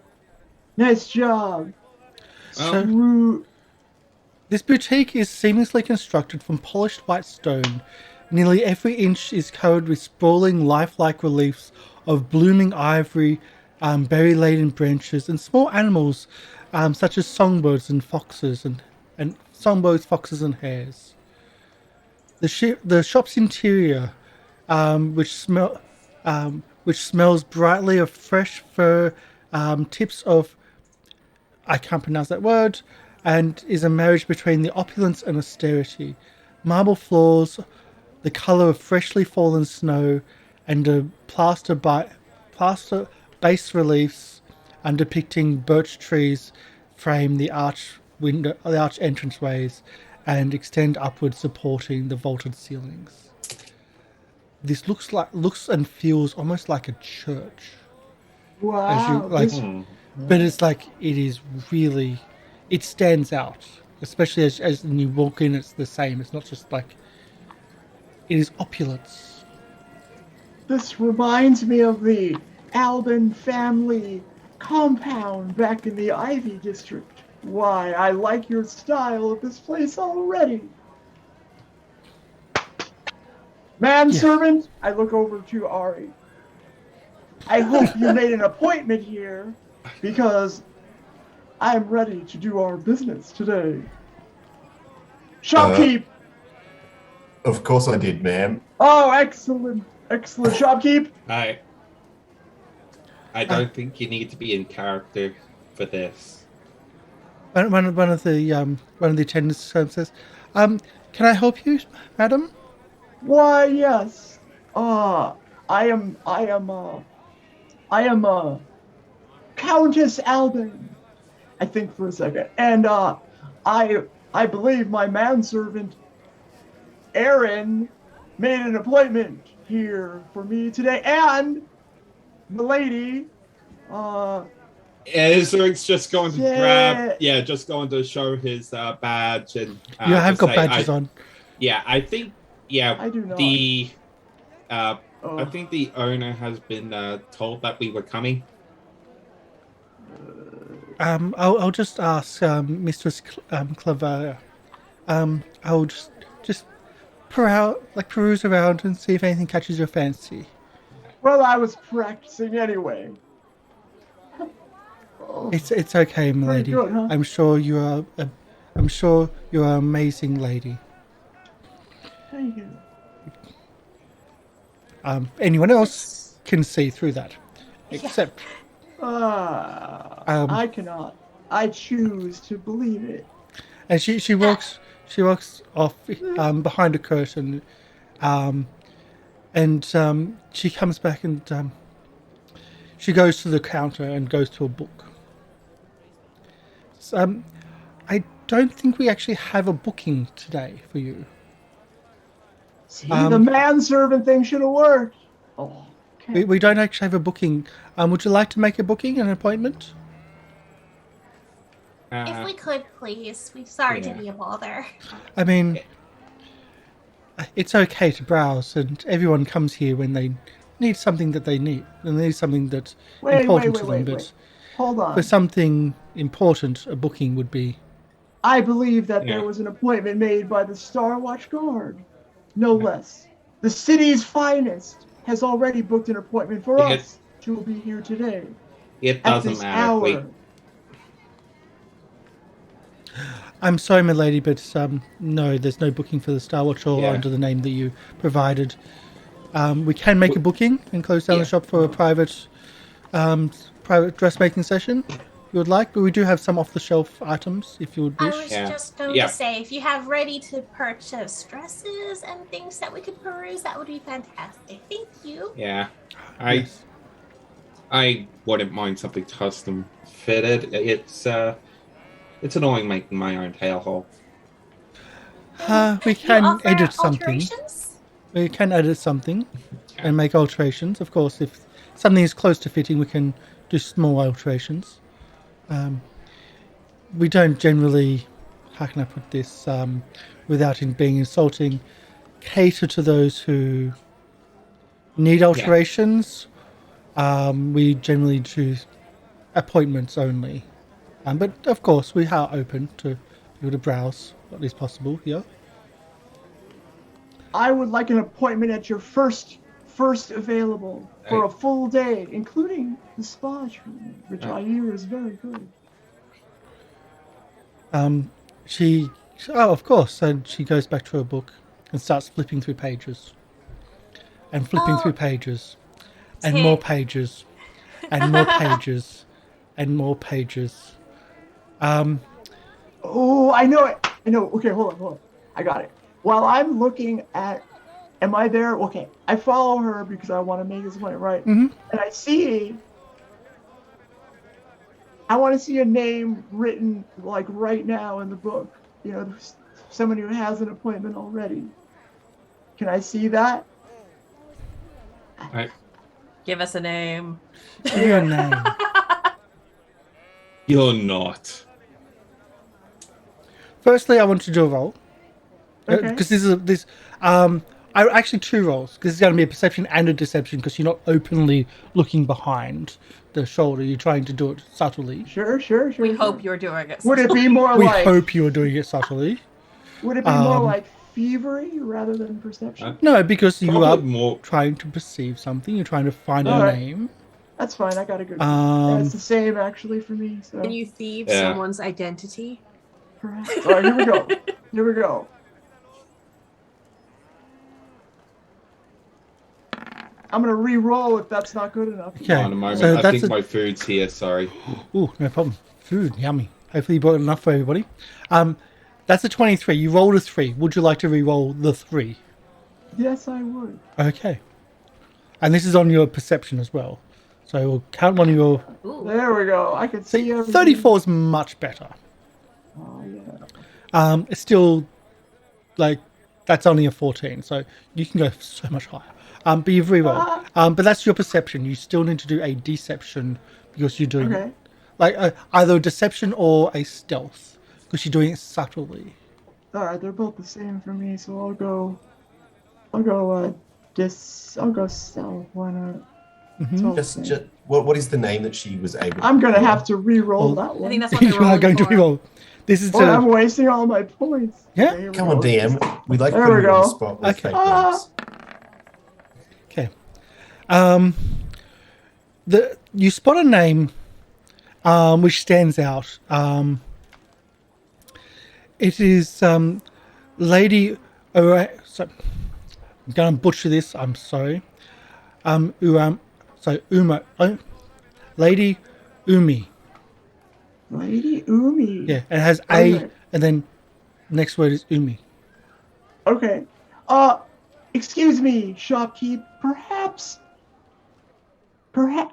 Nice job. So Ooh. this boutique is seamlessly constructed from polished white stone. Nearly every inch is covered with sprawling, lifelike reliefs of blooming ivory, berry-laden branches, and small animals such as songbirds and foxes, and songbirds, foxes, and hares. The shop's interior, which smells brightly of fresh fur, tips of, I can't pronounce that word, and is a marriage between the opulence and austerity. Marble floors, the colour of freshly fallen snow, and a plaster bas reliefs depicting birch trees frame the arch entranceways and extend upwards, supporting the vaulted ceilings. This looks and feels almost like a church. Wow. But it's like it is really, it stands out, especially as when you walk in. It's the same. It's not just like, it is opulence. This reminds me of the Alban family compound back in the Ivy District. Why, I like your style of this place already. Manservant, I look over to Arry. I hope you made an appointment here because I'm ready to do our business today. Shopkeep! Of course I did, ma'am. Oh, excellent. Excellent. Shopkeep! I don't think you need to be in character for this. One of the attendants says, "Can I help you, madam?" Why, yes. I am Countess Alban. I think for a second. And I believe my manservant Aaron made an appointment here for me today, and the lady Ezarek's just going to just going to show his badge, and you have got badges on. Yeah, I think I do not. I think the owner has been told that we were coming. I'll just ask Mistress Clever. I'll just peruse around and see if anything catches your fancy. Well, I was practicing anyway. It's okay, milady. Good, huh? I'm sure you are. I'm sure you're an amazing lady. Thank you. Anyone else can see through that, except. I cannot. I choose to believe it. And she walks off behind a curtain, and she comes back and she goes to the counter and goes to a book. So, I don't think we actually have a booking today for you. See, the manservant thing should have worked. Oh, okay. We don't actually have a booking. Would you like to make a booking, an appointment? If we could, please. We're sorry to be a bother. I mean, it's okay to browse, and everyone comes here when they need something that they need, and they need something that's important to them. But hold on. For something important, a booking would be. I believe that there was an appointment made by the Star Watch Guard, no less. The city's finest has already booked an appointment for us to be here today. It doesn't matter. I'm sorry, my lady, but no, there's no booking for the Star Watch or under the name that you provided. We can make a booking and close down the shop for a private dressmaking session. You would like, but we do have some off-the-shelf items if you would wish. I was just going to say, if you have ready-to-purchase dresses and things that we could peruse, that would be fantastic. Thank you. Yeah, I wouldn't mind something custom fitted. It's annoying making my own tail hole. We can edit something. We can edit something and make alterations. Of course, if something is close to fitting, we can do small alterations. We don't generally, how can I put this, without it being insulting, cater to those who need alterations. We generally do appointments only. But of course, we are open to people to browse what is possible here. I would like an appointment at your first available for a full day, including the spa treatment, which I hear is very good. Of course, and she goes back to her book and starts flipping through pages. And flipping through pages. And more pages. And more pages. And more pages. Oh, I know it. I know. Okay, hold on. I got it. While I'm looking at, am I there? Okay, I follow her because I want to make this point right. Mm-hmm. And I see I want to see a name written like right now in the book. You know, somebody who has an appointment already. Can I see that? Give us a name. Your name. You're not. Firstly, I want to do a roll. Okay. Because I actually 2 rolls, because it's going to be a perception and a deception, because you're not openly looking behind the shoulder. You're trying to do it subtly. Sure. We hope you're doing it. Would it be more We like? hope you're doing it subtly. Would it be more like thievery rather than perception? No, because you are more. trying to perceive something. You're trying to find a Alright. name. That's fine. I got a good one. It's the same actually for me. So Can you thieve Yeah. someone's identity? perhaps. All right, here we go. Here we go. I'm gonna re-roll if that's not good enough. Okay. On a moment. So I that's think my food's here. Sorry. Ooh, no problem. Food, yummy. Hopefully you brought enough for everybody. That's a 23. You rolled a 3. Would you like to re-roll the 3? Yes, I would. Okay. And this is on your perception as well. So we'll count one of your... Ooh. There we go. I can see everything. 34 is much better. Oh yeah. It's still, like, that's only a 14. So you can go so much higher. But you've re-rolled. But that's your perception. You still need to do a deception because you're doing... Okay. Like, either a deception or a stealth. Because you're doing it subtly. All right, they're both the same for me, so I'll go stealth. Why not? Just what is the name that she was able to I'm gonna have to re-roll that one. I think that's what they're You are rolling going to for. re-roll. This is Oh, I'm wasting all my points. Yeah. Okay, here we Come on, go. DM. We like There putting we you on the go. spot with Okay. fake names. Okay. You spot a name which stands out. It is Lady Ura. So, I'm going to butcher this. I'm sorry. Lady Umi. Lady Umi. Yeah, it has Okay. A, and then next word is Umi. Okay. Excuse me, shopkeep. Perhaps. I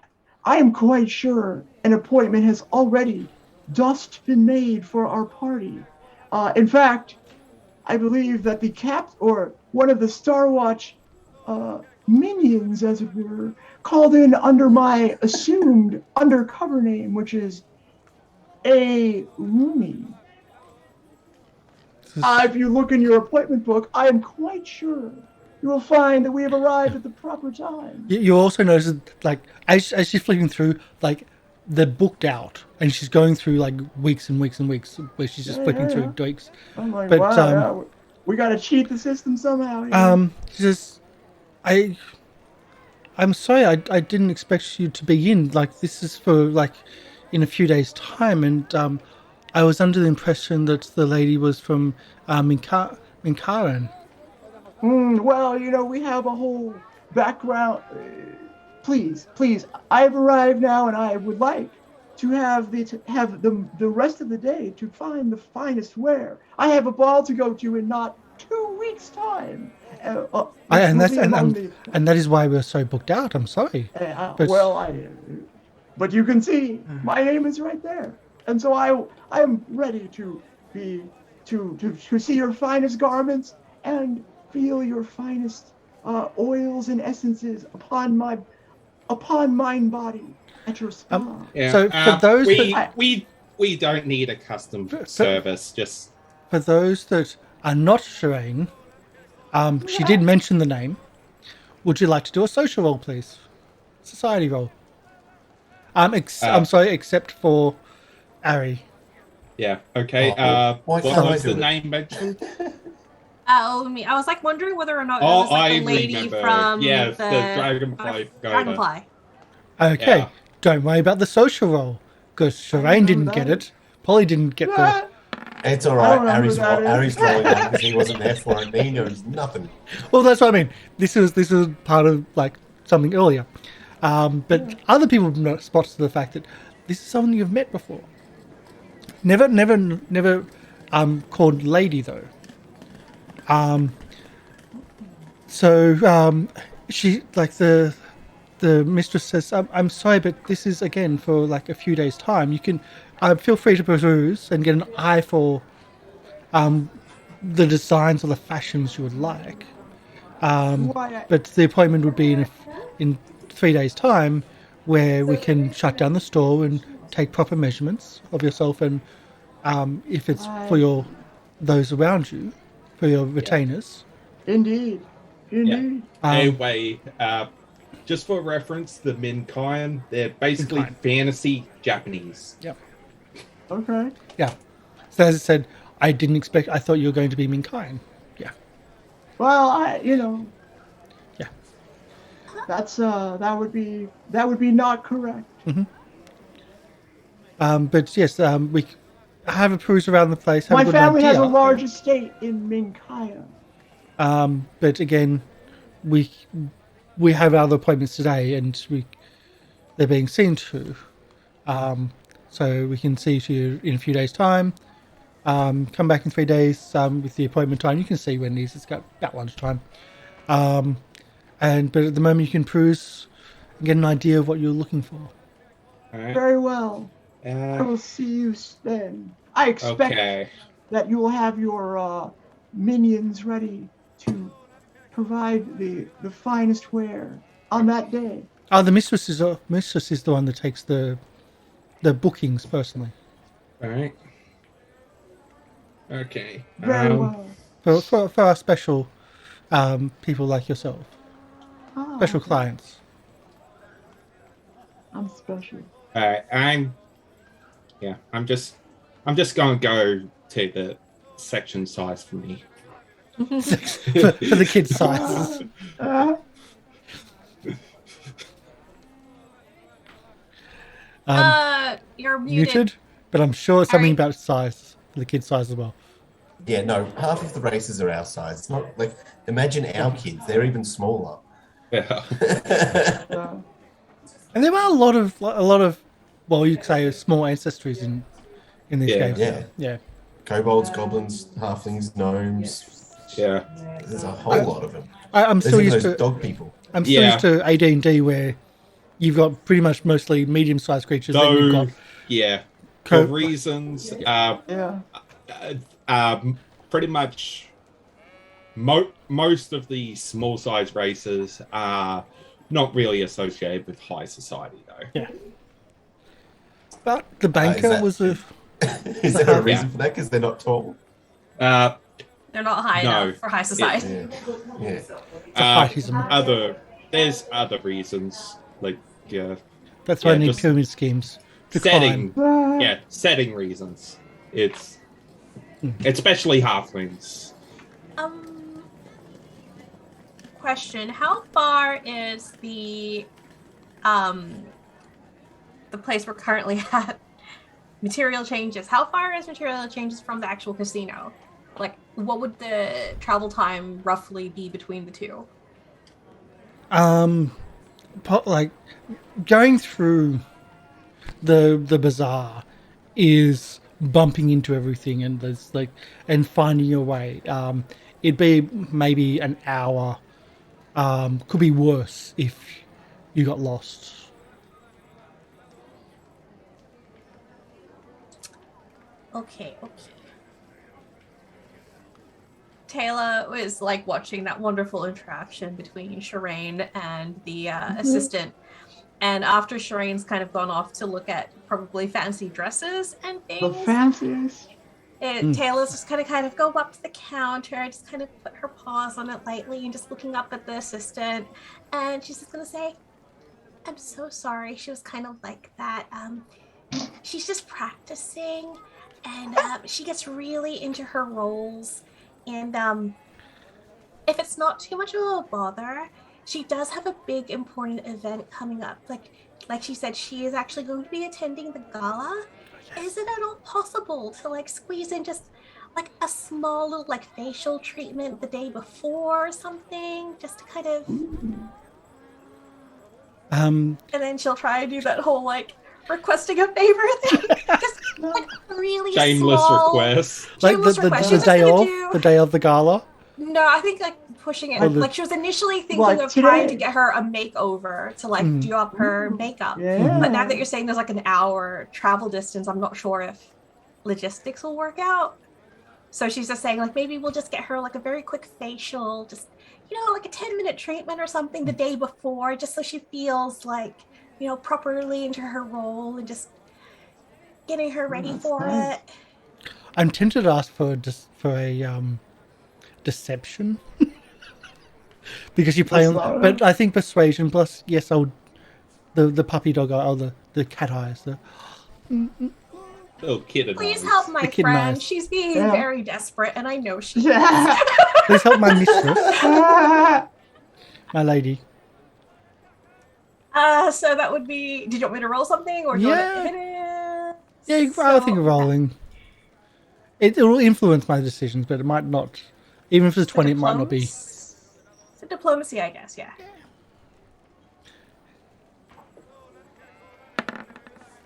am quite sure an appointment has already just been made for our party. In fact, I believe that the or one of the Star Watch minions, as it were, called in under my assumed undercover name, which is A. Rumi. If you look in your appointment book, I am quite sure you will find that we have arrived at the proper time. You also notice that, like, as she's flipping through, like, they're booked out, and she's going through, like, weeks and weeks and weeks, where she's just flipping through weeks. I'm like, But, wow, yeah, we got to cheat the system somehow. She says, I'm sorry, I didn't expect you to be in. Like, this is for, like, in a few days' time, and I was under the impression that the lady was from Minkaran. Well, you know, we have a whole background. Please, I've arrived now, and I would like to have the rest of the day to find the finest wear. I have a ball to go to in not 2 weeks' time. And that is why we're so booked out. I'm sorry. But you can see my name is right there, and so I am ready to see your finest garments and feel your finest oils and essences upon mine body at your spa. Yeah. So for those we don't need a custom service. Just for those that are not Sherain, she did mention the name. Would you like to do a social roll, please? Society roll. I'm sorry, except for Arry. yeah. Okay. Why What can't I was do the it? name mentioned? I was like wondering whether or not it was like the lady remember. from Yeah, the Dragonfly. Dragonfly. Okay, Yeah. don't worry about the social roll, because Sherain didn't get it. Polly didn't get the... It's all I right. don't know who that is. Arry's rolling on because he wasn't there for it. And he knows nothing. Well, that's what I mean. This is part of, like, something earlier. But other people have spotted the fact that this is someone you've met before. Never called lady, though. She, like, the mistress says, I'm sorry, but this is, again, for like a few days' time. You can feel free to peruse and get an eye for the designs or the fashions you would like. But the appointment would be in 3 days' time, where we can shut down the store and take proper measurements of yourself, and if it's for those around you, for your retainers. Indeed. Anyway, just for reference, the Minkayan, they're basically fantasy Japanese. Yep. Okay. Yeah. So as I said, I thought you were going to be Minkayan. Yeah. Well, Yeah. That's that would be not correct. But yes, we have a peruse around the place. Have My a good family has a idea. large estate in Minkaya. But again, we have other appointments today, and they're being seen to. So we can see you in a few days' time. Come back in 3 days with the appointment time. You can see when it is. It's about lunchtime. But at the moment, you can peruse and get an idea of what you're looking for. All right. Very well. I will see you then. I expect that you will have your minions ready to provide the finest wear on that day. Oh, the mistress is the one that takes the bookings personally. All right. Okay. Very well. For our special people like yourself, special clients. I'm special. All right. I'm just going to go to the section size for me. for the kids' sizes. You're muted. Muted, but I'm sure it's something about size for the kids' size as well. Yeah, no, half of the races are our size. It's not like, imagine our kids, they're even smaller. Yeah. And there are a lot of well, you could say small ancestries in these games. Yeah. Kobolds, goblins, halflings, gnomes. Yeah. There's a whole lot of them. I'm still used to dog people. I'm still used to AD&D, where you've got pretty much mostly medium-sized creatures. So, you've got for reasons, pretty much most of the small-sized races are not really associated with high society, though. Yeah. But the banker was a... Is there a reason for that? Because they're not tall? They're not high enough for high society. There's other reasons, like that's why I need pyramid schemes to setting. climb. Setting reasons. It's especially halflings. Question: how far is the place we're currently at? Material changes. How far is material changes from the actual casino? Like, what would the travel time roughly be between the two? Like going through the bazaar is bumping into everything, and there's and finding your way. It'd be maybe an hour. Could be worse if you got lost. Okay. Tayla was watching that wonderful interaction between Sherain and the assistant. And after Sherain's kind of gone off to look at probably fancy dresses and things. The fanciest. Tayla's just kind of go up to the counter, just kind of put her paws on it lightly and just looking up at the assistant. And she's just going to say, I'm so sorry. She was kind of like that. She's just practicing. And she gets really into her roles. And if it's not too much of a bother, she does have a big important event coming up. Like she said, she is actually going to be attending the gala. Is it at all possible to squeeze in just a small little facial treatment the day before or something, just to kind of and then she'll try and do that whole requesting a favor thing. Just really shameless small request. The day of the gala. No, I think like pushing it. Oh, like she was initially thinking like of trying to today. get her a makeover to like do up her makeup. Yeah. But now that you're saying there's like an hour travel distance, I'm not sure if logistics will work out. So she's just saying like maybe we'll just get her like a very quick facial, just like a 10-minute treatment or something the day before, just so she feels like properly into her role and just getting her ready for nice. it. I'm tempted to ask for a deception because you play on, but I think persuasion plus yes, the puppy dog eye or the cat eyes. Little kid. Please help my kid friend. eyes. She's being very desperate, and I know she is. Please help my mistress, my lady. So that would be. Did you want me to roll something, or do you want to hit it? Yeah, I think of rolling. It will influence my decisions, but it might not. Even if it's 20, it might not be. It's a diplomacy, I guess. Yeah.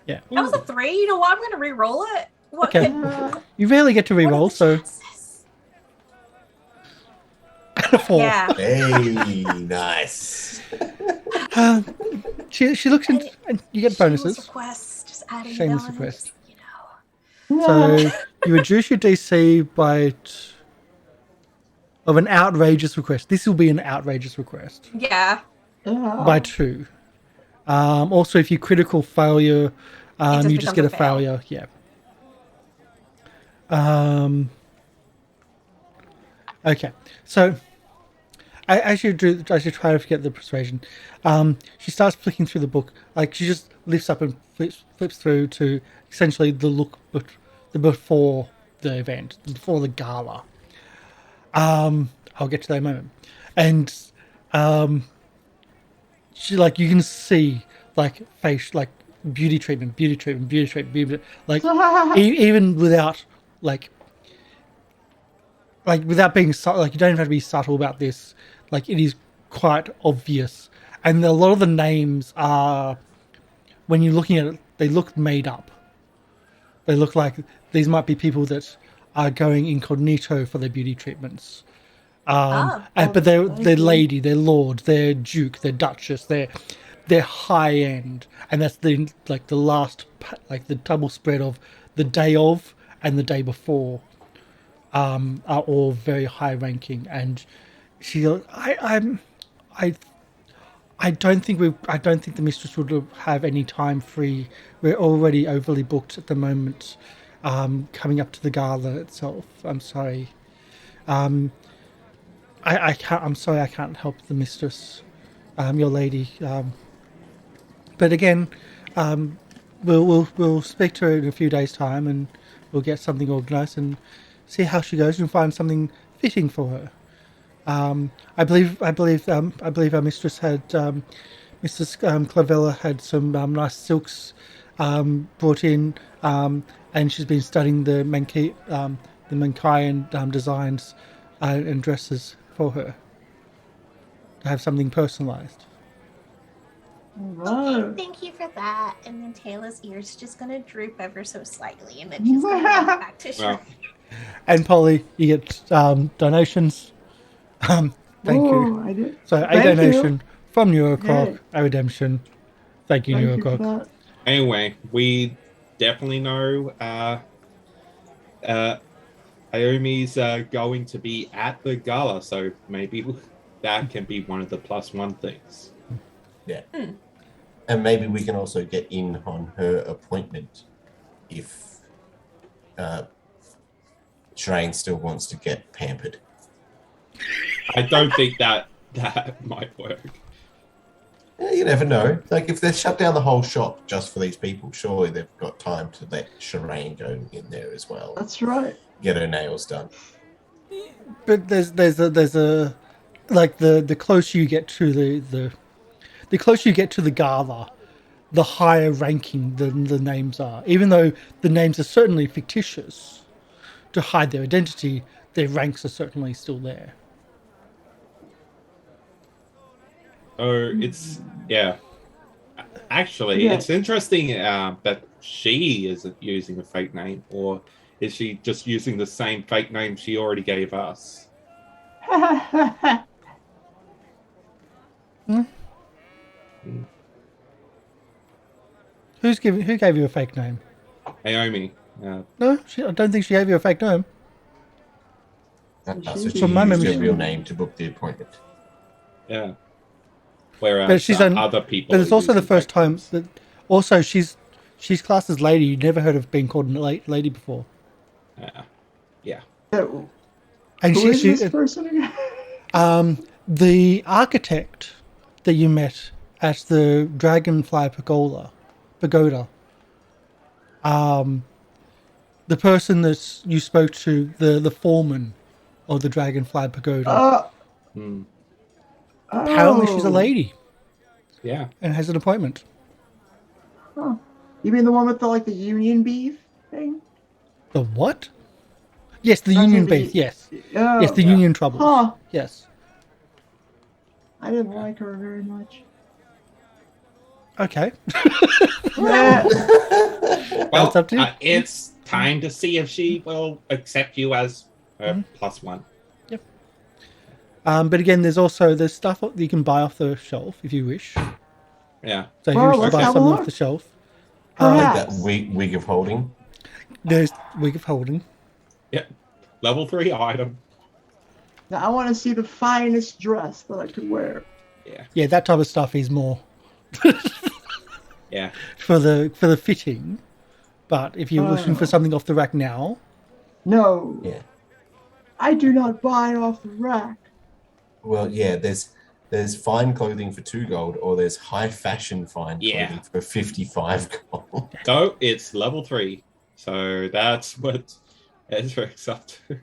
Yeah. That was a 3. You know what? I'm going to re-roll it. What Okay. You rarely get to re-roll, so. A 4. Yeah. Hey, nice. She looks in, and you get bonuses. Request, just adding Shameless bonus, request. So you reduce your DC by of an outrageous request. This will be an outrageous request. Yeah. By 2. Also, if you critical failure, you just get a failure. Yeah. Okay. So I should try to forget the persuasion. She starts flicking through the book. Like she just lifts up and flips through to essentially the before the event, before the gala. I'll get to that in a moment. And she like you can see like face like beauty treatment, like even without without being like you don't have to be subtle about this. Like it is quite obvious, and a lot of the names are, when you're looking at it, they look made up. They look like these might be people that are going incognito for their beauty treatments. But they're lady, they're lord, they're duke, they're duchess, they're high end, and that's the last the double spread of the day of and the day before. Are all very high ranking, and I don't think the mistress would have any time free. We're already overly booked at the moment. Coming up to the gala itself. I'm sorry. I can't. I'm sorry. I can't help the mistress, your lady. But again, we'll speak to her in a few days' time, and we'll get something organised and see how she goes and find something fitting for her. I believe our mistress had Mrs. Clavella had some nice silks brought in, and she's been studying the Mankayan designs and dresses for her to have something personalized. Okay, thank you for that. And then Tayla's ears just gonna droop ever so slightly, and then she's gonna go back to Sherain. And Polly, you get donations. Thank you. I did. So a donation from Neurocroc, a redemption. Thank you, Neurocroc. Anyway, we definitely know Ayumi's going to be at the gala, so maybe that can be one of the +1 things. Yeah. And maybe we can also get in on her appointment if Sherain still wants to get pampered. I don't think that might work. You never know. Like, if they shut down the whole shop just for these people, surely they've got time to let Sherain go in there as well. That's right. Get her nails done. But there's a like the closer you get to the closer you get to the gala, the higher ranking the names are. Even though the names are certainly fictitious to hide their identity, their ranks are certainly still there. Oh, it's Actually, it's interesting that she isn't using a fake name, or is she just using the same fake name she already gave us? Who gave you a fake name? Naomi. No, I don't think she gave you a fake name. So she From my used her memory. real name to book the appointment. Yeah. Whereas But she's other people. But it's are also the using first fake time names. that. Also, she's classed as lady. You never heard of being called a lady before. Yeah. Who And is this person again? the architect that you met at the Dragonfly Pagoda. The person that you spoke to, the foreman of the Dragonfly Pagoda. Apparently, she's a lady Yeah. and has an appointment. Huh. You mean the one with the union beef thing? The what? Yes, the I union mean, beef. Yes, Oh, yes, the union troubles. Huh. Yes. I didn't like her very much. Okay. Yeah. Well, That's up to you. it's time to see if she will accept you as her +1. Yep. But again, there's stuff that you can buy off the shelf if you wish. Yeah. So if Well, you wish to let's buy have a something look. off the shelf, Perhaps. That wig of holding. there's Wig of Holding. Yeah. Level 3 item. Now, I want to see the finest dress that I could wear. Yeah. Yeah, that type of stuff is more Yeah. for the fitting. But if you're looking for Oh. something off the rack now, No. Yeah. I do not buy off the rack. Well, yeah. There's fine clothing for 2 gold, or there's high fashion fine Yeah. clothing for 55 gold. So it's level 3. So that's what Ezra's up to.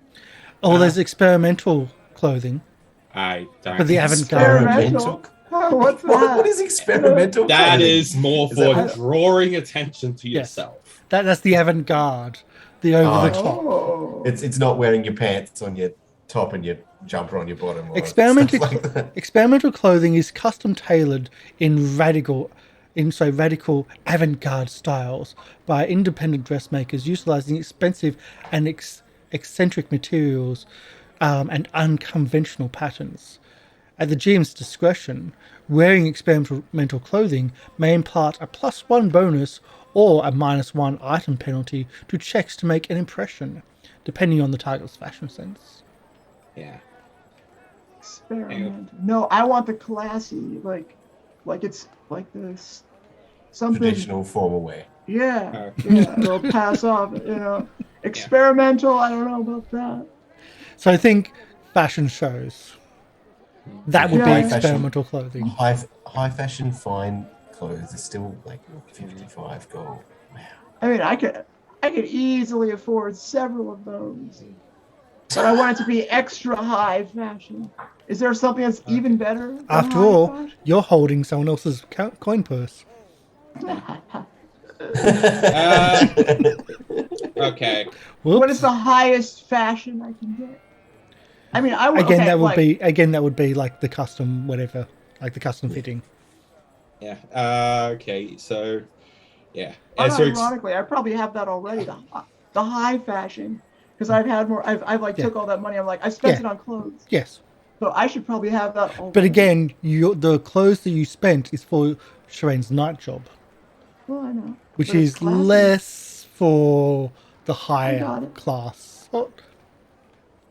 there's experimental clothing. I don't. But the avant-garde. Experimental? Oh, what's that? What is experimental? That clothing? is more Is for that- drawing attention to Yes. yourself. That's the avant-garde, the over the top. Oh. It's not wearing your pants on your top and your jumper on your bottom. Or Experimental, stuff like that. experimental clothing is custom tailored in radical avant-garde styles by independent dressmakers, utilizing expensive and eccentric materials and unconventional patterns. At the GM's discretion, wearing experimental clothing may impart a +1 bonus or a -1 item penalty to checks to make an impression, depending on the target's fashion sense. Yeah. Experiment. No, I want the classy, like it's like this something. Traditional formal wear. Yeah, yeah. They'll pass off. Experimental. I don't know about that. So I think fashion shows. That would be Yeah. experimental clothing. High fashion fine clothes is still like 55 gold. Wow. I mean, I could easily afford several of those, but I want it to be extra high fashion. Is there something that's even better? than After high all, fashion? you're holding someone else's coin purse. Okay. Whoops. What is the highest fashion I can get? I mean, I would Again, okay, that would be like the custom whatever, like the custom fitting. Yeah. Okay. So, yeah. Ironically, I probably have that already. The high fashion, because I've had more. I've like Yeah. took all that money. I'm like, I spent Yeah. it on clothes, Yes, so I should probably have that. Already. but again, the clothes that you spent is for Sherain's night job, Well, I know. which But it's is classy. less for the got higher it. class. Well,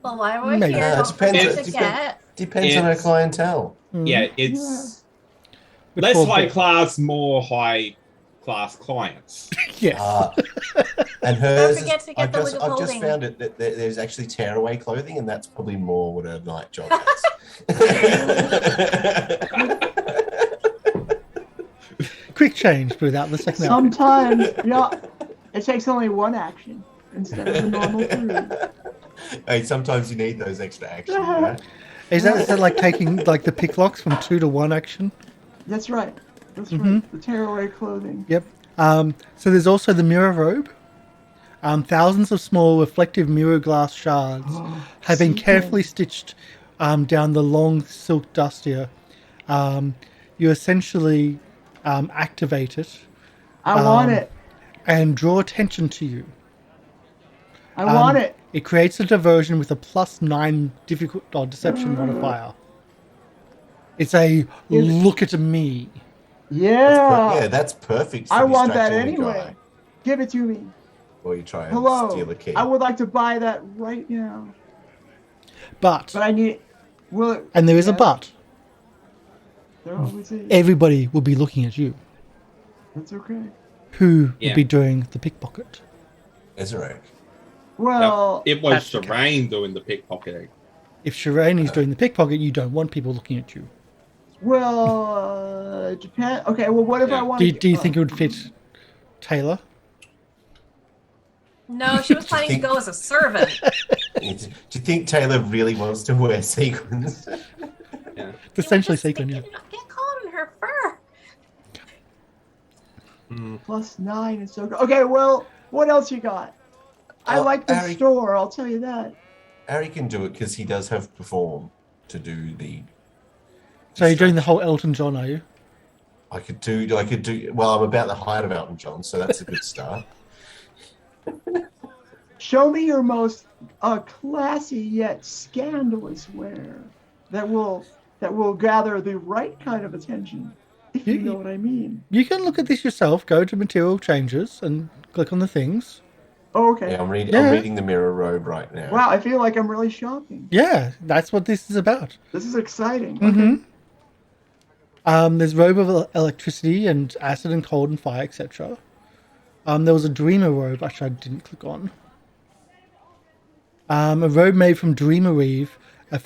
Well, while we're Maybe. here, It don't depends. forget It to depends. get. Depends on our It's- clientele. Yeah, it's with less full high bit. class, more high class clients. Yes. And hers, is- forget to get I've the just, wig of I've just holding. found it that there's actually tearaway clothing, and that's probably more what a night job has. Quick change without the second outfit. Sometimes, it takes only one action instead of the normal three. Hey, sometimes you need those extra actions. Right? Is that like taking like the pick locks from 2 to 1 action? That's right. That's Mm-hmm. right. The tearaway clothing. Yep. So there's also the mirror robe. Thousands of small reflective mirror glass shards have been sequins. carefully stitched down the long silk dustier. You essentially activate it I want it. and draw attention to you. I want it. It creates a diversion with a +9 difficult or deception modifier. It's a look at me. Yeah. That's perfect. For I want that distracting the anyway. guy. Give it to me. Or you try and Hello. steal a key. I would like to buy that right now. But I need. and there is a but. There always is. Everybody will be looking at you. That's okay. Who will be doing the pickpocket? Ezarek. Well, it was Sherain doing the pickpocketing. If Sherain is doing the pickpocket, you don't want people looking at you. Well, Japan. Okay. Well, what if I want? Do you think it would fit Tayla? No, she was planning to go as a servant. Do you think Tayla really wants to wear sequins? Yeah. It's essentially sequin, yeah. Get caught in her fur. +9 is so good. Okay, well, what else you got? I like the Arry, store, I'll tell you that. Arry can do it because he does have perform to do the. So you're doing the whole Elton John, are you? I could do. Well, I'm about the height of Elton John, so that's a good start. Show me your most classy yet scandalous wear that will gather the right kind of attention, if you know what I mean. You can look at this yourself. Go to material changes and click on the things. Oh, okay. Yeah, I'm reading the mirror robe right now. Wow, I feel like I'm really shopping. Yeah, that's what this is about. This is exciting. Mm-hmm. Okay. There's robe of electricity and acid and cold and fire, etc. There was a dreamer robe, which I didn't click on. A robe made from dreamer weave, a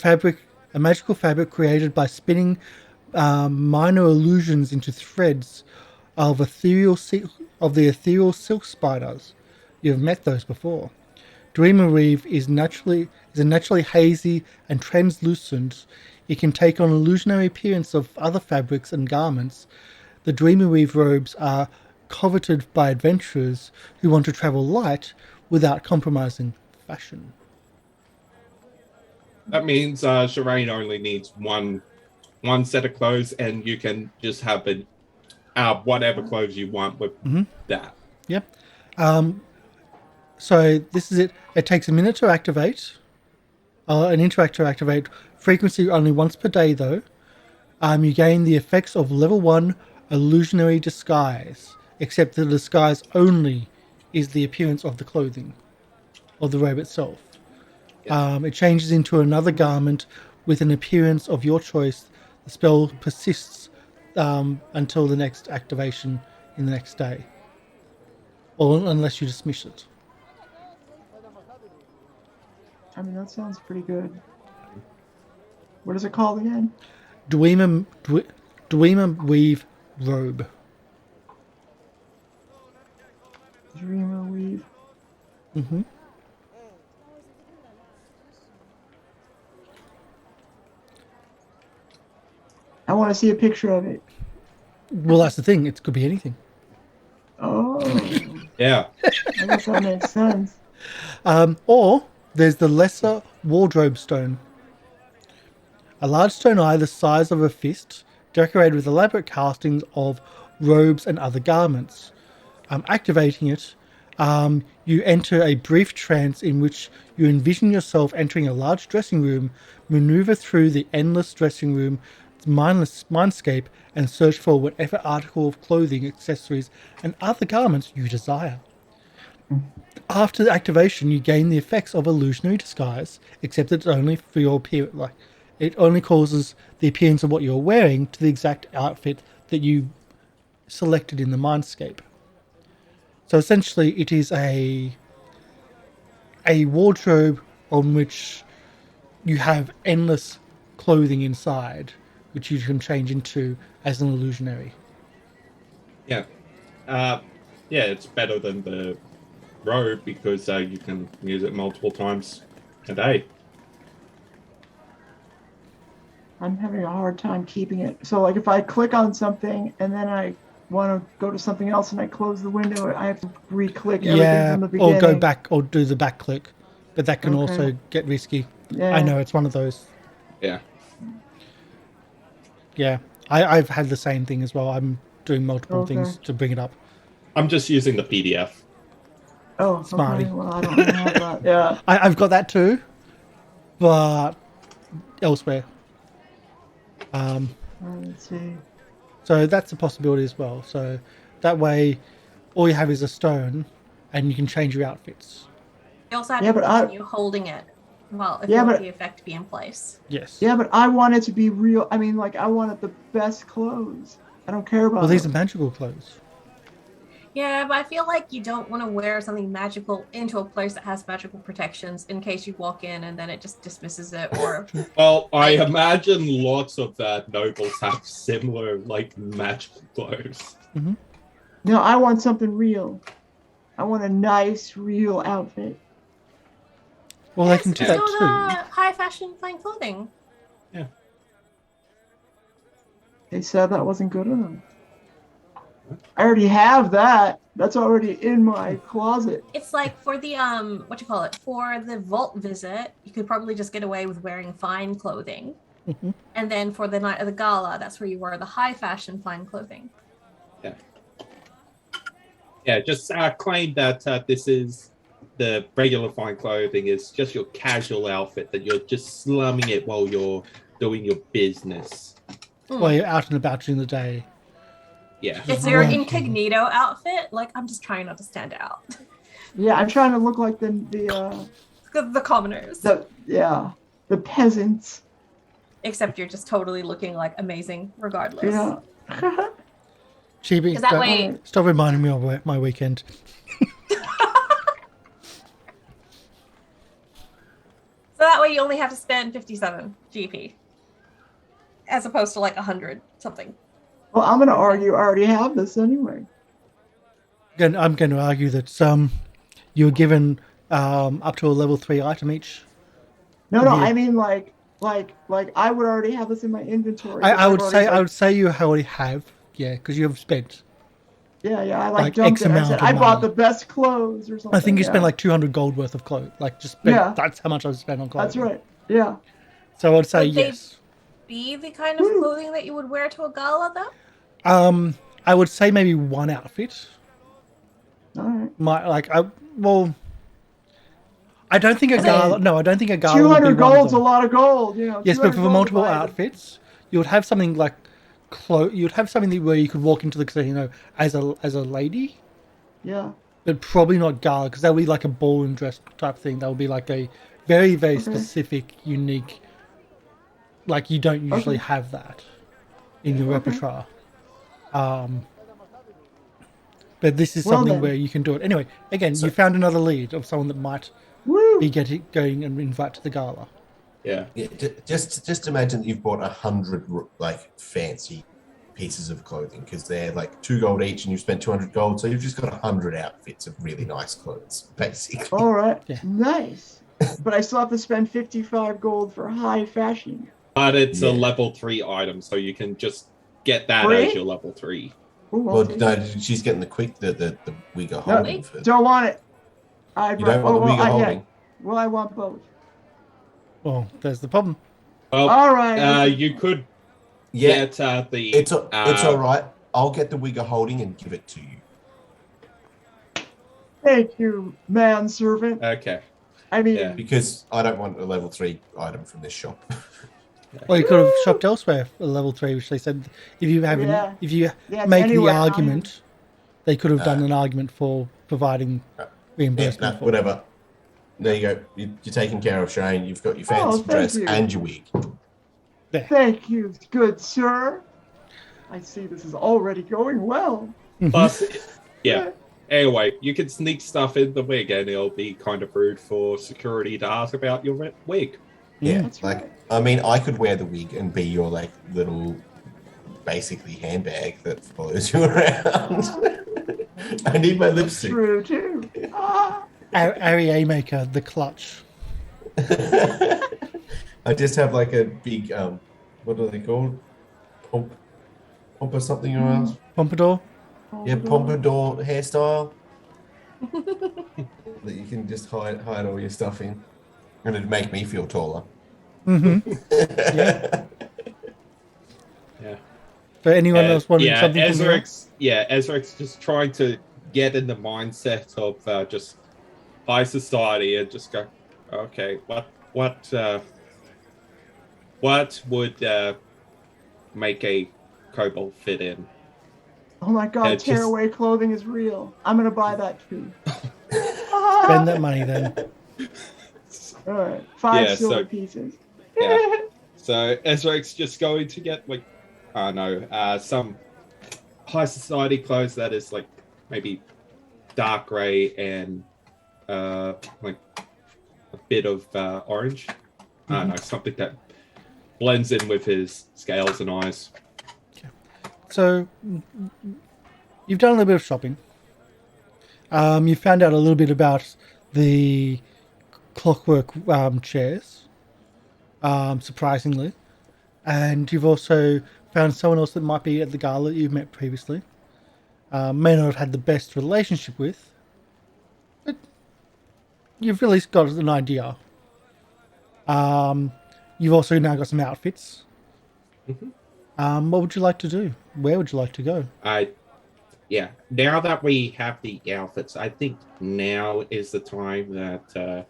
magical fabric created by spinning minor illusions into threads of the ethereal silk spiders. You've met those before. Dreamer weave is a naturally hazy and translucent. It can take on illusionary appearance of other fabrics and garments. The dreamer weave robes are coveted by adventurers who want to travel light without compromising fashion. That means Sherain only needs one set of clothes, and you can just have it whatever clothes you want with that. Yep. So this is it. It takes a minute to activate. An interact to activate. Frequency only once per day, though. You gain the effects of level 1 illusionary disguise, except the disguise only is the appearance of the clothing, of the robe itself. It changes into another garment with an appearance of your choice. The spell persists until the next activation in the next day, or unless you dismiss it. I mean, that sounds pretty good. What is it called again? Dreamer weave robe. Dreamer weave. Mm-hmm. I want to see a picture of it. Well, that's the thing. It could be anything. Oh. Yeah. I guess that makes sense. Or there's the lesser wardrobe stone. A large stone eye the size of a fist, decorated with elaborate castings of robes and other garments. Activating it, you enter a brief trance in which you envision yourself entering a large dressing room, maneuver through the endless dressing room, mindscape, and search for whatever article of clothing, accessories, and other garments you desire. After the activation, you gain the effects of illusionary disguise, except it's only for your appearance. Like, it only causes the appearance of what you're wearing to the exact outfit that you selected in the mindscape. So essentially, it is a wardrobe on which you have endless clothing inside, which you can change into as an illusionary. Yeah. It's better than the robe because you can use it multiple times a day. I'm having a hard time keeping it. So, like, if I click on something and then I want to go to something else and I close the window, I have to re-click everything from the beginning. Or go back or do the back click. But that can also get risky. Yeah. I know, it's one of those. Yeah. Yeah. I've had the same thing as well. I'm doing multiple things to bring it up. I'm just using the PDF. Oh, Smarty. okay. Well, I don't have that. Yeah. I've got that too, but elsewhere. Let's see. So that's a possibility as well. So that way, all you have is a stone, and you can change your outfits. You also have Yeah, to but continue holding it. Well, if Yeah, you want but- the effect to be in place. Yes. Yeah, but I want it to be real. I mean, like, I wanted the best clothes. I don't care about Well, these are it. magical clothes. Yeah, but I feel like you don't want to wear something magical into a place that has magical protections in case you walk in and then it just dismisses it or Well, I imagine lots of nobles have similar, like, magical clothes. No, I want something real. I want a nice, real outfit. Well, they can do that still too. the high fashion fine clothing. They said that wasn't good enough. I already have that. That's already in my closet. It's like for the for the vault visit, you could probably just get away with wearing fine clothing. And then for the night of the gala, that's where you wear the high fashion fine clothing. Yeah, just claim that this is the regular fine clothing is just your casual outfit, that you're just slumming it while you're doing your business. While you're out and about during the day. Yeah. It's your incognito outfit. Like, I'm just trying not to stand out. Yeah, I'm trying to look like the commoners. The peasants. Except you're just totally looking like amazing regardless. Yeah. Chibi, that way- stop reminding me of my weekend. So that way you only have to spend 57 GP. As opposed to like 100 something. Well, I'm going to argue I already have this anyway. I'm going to argue that you're given up to a level 3 item each. No, Yeah. I mean like I would already have this in my inventory. I would say you already have, yeah, because you have spent. Yeah, I like jumped X in. I amount said of I bought money. the best clothes or something. I think you yeah. spent like 200 gold worth of clothes. Like just spent, Yeah. that's how much I've spent on clothes. That's right. Yeah. So I'd say Would they yes. be the kind of clothing that you would wear to a gala though? I would say maybe one outfit. All right. I don't think a gala. No, I don't think a gala. 200 would be one of gold's a them. lot of gold. You know. Yes, but 200 for gold multiple buy it. outfits, you would have something like you'd have something where you could walk into the casino as a lady, Yeah. but probably not gala because that would be like a ballroom dress type thing. That would be like a very very specific, unique. Like you don't usually have that in your repertoire. But this is Well something then. where you can do it. Anyway, again, you found another lead of someone that might Woo. be going and invite to the gala. Yeah. Just imagine you've bought 100 like fancy pieces of clothing because they're like 2 gold each, and you've spent 200 gold, so you've just got 100 outfits of really nice clothes, basically. All right. Yeah. Nice. But I still have to spend 55 gold for high fashion. But it's a Yeah. level 3 item, so you can just get that Free? as your level 3. Ooh, I'll Well, take no, it. she's getting the wigger No, holding for. don't want it. You don't want the wigger holding. Well, I want both. Well, there's the problem. Well, All right. you could Yeah, get the. it's all right. I'll get the wigger holding and give it to you Thank you, manservant. Okay. I mean, Yeah. because I don't want a level 3 item from this shop. Well, you could have shopped elsewhere for level 3, which they said if you have Yeah. if you Yeah, make the anywhere, argument, they could have done an argument for providing Yeah, reimbursement. for it. whatever. There you go. You're taking care of Sherain. You've got your fancy thank dress you. and your wig. thank you, good sir. I see this is already going well. Plus, yeah. Anyway, you can sneak stuff in the wig, and it'll be kind of rude for security to ask about your wig. Yeah, That's like right. I mean, I could wear the wig and be your like little, basically handbag that follows you around. I need my lipstick. True too. Ah. Arry maker, the clutch. I just have like a big what are they called? Pomp or something or else? Pompadour. Yeah, pompadour hairstyle that you can just hide all your stuff in, and it'd make me feel taller. Yeah. Yeah. So anyone else wanted something from you? Ezarek's just trying to get in the mindset of just high society and just go, okay, what would make a kobold fit in? Oh my god, just- tearaway clothing is real. I'm gonna buy that too. Spend that money then. All right, 5 Yeah, silver so- pieces. Yeah. So Ezra's just going to get like, I don't know, some high society clothes that is like maybe dark gray and like a bit of orange. I don't know, something that blends in with his scales and eyes. So you've done a little bit of shopping. You found out a little bit about the clockwork chairs, surprisingly. And you've also found someone else that might be at the gala that you've met previously. May not have had the best relationship with, but you've at least got an idea. You've also now got some outfits. What would you like to do? Where would you like to go? Yeah, now that we have the outfits, I think now is the time that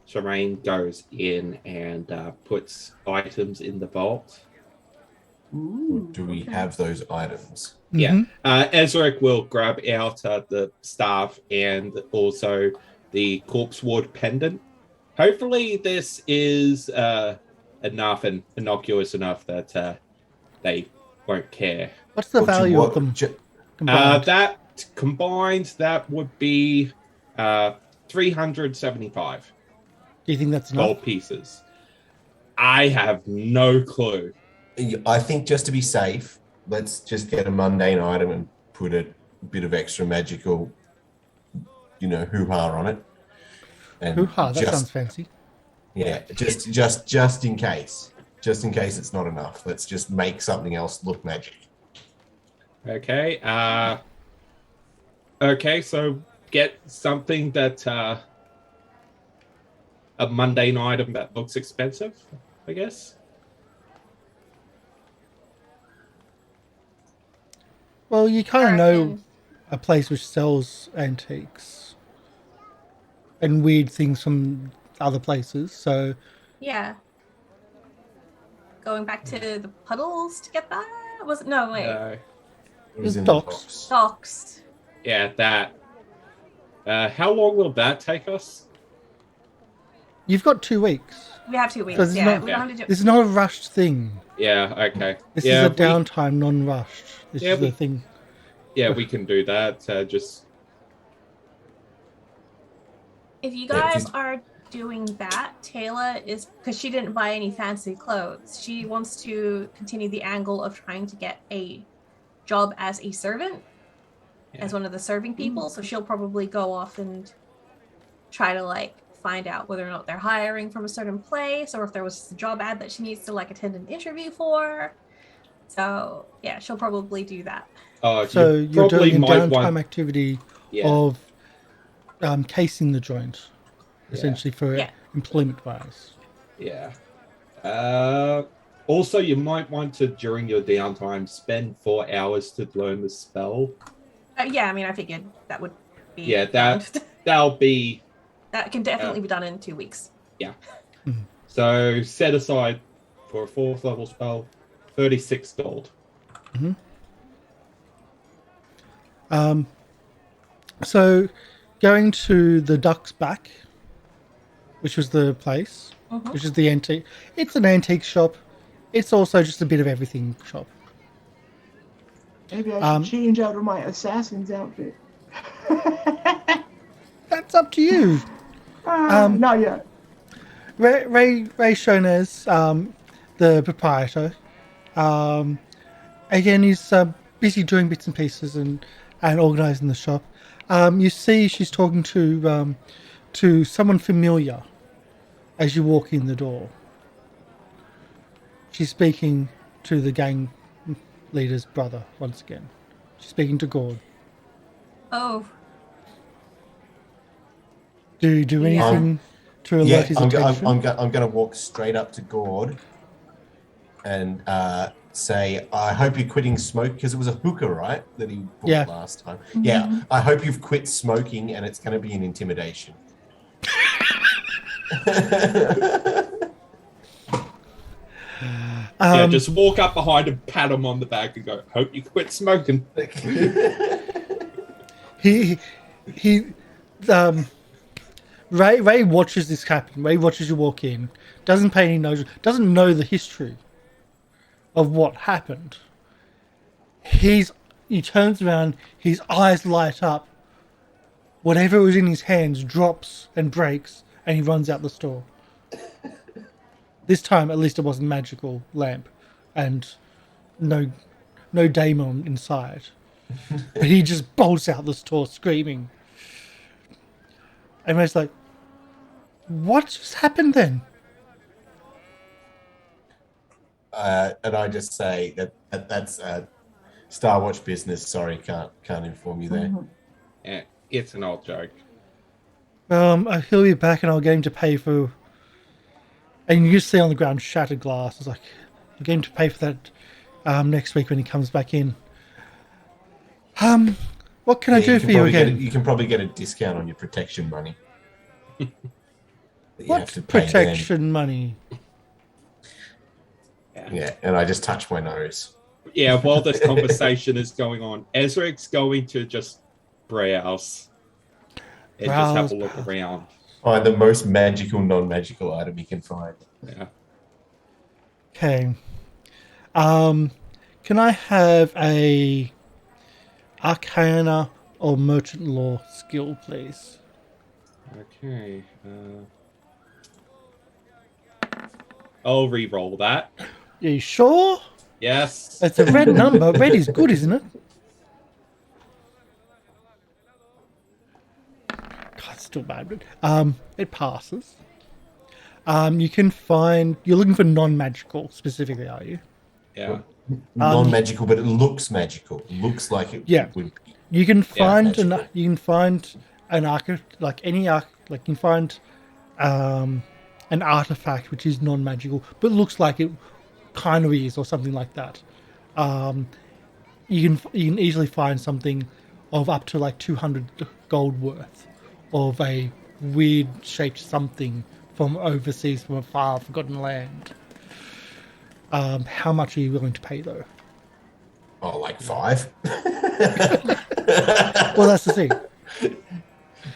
Sherain goes in and puts items in the vault. Ooh, Do we okay. have those items? Yeah. Ezarek will grab out the staff and also the corpse ward pendant. Hopefully this is enough and innocuous enough that they won't care. What's the value of them combined? That combined, that would be 375 Do you think that's enough? gold pieces. I have no clue. I think just to be safe, let's just get a mundane item and put a bit of extra magical, hoo-ha on it. And Hoo-ha, that just- sounds fancy. Yeah, just in case. Just in case it's not enough. Let's just make something else look magic. Okay. Okay, so get something that a mundane item that looks expensive, I guess. Well, you kind of I know reckon- a place which sells antiques and weird things from other places. So Yeah. Going back to the puddles to get that? Was it? No, wait. It was There's in the docks. box. Docks. Yeah, that. How long will that take us? you've got 2 weeks. We have 2 weeks. So this is Yeah, not- we don't have to do This is not a rushed thing. Yeah, okay. This yeah, is a downtime, non-rushed. This Yeah, is the we- thing. we can do that. Just If you Yeah, guys did- are doing that, Tayla is, because she didn't buy any fancy clothes, she wants to continue the angle of trying to get a job as a servant, Yeah. as one of the serving people. So she'll probably go off and try to find out whether or not they're hiring from a certain place, or if there was a job ad that she needs to attend an interview for. So yeah, she'll probably do that. So you you're probably doing a might downtime want- activity Yeah. of casing the joint, Yeah. essentially, for Yeah. employment-wise. Yeah. Also, you might want to, during your downtime, spend 4 hours to learn the spell. Yeah, I mean, I figured that would be Yeah, that'll be that can definitely be done in 2 weeks. so set aside for a 4th level spell, 36 gold. So, going to the Duck's Back, which was the place, which is the antique. It's an antique shop. It's also just a bit of everything shop. Maybe I should change out of my assassin's outfit. That's up to you. Not yet. Ray shown as the proprietor. Again, he's busy doing bits and pieces and organising the shop. You see, she's talking to someone familiar as you walk in the door. She's speaking to the gang leader's brother once again. She's speaking to Gord. Oh, Do you do Yeah. anything to alert Yeah, his I'm attention? going to walk straight up to Gord and say, I hope you're quitting smoke, because it was a hookah, right? That he bought Yeah. last time. Yeah, I hope you've quit smoking, and it's going to be an intimidation. Yeah, just walk up behind him, pat him on the back, and go, "Hope you quit smoking." Ray watches this happen. Ray watches you walk in, doesn't pay any notice, doesn't know the history of what happened. He turns around, his eyes light up. Whatever was in his hands drops and breaks, and he runs out the store. This time, at least it wasn't magical lamp, and no daemon inside. But he just bolts out the store screaming. And Ray's like, "What just happened then?" And I just say that's Star Watch business. Sorry, can't inform you there. Yeah, it's an old joke. He'll be back and I'll get him to pay for... And you see on the ground shattered glass. It's like, I'll get him to pay for that next week when he comes back in. What can I do for you again? You can probably get a discount on your protection money. What protection money? Yeah, and I just touch my nose. Yeah, while this conversation is going on, Ezarek's going to just browse and just have a look around. Find the most magical, non-magical item he can find. Yeah. Okay. Can I have a Arcana or Merchant Law skill, please? Okay. I'll re-roll that. Are you sure? Yes. It's a red number. Red is good, isn't it? God, it's still bad, but it passes. You can find... You're looking for non-magical specifically, are you? Yeah. Non-magical, but it looks magical. It looks like it would be. You can find magical. you can find an an artifact which is non-magical, but looks like it kind of is, or something like that. You can easily find something of up to like 200 gold worth of a weird shaped something from overseas, from a far forgotten land. How much are you willing to pay though? Oh, like 5? Well, that's the thing.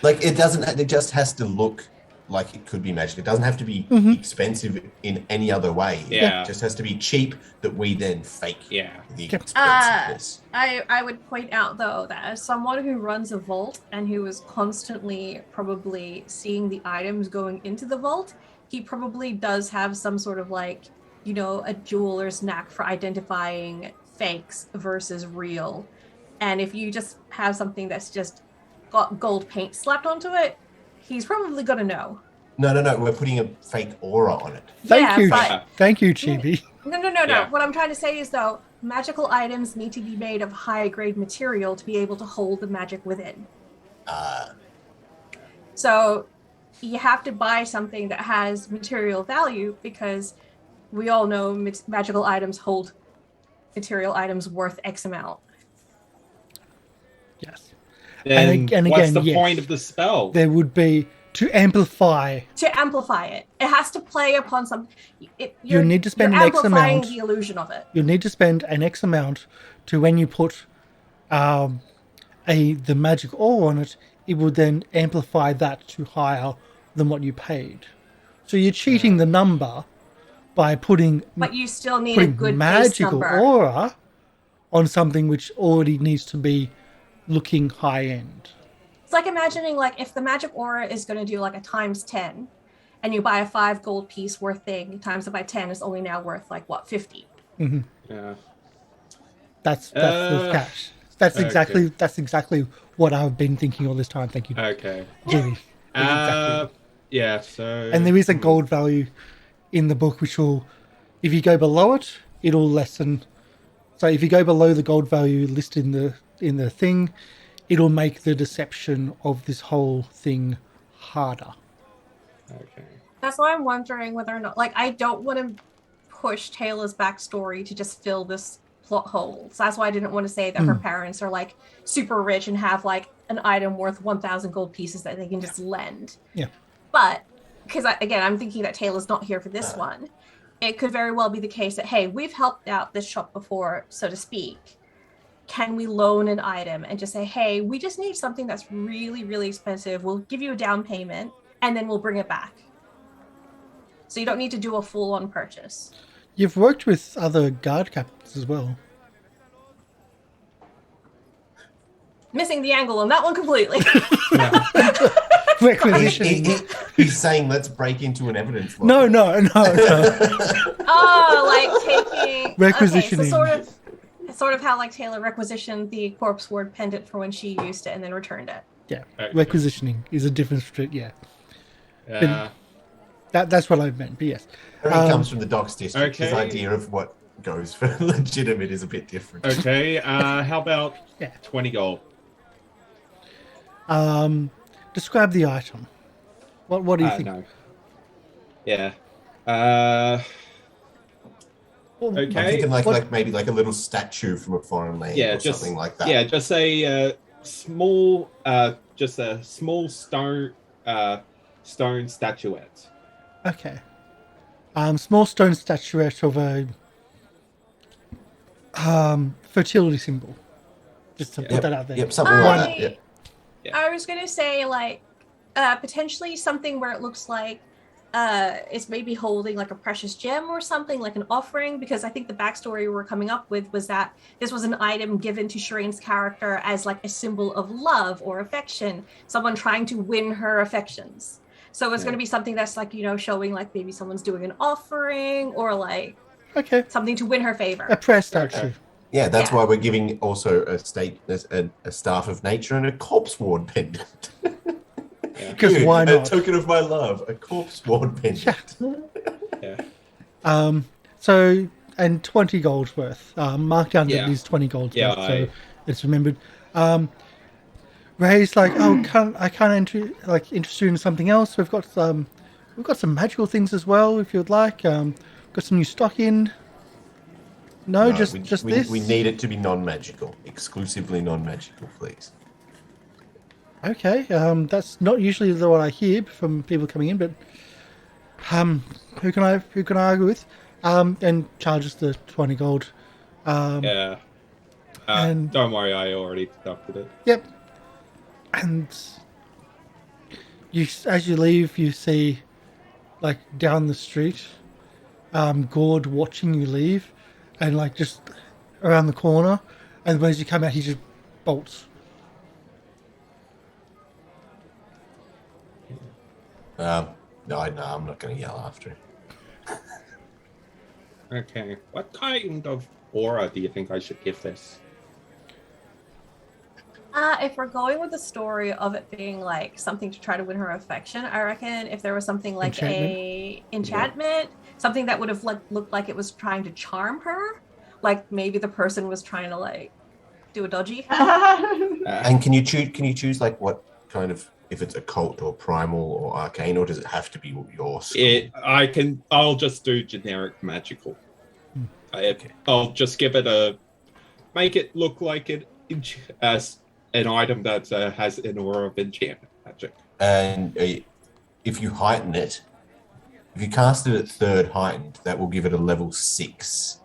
Like it just has to look like it could be magic. It doesn't have to be expensive in any other way. Yeah. It just has to be cheap that we then fake the expensiveness. I would point out though that as someone who runs a vault and who is constantly probably seeing the items going into the vault, he probably does have some sort of like, you know, a jeweler's knack for identifying fakes versus real. And if you just have something that's just got gold paint slapped onto it, he's probably gonna know. No. We're putting a fake aura on it. Thank you, Chibi. No. Yeah. What I'm trying to say is though, magical items need to be made of high grade material to be able to hold the magic within. So you have to buy something that has material value, because we all know magical items hold material items worth X amount. Yes. Then and what's again, the yes, point of the spell? there would be to amplify. To amplify it, it has to play upon some. You need to spend an X amplifying amount. the illusion of it. You'll need to spend an X amount to when you put the magic ore on it, it will then amplify that to higher than what you paid. So you're cheating the number by putting. But you still need a good magical base number. aura on something which already needs to be looking high end. It's like imagining like if the magic aura is going to do like a times 10, and you buy a 5 gold piece worth thing, times it by 10 is only now worth like what, 50. Mm-hmm. Yeah. That's the cash. That's exactly what I've been thinking all this time. Thank you. Okay. Jimmy. Yeah, so... And there is a gold value in the book which will, if you go below it, it'll lessen. So if you go below the gold value listed in the thing, it'll make the deception of this whole thing harder. Okay. That's why I'm wondering whether or not, like, I don't want to push Tayla's backstory to just fill this plot hole. So that's why I didn't want to say that her parents are like super rich and have like an item worth 1,000 gold pieces that they can just lend. Yeah. But because again, I'm thinking that Tayla's not here for this one. It could very well be the case that, hey, we've helped out this shop before, so to speak. Can we loan an item and just say, hey, we just need something that's really, really expensive. We'll give you a down payment and then we'll bring it back. So you don't need to do a full-on purchase. You've worked with other guard captains as well. Missing the angle on that one completely. Requisitioning. He's saying let's break into an evidence log. No. Oh, like taking Requisitioning. Okay, so sort of how like Tayla requisitioned the corpse ward pendant for when she used it and then returned it. Yeah, Okay. requisitioning is a different street. Yeah, that's what I meant. But yes, He comes from the docks district. His Okay. idea of what goes for legitimate is a bit different. Okay, how about 20 gold? Describe the item. What do you think? No. Yeah. Well, Okay. I'm thinking like maybe like a little statue from a foreign land or just something like that. Yeah, just a small stone statuette. Okay. Small stone statuette of a fertility symbol. Just to put that out there. Yep, something like that. Yeah. I was going to say like potentially something where it looks like it's maybe holding like a precious gem or something, like an offering, because I think the backstory we're coming up with was that this was an item given to Sherain's character as like a symbol of love or affection, someone trying to win her affections. So it's going to be something that's like, you know, showing like maybe someone's doing an offering or like something to win her favor. A prayer statue. Yeah, that's why we're giving also a staff of nature and a corpse ward pendant. Because why not? A token of my love, a corpse ward pendant. Yeah. So, and 20 gold's worth. Mark down that it is 20 gold's Yeah, worth, so it's remembered. Ray's like, I can't interest you in something else. We've got some magical things as well, if you'd like. Got some new stock in. No, just this. We need it to be non-magical, exclusively non-magical, please. Okay, that's not usually the one I hear from people coming in, but who can I argue with? And charges the 20 gold. And don't worry, I already deducted it. Yep. And as you leave, you see, like down the street, Gord watching you leave, and like just around the corner, and as you come out, he just bolts. No, I'm not going to yell after him. Okay, what kind of aura do you think I should give this? If we're going with the story of it being like something to try to win her affection, I reckon if there was something like a enchantment, something that would have like looked like it was trying to charm her, like maybe the person was trying to like do a dodgy. And can you choose like what kind of, if it's occult or primal or arcane, or does it have to be your school? I'll just do generic magical. I'll just give it make it look like it as an item that has an aura of enchantment magic. And if you heighten it, if you cast it at third heightened, that will give it a level 6,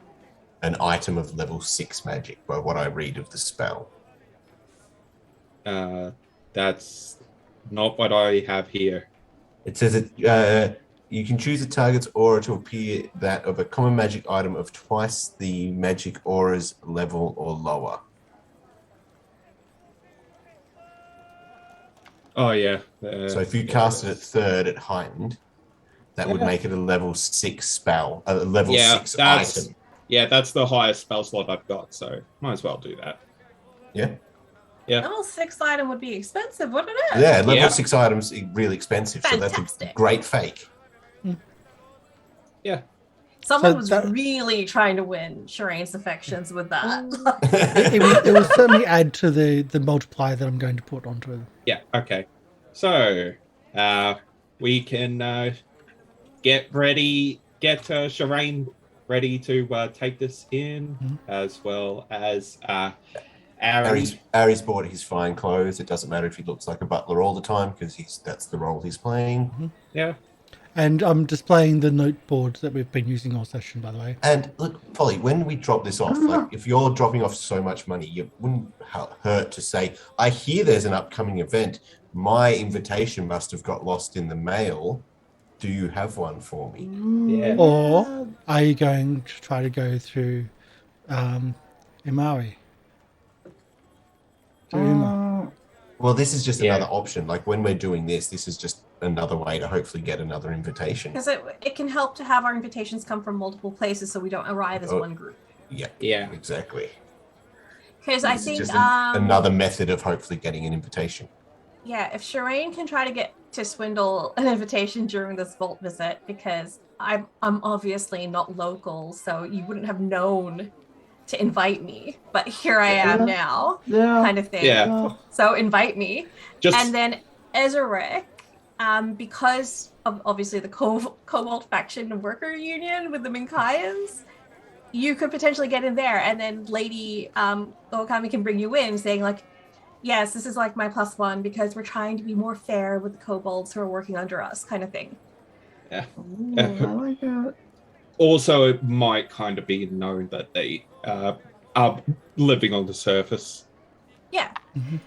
an item of level 6 magic, by what I read of the spell. That's not what I have here. It says that you can choose a target's aura to appear that of a common magic item of twice the magic aura's level or lower. Oh, yeah. So if you cast it at third at heightened, that would make it a level 6 spell, a level 6 item. Yeah, that's the highest spell slot I've got, so might as well do that. Yeah. Yeah. Level 6 item would be expensive, wouldn't it? Yeah, level 6 items are really expensive, Fantastic. so that's a great fake. Yeah. Someone was really trying to win Sherain's affections with that. It will certainly add to the multiplier that I'm going to put onto it. Yeah, okay. So, we can get Sherain ready to take this in, as well as Arry. Arry's bought his fine clothes. It doesn't matter if he looks like a butler all the time because that's the role he's playing. Yeah. And I'm displaying the note board that we've been using all session, by the way. And look, Polly, when we drop this off, like if you're dropping off so much money, it wouldn't hurt to say, I hear there's an upcoming event. My invitation must have got lost in the mail. Do you have one for me? Yeah. Or are you going to try to go through Imari? Well, this is just another option. Like when we're doing this is just another way to hopefully get another invitation. Because it can help to have our invitations come from multiple places so we don't arrive as one group. Yeah, exactly. Because I think just another method of hopefully getting an invitation. Yeah, if Sherain can try to get to swindle an invitation during this vault visit, because I'm obviously not local, so you wouldn't have known to invite me, but here I am now, kind of thing. Yeah. So invite me. Just... And then Ezarek, because of obviously the Cobalt faction worker union with the Minkayans, you could potentially get in there, and then Lady Okami can bring you in, saying like, yes, this is like my +1 because we're trying to be more fair with the kobolds who are working under us, kind of thing. Yeah. Ooh, I like that. Also, it might kind of be known that they are living on the surface. Yeah.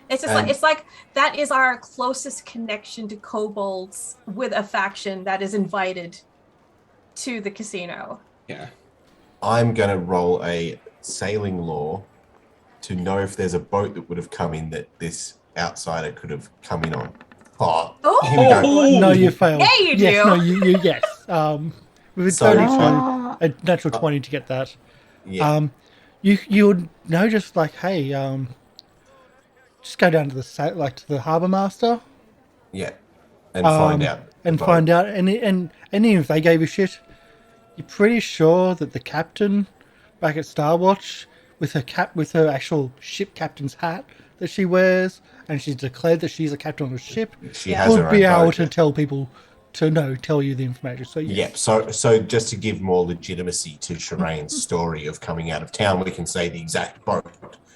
It's just it's like that is our closest connection to kobolds with a faction that is invited to the casino. Yeah. I'm going to roll a sailing law to know if there's a boat that would have come in that this outsider could have come in on. Here we go. No, you failed. Yeah, you do. Yes, no, you yes. With a natural 20 to get that. Yeah. You would know just like, hey, just go down to the harbour master. Yeah. And find out. And find out, and even if they gave you shit, you're pretty sure that the captain back at Starwatch, with her actual ship captain's hat that she wears, and she's declared that she's a captain on the ship, would be able to tell people tell you the information. So so just to give more legitimacy to Sherain's story of coming out of town, we can say the exact boat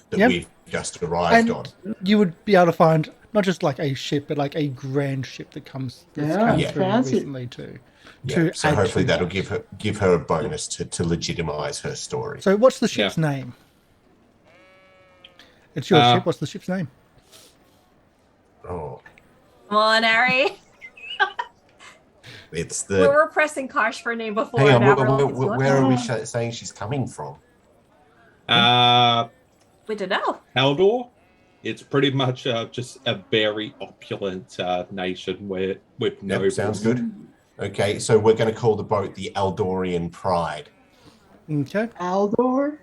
that we've just arrived on. You would be able to find not just like a ship, but like a grand ship that comes through recently too. Yeah, so hopefully that'll give her a bonus to legitimize her story. So what's the ship's name? It's your ship. What's the ship's name? Oh. Come on, Arry. It's we were pressing Karsh for a name before. Hang on, where are we saying she's coming from? We don't know. Haldor. It's pretty much just a very opulent nation with nobles. Sounds good. Okay, so we're going to call the boat the Aldorian Pride. Okay. Aldor?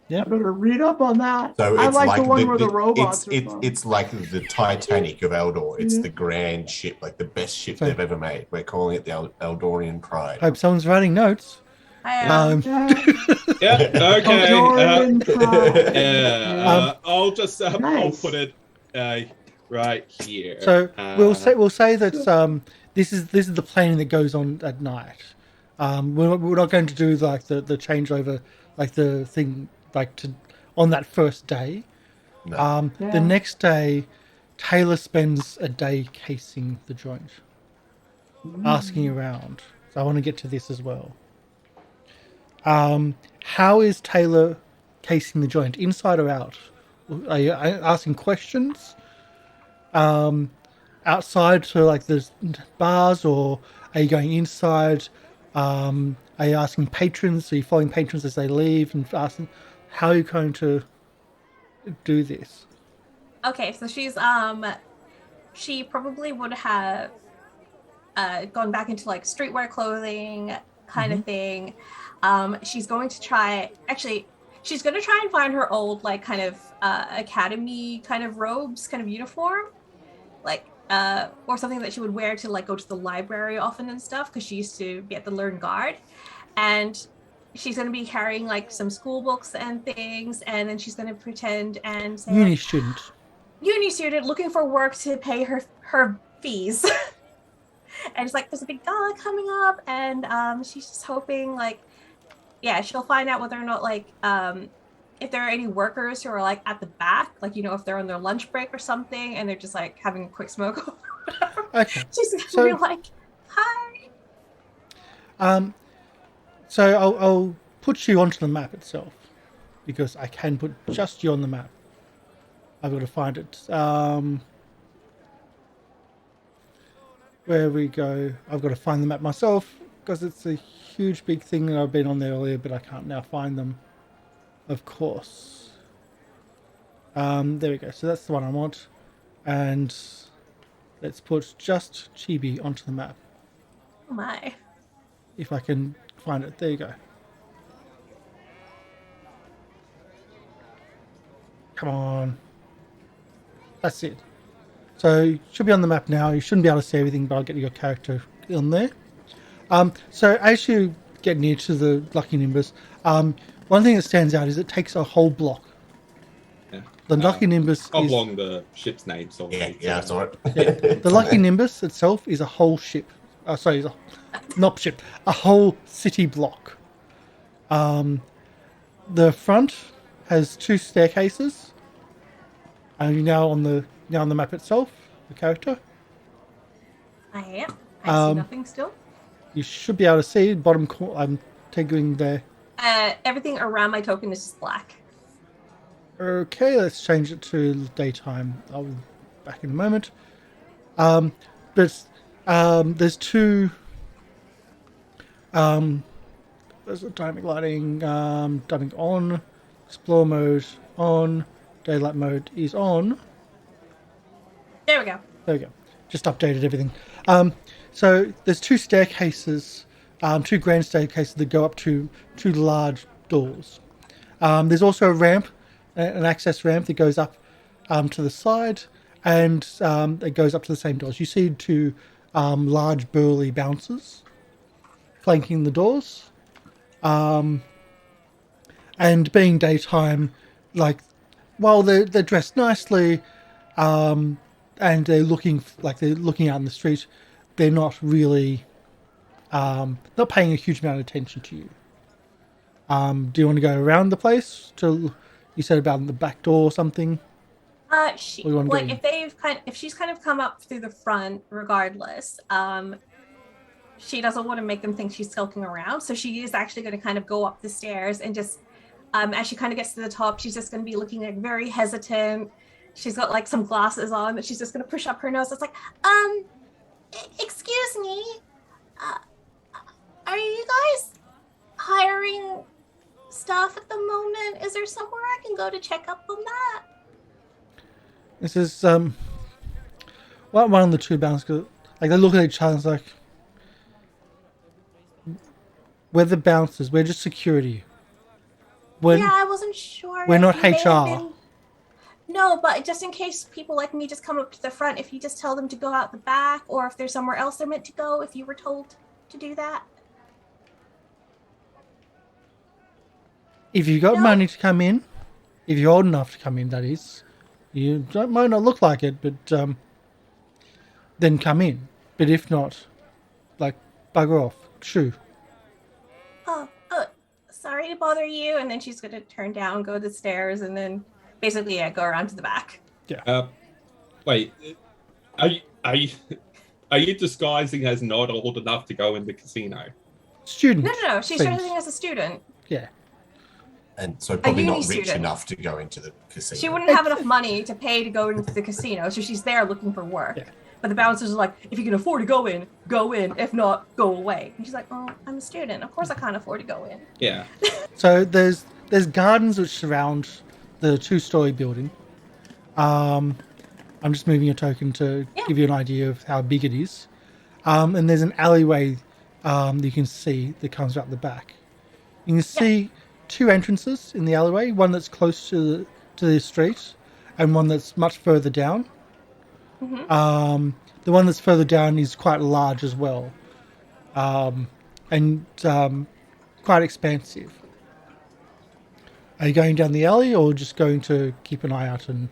Yeah. I better read up on that. So I like the one where the robots are from. It's like the Titanic of Eldor. It's the grand ship, like the best ship they've ever made. We're calling it the Aldorian Pride. Hope someone's writing notes. I am. Okay. I'll just nice. I'll put it right here. So we'll say that this is the planning that goes on at night. We're not going to do like the changeover, like the thing on that first day. No. The next day, Tayla spends a day casing the joint, asking around. So I want to get to this as well. How is Tayla casing the joint, inside or out? Are you asking questions? Outside to like the bars, or are you going inside? Are you asking patrons? Are you following patrons as they leave and asking how are you going to do this? Okay, so she's she probably would have gone back into like streetwear clothing kind of thing. She's going to try and find her old like kind of academy kind of robes, kind of uniform, like or something that she would wear to like go to the library often and stuff, because she used to be at the Learned Guard. And she's going to be carrying like some school books and things, and then she's going to pretend and say uni student looking for work to pay her fees. And it's like there's a big gala coming up, and she's just hoping like Yeah, she'll find out whether or not like if there are any workers who are like at the back, like if they're on their lunch break or something, and they're just like having a quick smoke or whatever. Okay. She's gonna be like, "Hi." So I'll put you onto the map itself because I can put just you on the map. I've got to find it. Where we go? I've got to find the map myself because it's a huge big thing that I've been on there earlier, but I can't now find them. Of course. There we go. So that's the one I want, and let's put just Chibi onto the map. Oh my. If I can find it. There you go. Come on. That's it. So you should be on the map now. You shouldn't be able to see everything, but I'll get your character on there. So as you get near to the Lucky Nimbus, one thing that stands out is it takes a whole block. Yeah. The Lucky Nimbus Oblong, the ship's name. So Yeah, that's all right. yeah, the Lucky Nimbus itself is a whole ship. Sorry, not ship. A whole city block. The front has 2 staircases. And you're now on the map itself, the character. I am. I see nothing still. You should be able to see bottom corner. I'm taking there. Everything around my token is just black. Okay, let's change it to daytime. I'll be back in a moment. But there's 2. There's a dynamic lighting. Dynamic on. Explore mode on. Daylight mode is on. There we go. There we go. Just updated everything. So there's 2 staircases, 2 grand staircases that go up to 2 large doors. There's also a ramp, an access ramp that goes up to the side, and it goes up to the same doors. You see 2 large burly bouncers flanking the doors. And being daytime, like, while they're dressed nicely, and they're looking out in the street, they're not really not paying a huge amount of attention to you. Do you want to go around the place? You said about the back door or something. If she's kind of come up through the front, regardless, she doesn't want to make them think she's skulking around, so she is actually going to kind of go up the stairs and just. As she kind of gets to the top, she's just going to be looking like very hesitant. She's got like some glasses on that she's just going to push up her nose. It's like, excuse me, are you guys hiring staff at the moment? Is there somewhere I can go to check up on that? This is one of the 2 bouncers. Like, they look at each other and it's like, we're the bouncers. We're just security. I wasn't sure. We're not HR. No, but just in case people like me just come up to the front, if you just tell them to go out the back, or if there's somewhere else they're meant to go, if you were told to do that. If you got money to come in, if you're old enough to come in, that is, might not look like it, but then come in. But if not, like, bugger off. Shoo. Sorry to bother you, and then she's going to turn down, go to the stairs, and then basically go around to the back. Yeah. Wait, are you disguising as not old enough to go in the casino? Student. No. She's dressing as a student. Yeah. And so probably not rich student. enough to go into the casino. She wouldn't have enough money to pay to go into the casino, so she's there looking for work. Yeah. But the bouncers are like, if you can afford to go in, go in. If not, go away. And she's like, oh, I'm a student. Of course I can't afford to go in. Yeah. So there's gardens which surround the 2-story building. I'm just moving a token to give you an idea of how big it is. And there's an alleyway you can see that comes out the back. You can see 2 entrances in the alleyway, one that's close to the street and one that's much further down. Mm-hmm. The one that's further down is quite large as well, and quite expansive. Are you going down the alley or just going to keep an eye out? And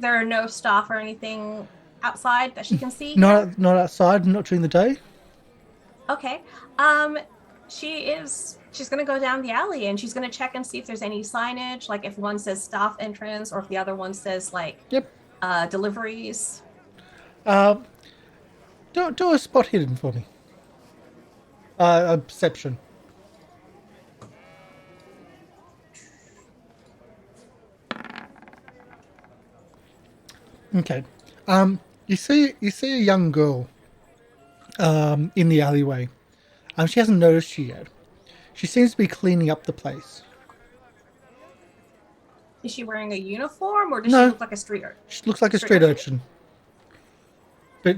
there are no staff or anything outside that she can see? Not outside, not during the day. Okay. She is she's gonna go down the alley and she's gonna check and see if there's any signage, like if one says staff entrance or if the other one says like deliveries. Do a spot hidden for me. A perception. Okay. You see a young girl in the alleyway. She hasn't noticed you yet. She seems to be cleaning up the place. Is she wearing a uniform or does she look like a street urchin? She looks like a street urchin. But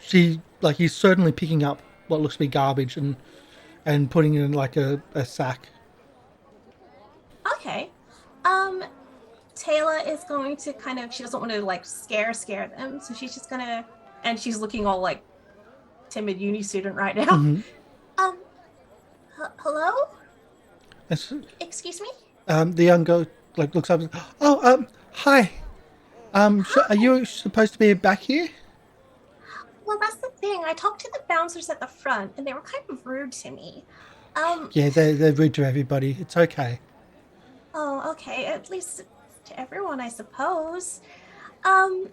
he's certainly picking up what looks to be garbage and putting it in like a sack. Okay. Tayla is going to she doesn't want to like scare them, so she's just gonna, and she's looking all like timid uni student right now. Mm-hmm. Hello? Excuse me? The young girl looks up and hi. Are you supposed to be back here? Well, that's the thing. I talked to the bouncers at the front, and they were kind of rude to me. Yeah, they're rude to everybody. It's okay. Oh, okay. At least to everyone, I suppose. I'm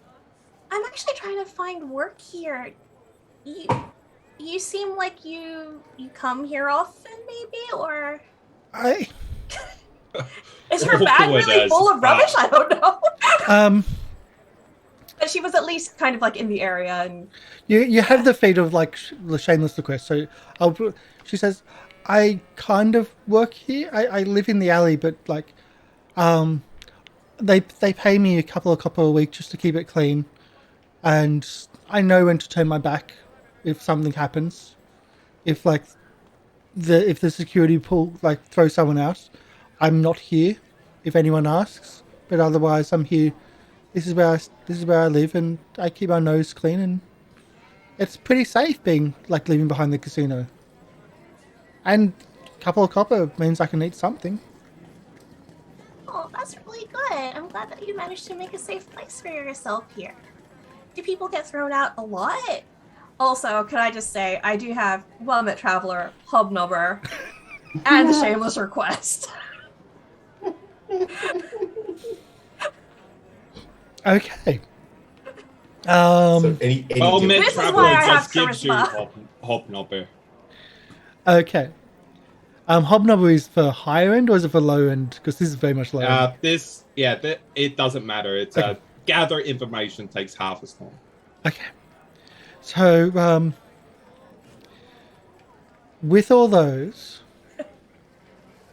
actually trying to find work here. You seem like you come here often, maybe, or is her bag really full of rubbish? I don't know. But she was at least kind of like in the area, and you have the fate of like the shameless request. So she says, I kind of work here. I live in the alley, but like, they pay me a couple a week just to keep it clean, and I know when to turn my back if something happens. If the security pull throw someone out, I'm not here. If anyone asks, but otherwise I'm here. This is where I live, and I keep my nose clean, and it's pretty safe being living behind the casino. And a couple of copper means I can eat something. Oh, that's really good. I'm glad that you managed to make a safe place for yourself here. Do people get thrown out a lot? Also, can I just say, I do have Vomit Traveler, Hobnobber, and the Shameless Request. Okay. So any Vomit Traveler just gives you Hobnobber. Okay. Hobnobber is for higher end or is it for low end? Because this is very much low end. It doesn't matter. It's gather information takes half as long. Okay. So, with all those,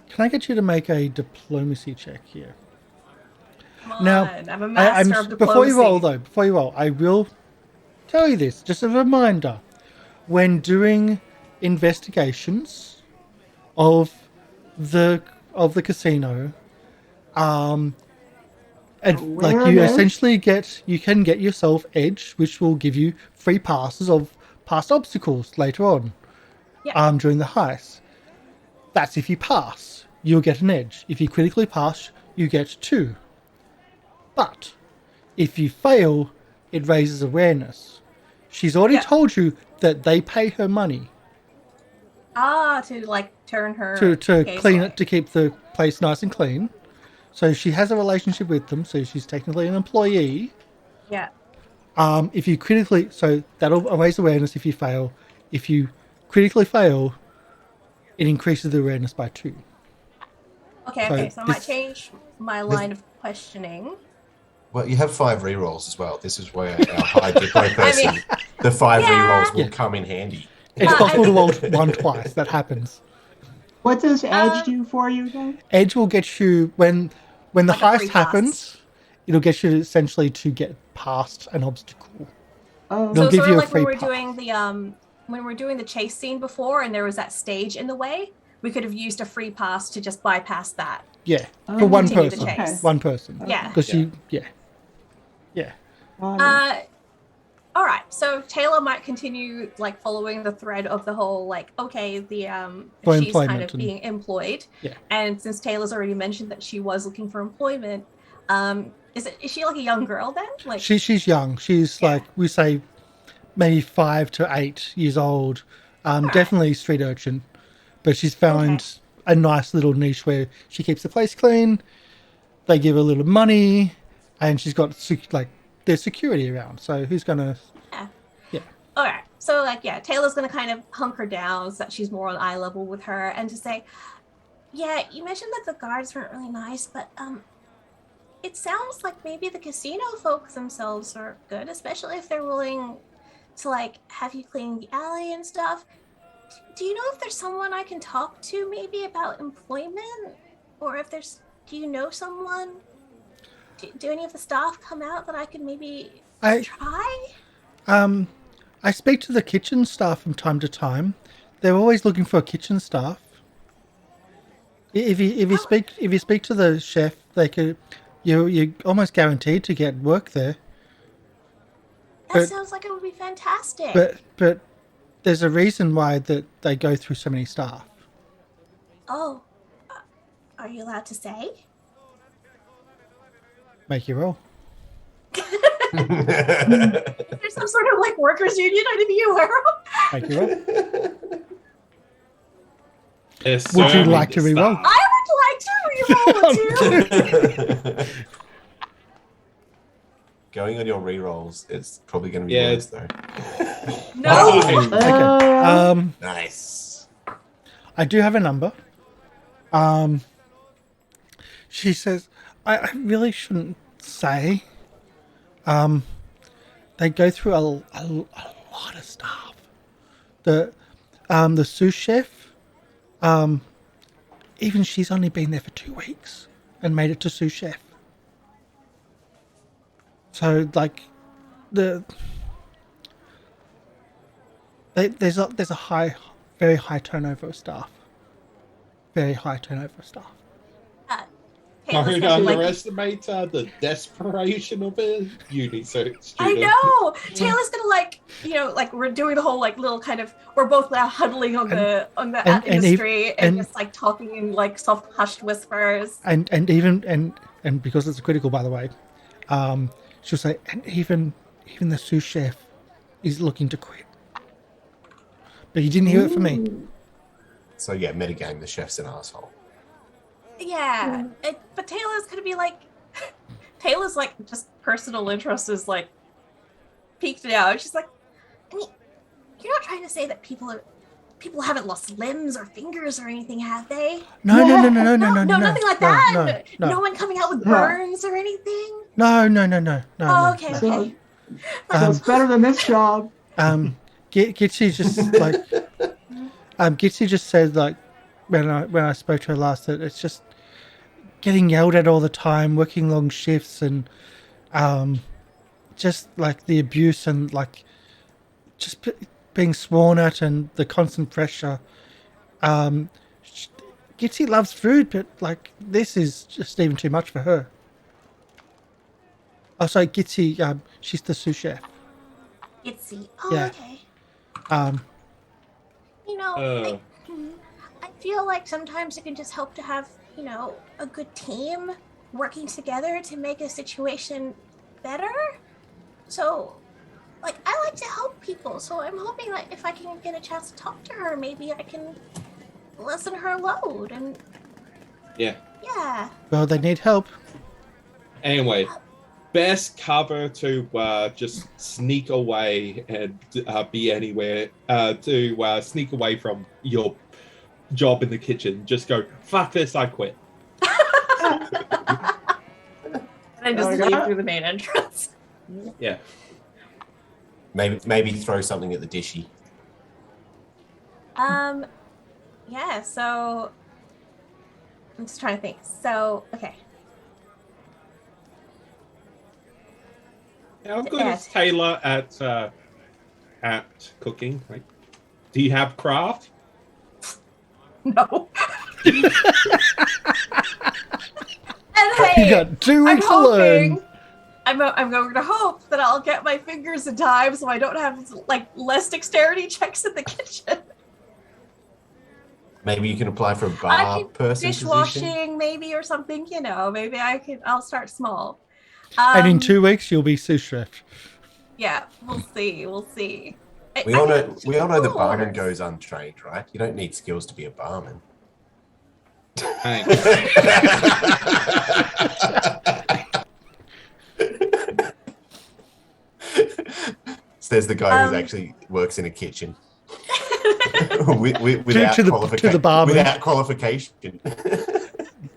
can I get you to make a diplomacy check here? Come on, I'm a master of diplomacy. Before you roll, I will tell you this, just as a reminder. When doing investigations of the casino, you can get yourself edge, which will give you free passes of past obstacles later on. Yeah. During the heist. That's if you pass, you'll get an edge. If you critically pass, you get 2. But if you fail, it raises awareness. She's already told you that they pay her money. To turn her to clean it, to keep the place nice and clean. So she has a relationship with them, so she's technically an employee. Yeah. If you critically, so that'll raise awareness if you fail. If you critically fail, it increases the awareness by 2. Okay, so I might change my line of questioning. Well, you have 5 rerolls as well. This is where our high diplo person, the 5 rerolls will come in handy. It's possible to roll 1 twice. That happens. What does Edge do for you then? Edge will get you when the heist happens. It'll get you essentially to get past an obstacle. Oh, it'll give you a free when we were doing the chase scene before, and there was that stage in the way, we could have used a free pass to just bypass that. Yeah, for one Continue person. the chase. One person. Yeah. Because yeah. All right. So Tayla might continue following the thread of the whole she's kind of being employed. Yeah. And since Tayla's already mentioned that she was looking for employment, is she a young girl then? She's young. She's we say maybe 5 to 8 years old. Definitely street urchin, but she's found a nice little niche where she keeps the place clean. They give her a little money, and she's got there's security around. So who's gonna? Yeah. All right. So Taylor's gonna kind of hunker down so that she's more on eye level with her, and to say, yeah, you mentioned that the guards weren't really nice, but it sounds like maybe the casino folks themselves are good, especially if they're willing to have you clean the alley and stuff. Do you know if there's someone I can talk to maybe about employment, or if there's? Do you know someone? Do any of the staff come out that I could maybe try? I speak to the kitchen staff from time to time. They're always looking for a kitchen staff. If you speak to the chef, they could. You're almost guaranteed to get work there. That sounds like it would be fantastic. But there's a reason why that they go through so many staff. Oh, are you allowed to say? Make your roll. There's some sort of workers' union I didn't be aware of. Make your roll. Would you like to reroll? I would like to reroll too. Going on your rerolls, it's probably going to be worse though. No. Okay. Nice. I do have a number. She says, I really shouldn't say. They go through a lot of stuff. The sous chef, even she's only been there for 2 weeks and made it to sous chef. So there's a very high turnover of staff. Very high turnover of staff. Don't underestimate the desperation of a uni student. I know. Taylor's gonna we're doing the whole little kind of we're both now huddling on the industry and just talking in soft hushed whispers. And because it's critical, by the way, she'll say, and even the sous chef is looking to quit. But you didn't hear it from me. So yeah, metagame, the chef's an asshole. Yeah, but Taylor's gonna be Taylor's just personal interest is peaked out. She's like, I mean, you're not trying to say that people haven't lost limbs or fingers or anything, have they? No, nothing like that. No one coming out with burns or anything. No. Oh, okay. So it's better than this job. Gitsy just Gitsy just said when I spoke to her last that it's just getting yelled at all the time, working long shifts, and just the abuse and just being sworn at and the constant pressure. Gitsy loves food, but this is just even too much for her. Oh, sorry, Gitsy. She's the sous chef. Gitsy. Oh, yeah. Okay. I feel like sometimes it can just help to have, a good team working together to make a situation better. So, I like to help people. So I'm hoping that if I can get a chance to talk to her, maybe I can lessen her load. And yeah. Well, they need help. Anyway, best cover to just sneak away and be anywhere. To sneak away from your job in the kitchen. Just go, fuck this, I quit. And just leave through the main entrance. Yeah. Maybe throw something at the dishy. Yeah, so I'm just trying to think. So, okay. How good is Tayla at cooking? Do you have craft? No. And hey, you got 2 weeks to learn. I'm going to hope that I'll get my fingers in time so I don't have less dexterity checks in the kitchen. Maybe you can apply for a bar person dishwashing position. Maybe or something, maybe I'll start small. And in 2 weeks you'll be sous chef. Yeah, we'll see. We all know the barman goes untrained, right? You don't need skills to be a barman. Thanks. So there's the guy who actually works in a kitchen. Without to the barman. Without qualification.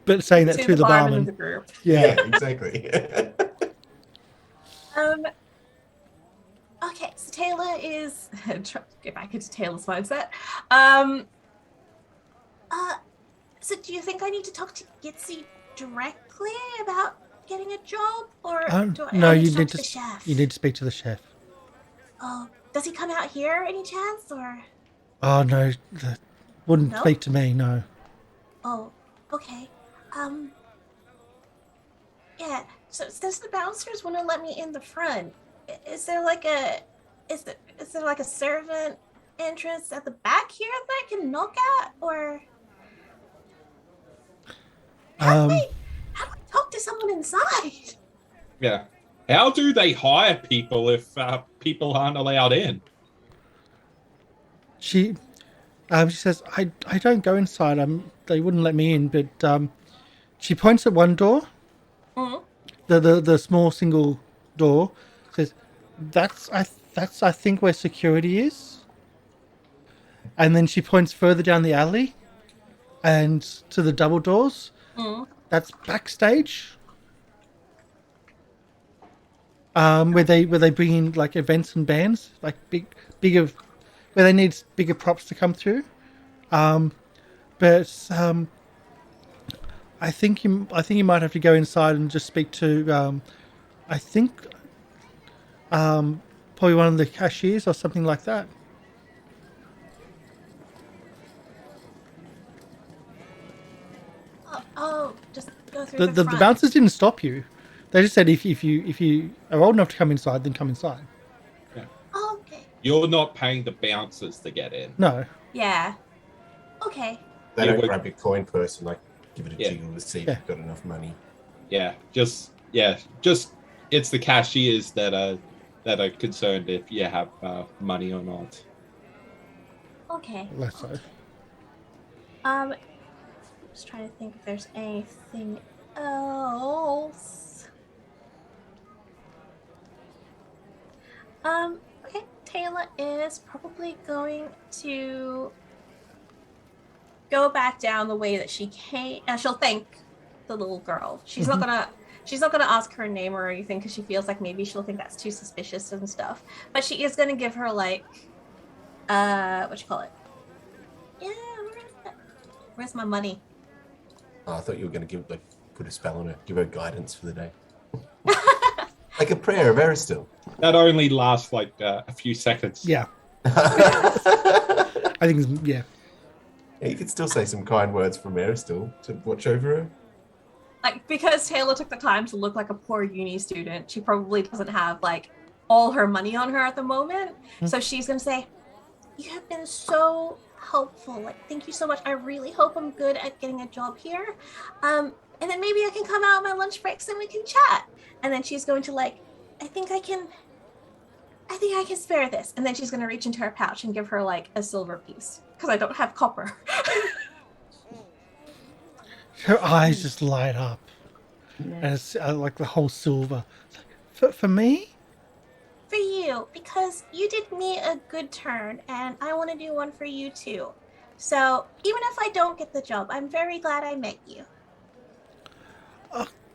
But saying that to the barman. of the group. Yeah, exactly. Okay, so Tayla is trying to get back into Tayla's mindset. So do you think I need to talk to Gitsy directly about getting a job, or do I no, need you to need talk to the chef? You need to speak to the chef. Oh, does he come out here any chance, or? Oh no, wouldn't No? speak to me. No. Oh, okay. Yeah. So does the bouncers want to let me in the front? Is there like a servant entrance at the back here that I can knock at, or how do I talk to someone inside? Yeah. How do they hire people if people aren't allowed in? She says, I don't go inside. They wouldn't let me in, but she points at one door. Mm-hmm. The small single door. Says, that's I think where security is. And then she points further down the alley, and to the double doors. Mm-hmm. That's backstage. Where they bring in like events and bands, like bigger, where they need bigger props to come through. But I think you might have to go inside and just speak to I think probably one of the cashiers or something like that. Oh, just go through The front. bouncers didn't stop you. They just said if you are old enough to come inside, then come inside. Oh, okay. You're not paying the bouncers to get in. No. Yeah. Okay. They Yeah, don't we- grab your coin purse and like give it a Yeah. jiggle to see if Yeah. you've got enough money. Just it's the cashiers that are concerned if you have money or not. Okay. Less so. Just trying to think if there's anything else. Okay, Tayla is probably going to go back down the way that she came. She'll thank the little girl. She's not gonna ask her name or anything because she feels like maybe she'll think that's too suspicious and stuff. But she is gonna give her like, what you call it? Yeah, where's my money? Oh, I thought you were going to put a spell on her, give her guidance for the day. Like a prayer of Aristil. That only lasts like a few seconds. Yeah. I think it's, yeah. Yeah, you could still say some kind words from Aristil to watch over her. Like, because Tayla took the time to look like a poor uni student, she probably doesn't have like all her money on her at the moment. So she's gonna say, "You have been so helpful. Like, thank you so much. I really hope I'm good at getting a job here. And then maybe I can come out on my lunch breaks and we can chat." And then she's going to like, I think I can spare this. And then she's going to reach into her pouch and give her like a silver piece because I don't have copper. Her eyes just light up. And it's like the whole silver. For me? For you, because you did me a good turn and I want to do one for you too. So even if I don't get the job, I'm very glad I met you.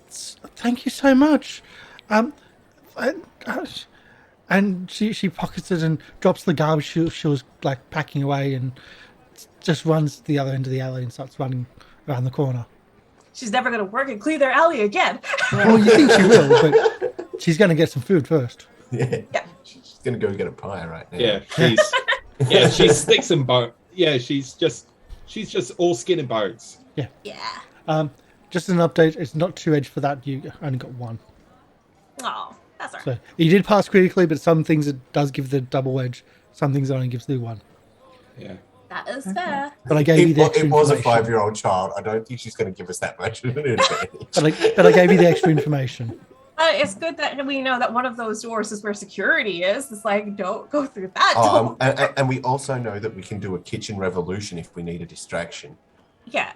Thank you so much. And she pockets it and drops the garbage she was like packing away and just runs to the other end of the alley and starts running around the corner. She's never going to work and clean their alley again. Well, you think she will, but she's going to get some food first. Yeah. Yeah. She's going to go get a pie right now. Yeah, she's sticks and bones. Yeah, she's just all skin and bones. Yeah. Yeah. Just an update. It's not 2 edge for that. You only got 1. Oh, that's all right. So you did pass critically, but some things it does give the double edge. Some things it only gives the 1. Yeah. That is fair. But I gave you the extra It was a information. 5-year-old child. I don't think she's going to give us that much of an advantage. But I gave you the extra information. It's good that we know that one of those doors is where security is. It's like, don't go through that door. And we also know that we can do a kitchen revolution if we need a distraction. Yeah.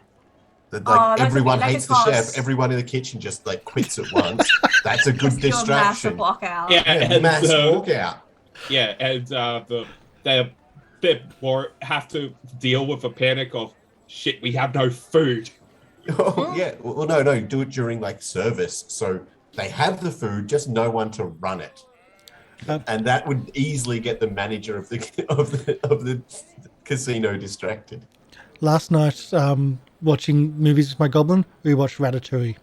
That that's everyone okay. That hates could the chef. cause- Everyone in the kitchen just like quits at once. That's a good Just do a massive distraction. walkout. Yeah, and, Mass walkout. yeah, and the bit more have to deal with a panic of shit. We have no food. Oh, yeah. Well, no. Do it during like service. So they have the food, just no one to run it. And that would easily get the manager of the casino distracted. Last night, watching movies with my goblin, we watched Ratatouille.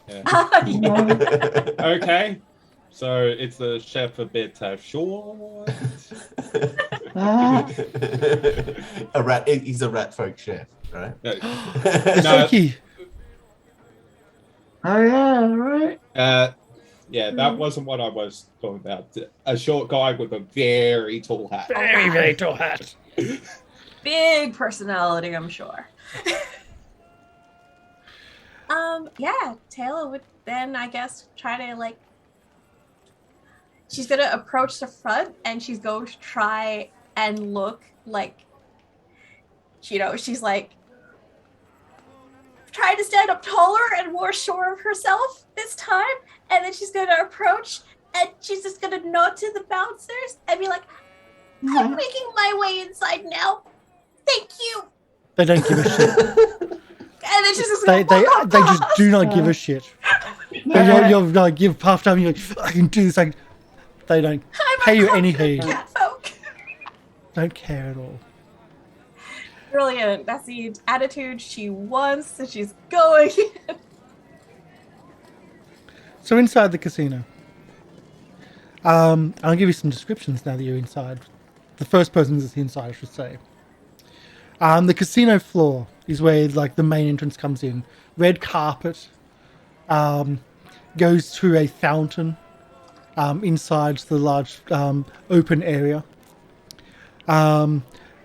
Yeah. Okay, so it's the chef a bit short. A rat. He's a rat folk chef, right? No, Soki. Oh yeah, right. yeah, that wasn't what I was talking about. A short guy with a very tall hat. Very, very tall hat. Big personality, I'm sure. Yeah, Tayla would then, I guess, try to like. She's gonna approach the front and she's going to try and look like, she's like trying to stand up taller and more sure of herself this time. And then she's gonna approach and she's just gonna nod to the bouncers and be like, I'm making my way inside now. Thank you. They don't give a shit. And then she's just They just do not give a shit. You're like, you've puffed up and you're like, I can do this. Like, they don't pay you any heed. Catfolk. Don't care at all. Brilliant. That's the attitude she wants, and she's going. So inside the casino, I'll give you some descriptions now that you're inside. The first person that's inside, I should say. The casino floor is where like the main entrance comes in. Red carpet goes through a fountain inside the large open area.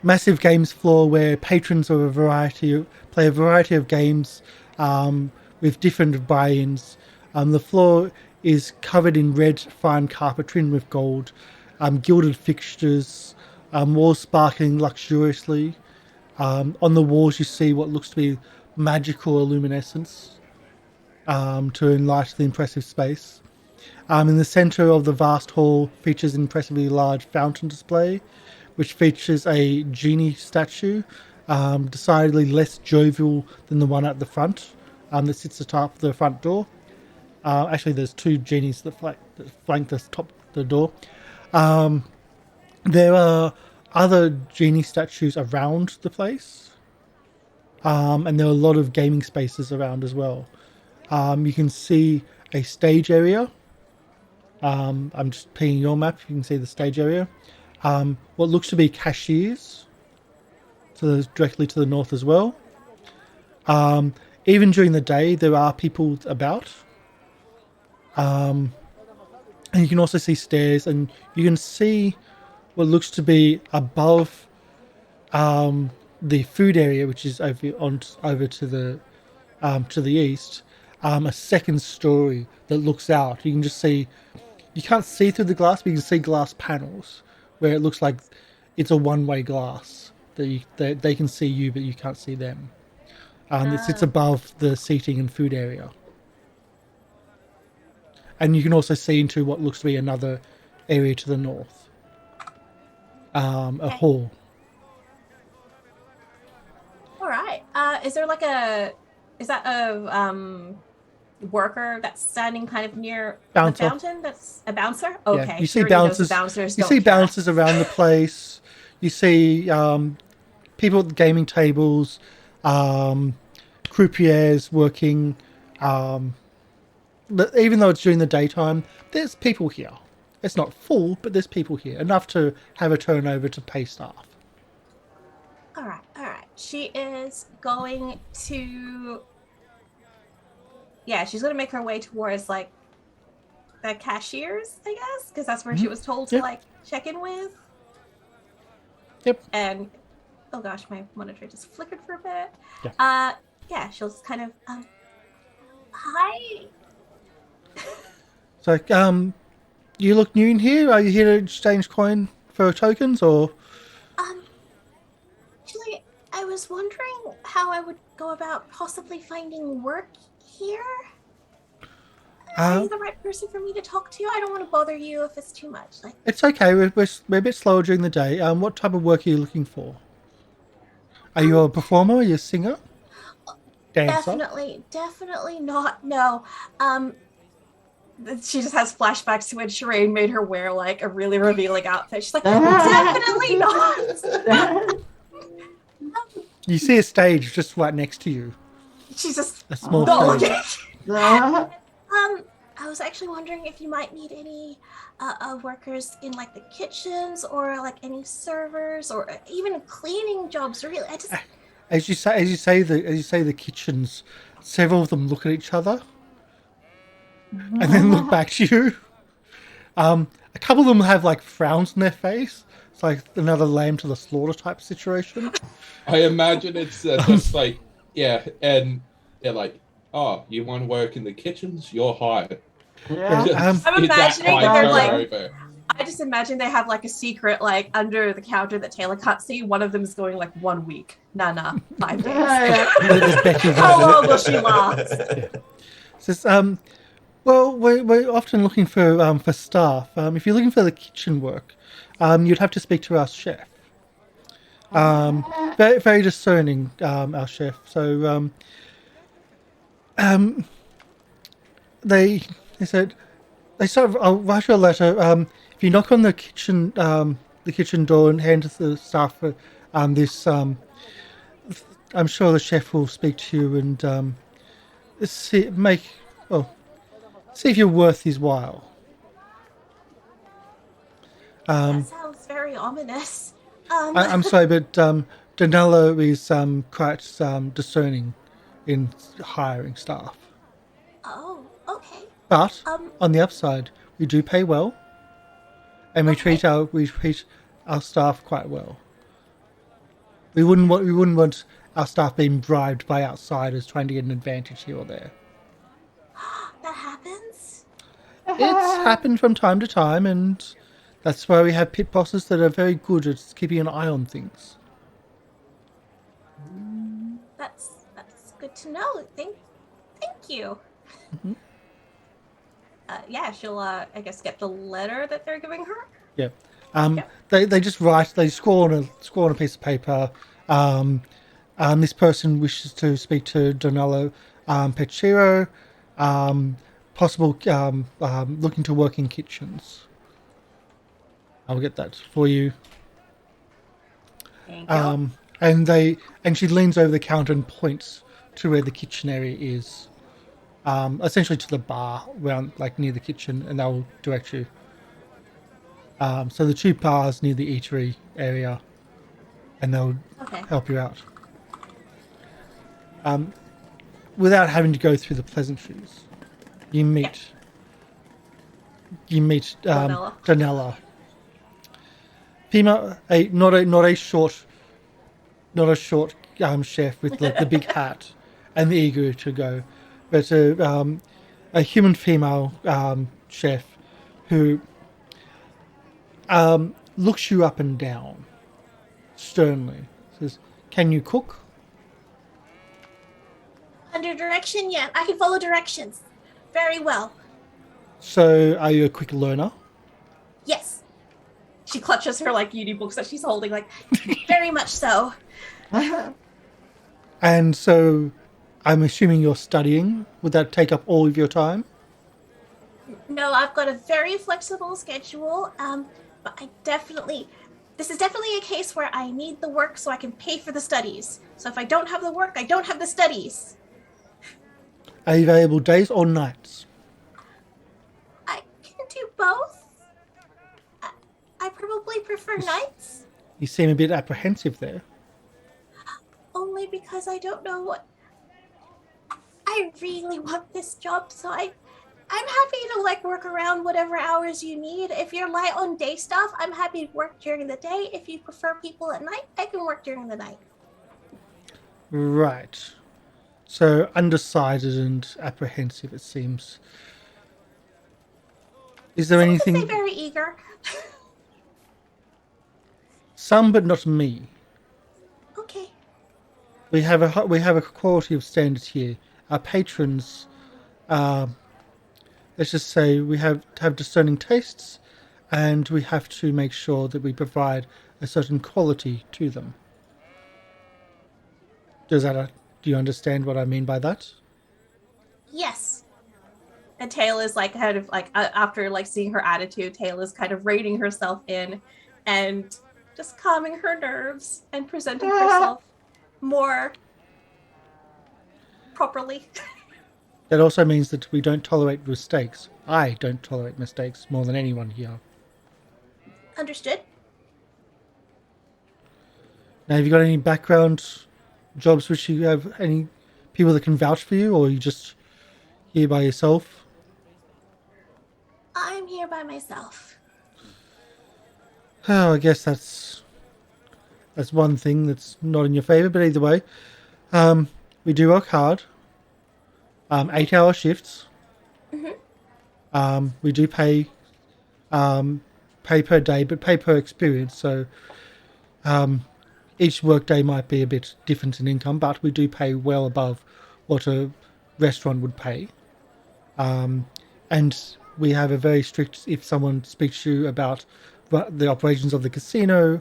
Massive games floor where patrons of play a variety of games with different buy-ins. The floor is covered in red fine carpet trimmed with gold, gilded fixtures, walls sparkling luxuriously. On the walls you see what looks to be magical luminescence to enlighten the impressive space. In the centre of the vast hall features an impressively large fountain display, which features a genie statue, decidedly less jovial than the one at the front, that sits atop the front door. Actually, there's two genies that flank the door. There are other genie statues around the place, and there are a lot of gaming spaces around as well. You can see a stage area. I'm just pinging your map. You can see the stage area. What looks to be cashiers, so there's directly to the north as well. Even during the day, there are people about. And you can also see stairs, and you can see what looks to be above the food area, which is over to the east, a second story that looks out. You can just see, you can't see through the glass, but you can see glass panels where it looks like it's a one-way glass that they can see you, but you can't see them. It sits above the seating and food area. And you can also see into what looks to be another area to the north. A hall. All right. Is there like is that a worker that's standing kind of near Bouncer. the fountain? That's a bouncer? Okay. Yeah, you see She already knows the bouncers. bouncers You don't see care. bouncers around the place. You see people at the gaming tables, croupiers working. Even though it's during the daytime, there's people here. It's not full, but there's people here. Enough to have a turnover to pay staff. All right. She is going to... Yeah, she's going to make her way towards, like, the cashiers, I guess, because that's where she was told to, like, check in with. Yep. And, oh gosh, my monitor just flickered for a bit. Yeah. Yeah, she'll just kind of, hi. So, you look new in here? Are you here to exchange coin for tokens, or? Actually, I was wondering how I would go about possibly finding work here. Are you the right person for me to talk to? I don't want to bother you if it's too much. Like, it's okay. We're a bit slower during the day. What type of work are you looking for? Are you a performer? Are you a singer? Dancer? Definitely not. No. She just has flashbacks to when Sherain made her wear like a really revealing outfit. She's like, definitely not. You see a stage just right next to you. She's just A small not stage. looking. I was actually wondering if you might need any workers in like the kitchens or like any servers or even cleaning jobs. Really, I just As you say the kitchens, several of them look at each other and then look back to you. A couple of them have like frowns on their face. It's like another lamb to the slaughter type situation. I imagine it's just like, yeah, and they're like, oh, you want to work in the kitchens? You're hired. Yeah. I'm imagining that they're like, over. I just imagine they have like a secret like under the counter that Tayla can't see. One of them is going like 1 week. Nah, 5 days. How long will she last? Yeah. Says, well, we're often looking for staff. If you're looking for the kitchen work, you'd have to speak to our chef. Very, very discerning, our chef. So, they said, I'll write you a letter. If you knock on the kitchen door and hand the staff this, I'm sure the chef will speak to you and see if you're worth his while. that sounds very ominous. I'm sorry, but Danilo is quite discerning in hiring staff. Oh, okay. But on the upside, we do pay well, and we treat our staff quite well. We wouldn't want our staff being bribed by outsiders trying to get an advantage here or there. That happens? It's happened from time to time, and that's why we have pit bosses that are very good at keeping an eye on things. That's good to know. Thank you. Mm-hmm. Yeah, she'll I guess get the letter that they're giving her. Yeah. They just write. They score on a piece of paper. This person wishes to speak to Donello Pechiro. Possible looking to work in kitchens. I'll get that for you. Thank you. And she leans over the counter and points to where the kitchen area is. Essentially to the bar around, like near the kitchen, and they'll direct you. So the two bars near the eatery area, and they'll help you out. Without having to go through the pleasantries, you meet Danella. Female, not a short chef with the big hat and the ego to go, but a human female chef who looks you up and down sternly. Says, "Can you cook?" Under direction, yeah. I can follow directions very well. So, are you a quick learner? Yes. She clutches her like uni books that she's holding like, Very much so. And so, I'm assuming you're studying. Would that take up all of your time? No, I've got a very flexible schedule. But this is definitely a case where I need the work so I can pay for the studies. So if I don't have the work, I don't have the studies. Are you available days or nights? I can do both. I probably prefer nights. You seem a bit apprehensive there. Only because I don't know what... I really want this job, so I'm happy to like work around whatever hours you need. If you're light on day stuff, I'm happy to work during the day. If you prefer people at night, I can work during the night. Right. So undecided and apprehensive, it seems. Is there anything? Say very eager. Some, but not me. Okay. we have a quality of standards here. Our patrons, let's just say, we have to have discerning tastes, and we have to make sure that we provide a certain quality to them. Do you understand what I mean by that? Yes. And Tayla's like kind of like after like seeing her attitude, Tayla's kind of reining herself in and just calming her nerves and presenting herself more properly. That also means that we don't tolerate mistakes. I don't tolerate mistakes more than anyone here. Understood. Now, have you got any background jobs which you have any people that can vouch for you, or are you just here by yourself? I'm here by myself. Oh, I guess that's one thing that's not in your favor, but either way, we do work hard. 8-hour shifts. Mm-hmm. We do pay per day, but pay per experience. So each workday might be a bit different in income, but we do pay well above what a restaurant would pay. And we have a very strict, if someone speaks to you about the operations of the casino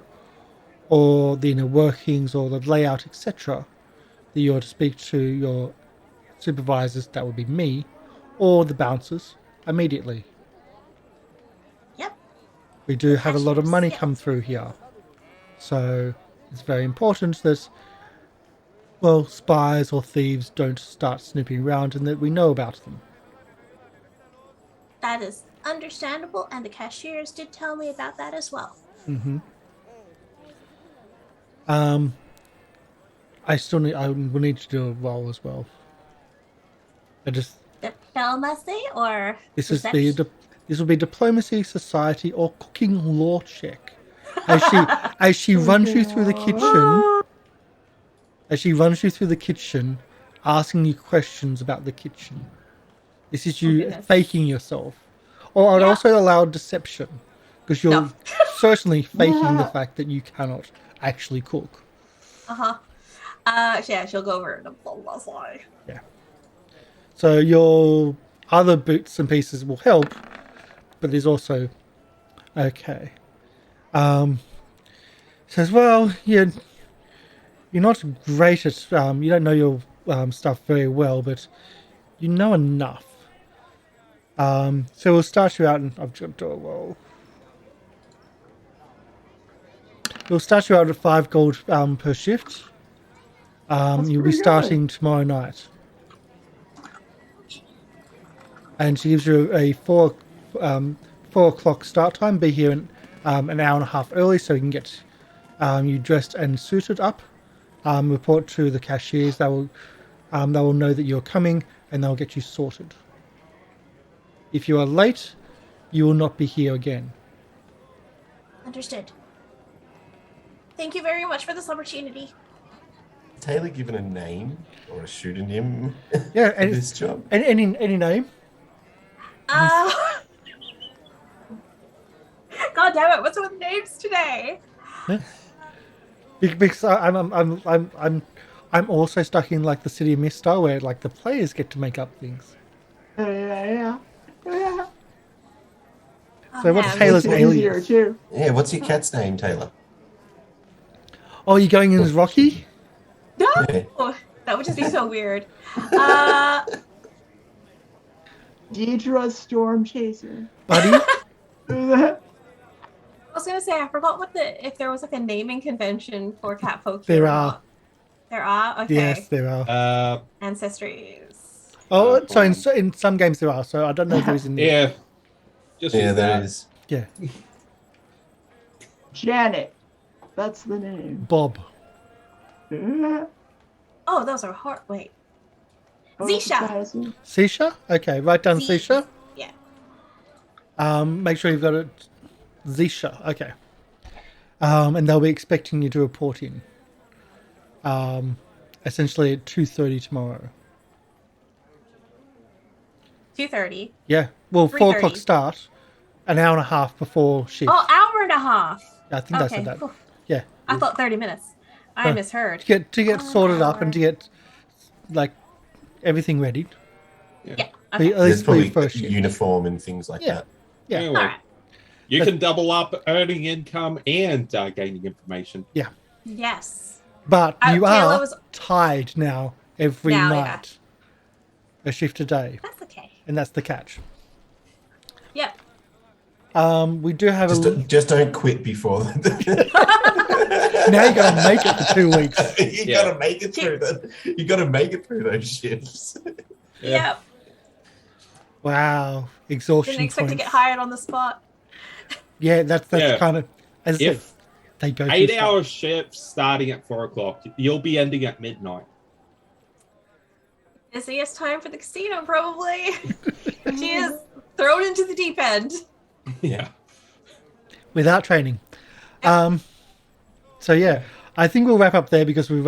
or the inner workings or the layout, etc., that you're to speak to your supervisors, that would be me, or the bouncers, immediately. Yep. We do have a lot of money Yes. come through here. So it's very important that, well, spies or thieves don't start snooping around and that we know about them. That is understandable, and the cashiers did tell me about that as well. Mm-hmm. I will need to do a roll as well. Diplomacy or This deception? will be diplomacy, society, or cooking law check. As she runs you through the kitchen, asking you questions about the kitchen. This is you goodness. faking yourself, or I'd also allow deception, because you're certainly faking the fact that you cannot actually cook. Yeah, she'll go over diplomacy. Yeah. So your other bits and pieces will help, but there's also okay. Says, well, you're not great at you don't know your stuff very well, but you know enough. So we'll start you out, and I've got to roll. We'll start you out at 5 gold per shift. You'll be starting tomorrow night. And she gives you a 4 o'clock start time. Be here an hour and a half early so you can get you dressed and suited up. Report to the cashiers. They will know that you're coming, and they'll get you sorted. If you are late, you will not be here again. Understood. Thank you very much for this opportunity. Tayla given a name or a pseudonym Yeah, for and this job? any name. God damn it! What's with names today? Because I'm also stuck in like the City of Mist, where like the players get to make up things. Yeah. So what's man. Taylor's It's easier alias? too. Yeah, what's your cat's name, Tayla? Oh, you're going in as Rocky? No, Yeah. that would just be so weird. Deidre Storm Chaser. Buddy? I was gonna say I forgot if there was like a naming convention for cat folk. There here or are. not. There are. Okay. Yes, there are. Ancestries. Oh, so in some games there are. So I don't know if there is in the... Yeah. Just Yeah, use there that. is. Yeah. Janet. That's the name. Bob. Oh, those are hard. Wait. Zisha. Sisha? Okay, write down Z. Sisha. Yeah. Make sure you've got it. Zisha. Okay. And they'll be expecting you to report in. Essentially at 2:30 tomorrow. 2:30. Yeah. Well, 4 o'clock 3:30. start. An hour and a half before shift. Oh, hour and a half. I think that's Okay. that. Whew. Yeah. I thought 30 minutes. I misheard. To get sorted up and to get like everything ready. Yeah. At Okay. There's least for your probably first shift. uniform and things like Yeah. that. Yeah. Anyway, All right. you can double up earning income and gaining information. Yes. But you Tayla are was- tied now every Now, night. A shift a day. That's okay. And that's the catch. Yep. We do have Just don't quit before. now you gotta make it for 2 weeks. You gotta make it through that. You gotta make it through those shifts. Yep. Wow. Exhaustion Didn't expect to points. get hired on the spot. Yeah, that's kind of as I said, If they go through 8-hour shifts starting at 4 o'clock, you'll be ending at midnight. Busiest time for the casino, probably. She is thrown into the deep end. Yeah. without training. So yeah, I think we'll wrap up there because we're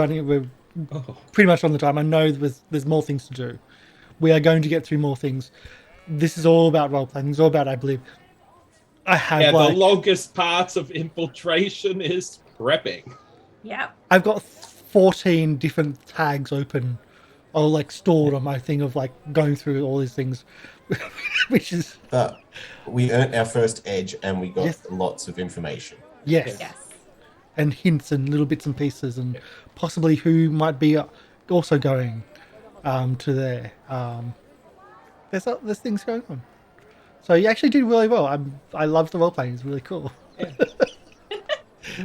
pretty much on the time. I know there's more things to do. We are going to get through more things. This is all about role playing. It's all about, I believe. I have the longest parts of infiltration is prepping. Yep. I've got 14 different tags open or like stored on my thing of like going through all these things, which is. But we earned our first edge and we got Yes. lots of information. Yes. Yes. And hints and little bits and pieces and possibly who might be also going to there. There's things going on. So you actually did really well. I love the role playing. It's really cool. Yeah.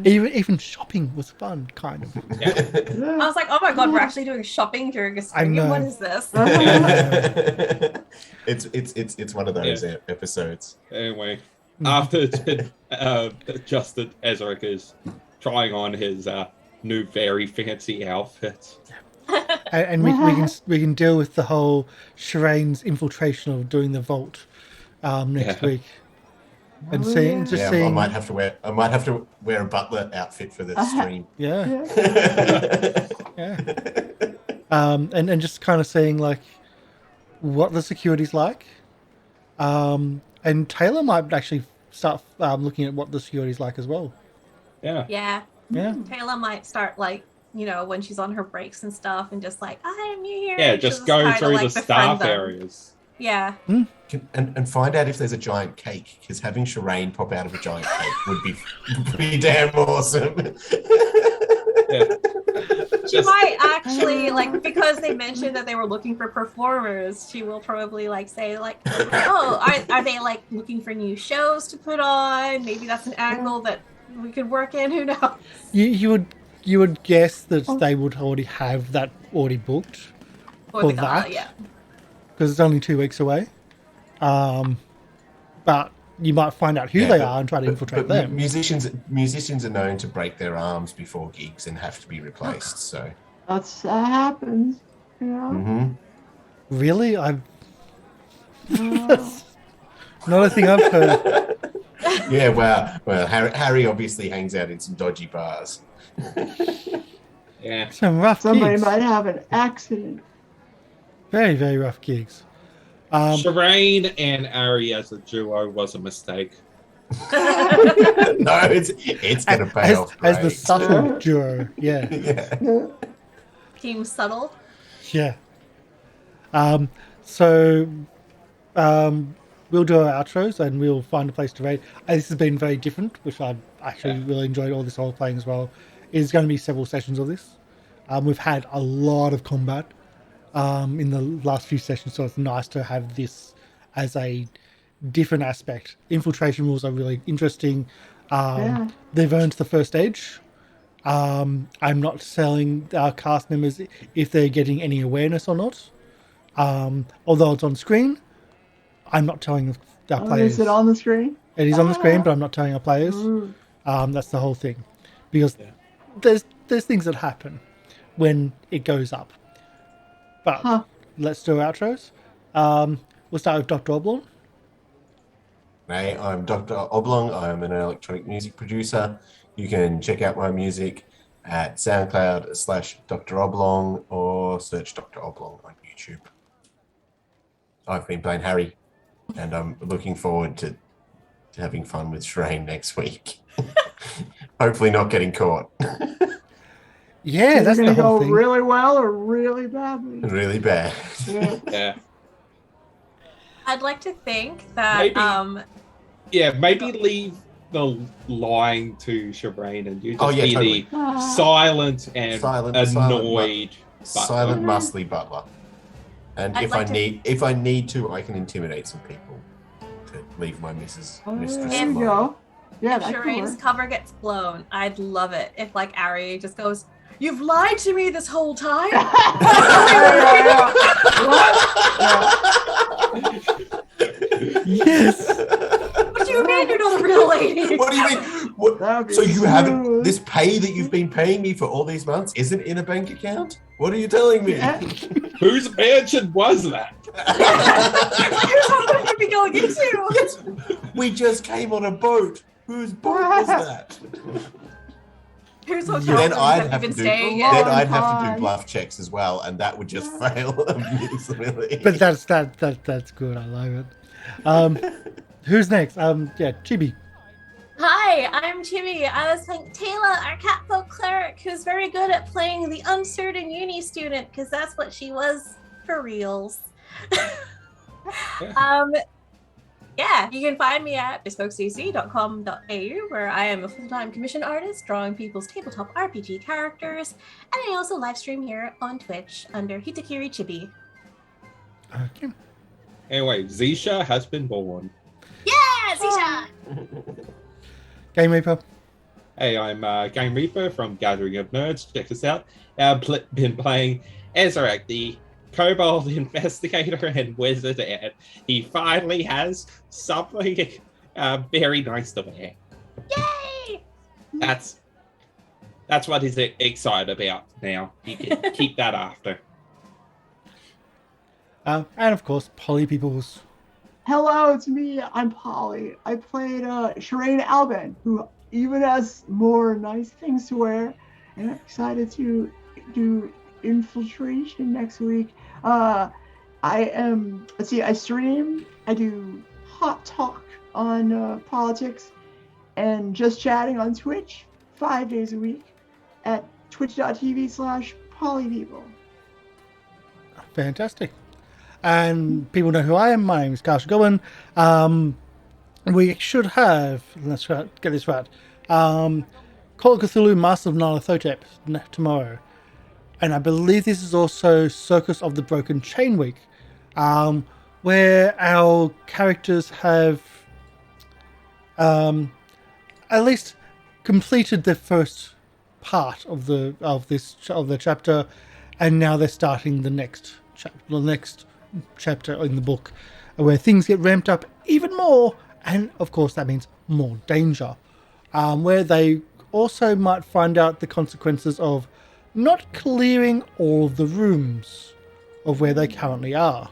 even shopping was fun, kind of. Yeah. I was like, oh my god, we're actually doing shopping during a stream. know. What is this? It's one of those episodes. Anyway, after it's been adjusted, Ezarek is trying on his new very fancy outfit. And we can deal with the whole Sherain's infiltration of doing the vault next week. And seeing. I might have to wear a butler outfit for the stream. Yeah. And just kind of seeing like what the security's like. And Tayla might actually start looking at what the security's like as well. Yeah. Yeah. Yeah. Tayla might start like, when she's on her breaks and stuff and just like, I'm new here. Yeah, and just she'll go kinda, through like, the befriend staff them. areas. Yeah. And find out if there's a giant cake, because having Sherain pop out of a giant cake would be pretty damn awesome. Yeah. She might actually, because they mentioned that they were looking for performers, she will probably say oh, are they looking for new shows to put on? Maybe that's an angle that we could work in. Who knows? You would guess that they would already have that already booked Or for the gala, that, yeah. because it's only 2 weeks away. But you might find out who they are and try to infiltrate them. Musicians are known to break their arms before gigs and have to be replaced. So That happens. Mm-hmm. Really, that's not a thing I've heard. Yeah, well, Harry obviously hangs out in some dodgy bars. Yeah. Some rough Somebody gigs. might have an accident. Very, very rough gigs. Sherain and Arry as a duo was a mistake. No, it's gonna pay off. As the great. subtle duo, yeah. Yeah. Team subtle. Yeah. So we'll do our outros and we'll find a place to raid. This has been very different, which I've actually really enjoyed all this role playing as well. It's going to be several sessions of this. We've had a lot of combat in the last few sessions, so it's nice to have this as a different aspect. Infiltration rules are really interesting. They've earned the first edge. I'm not telling our cast members if they're getting any awareness or not. Although it's on screen, I'm not telling our players. Is it on the screen? It is on the screen, but I'm not telling our players. That's the whole thing, because there's things that happen when it goes up. But let's do outros. We'll start with Dr. Oblong. Hey, I'm Dr. Oblong. I'm an electronic music producer. You can check out my music at SoundCloud/Dr. Oblong or search Dr. Oblong on YouTube. I've been playing Harry, and I'm looking forward to having fun with Sherain next week. Hopefully not getting caught. Yeah, It's that's either the gonna whole go thing. really well or really badly. Really bad. Yeah. Yeah. I'd like to think that Maybe maybe leave the lying to Sherain and you just be totally. the silent and annoyed Silent butler. muscly butler. And I'd if like I need to, I can intimidate some people to leave my mistress There you alone. go. Yeah, if that could Sherain's work. cover gets blown, I'd love it if like Arry just goes, "You've lied to me this whole time." Yes. What do you mean you're not a real lady? What do you mean? That'd be So you haven't smooth. this pay that you've been paying me for all these months isn't in a bank account? What are you telling me? Whose mansion was that? What would you be going into? Yes, we just came on a boat. Whose boat was that? Here's what Then I'd have have you to been do. staying Then in? I'd have to do bluff checks as well, and that would just fail miserably. But that's good. I like it. Who's next? Chibi. Hi, I'm Chibi. I was playing Tayla, our catfolk cleric, who's very good at playing the uncertain uni student, because that's what she was for reals. Yeah, you can find me at bespokecc.com.au, where I am a full-time commission artist drawing people's tabletop RPG characters, and I also live stream here on Twitch under Hitokiri Chibi. Okay. Anyway, Zisha has been born. Yeah, Zisha! Game Reaper. Hey, I'm Game Reaper from Gathering of Nerds. Check us out. I've been playing Ezarek, the kobold investigator and wizard, and he finally has something very nice to wear. Yay! That's what he's excited about now. He can keep that after. And of course, Polly Peoples. Hello, it's me. I'm Polly. I played Sherain Alban, who even has more nice things to wear, and I'm excited to do infiltration next week. I stream. I do hot talk on politics, and just chatting on Twitch 5 days a week at twitch.tv/polypeople. Fantastic. And people know who I am. My name is Karsh the Goblin. We should have, let's get this right, Call of Cthulhu Master of Nyarlathotep tomorrow. And I believe this is also Circus of the Broken Chain Week, where our characters have at least completed the first part of the chapter, and now they're starting the next chapter in the book, where things get ramped up even more, and of course that means more danger, where they also might find out the consequences of not clearing all of the rooms of where they currently are,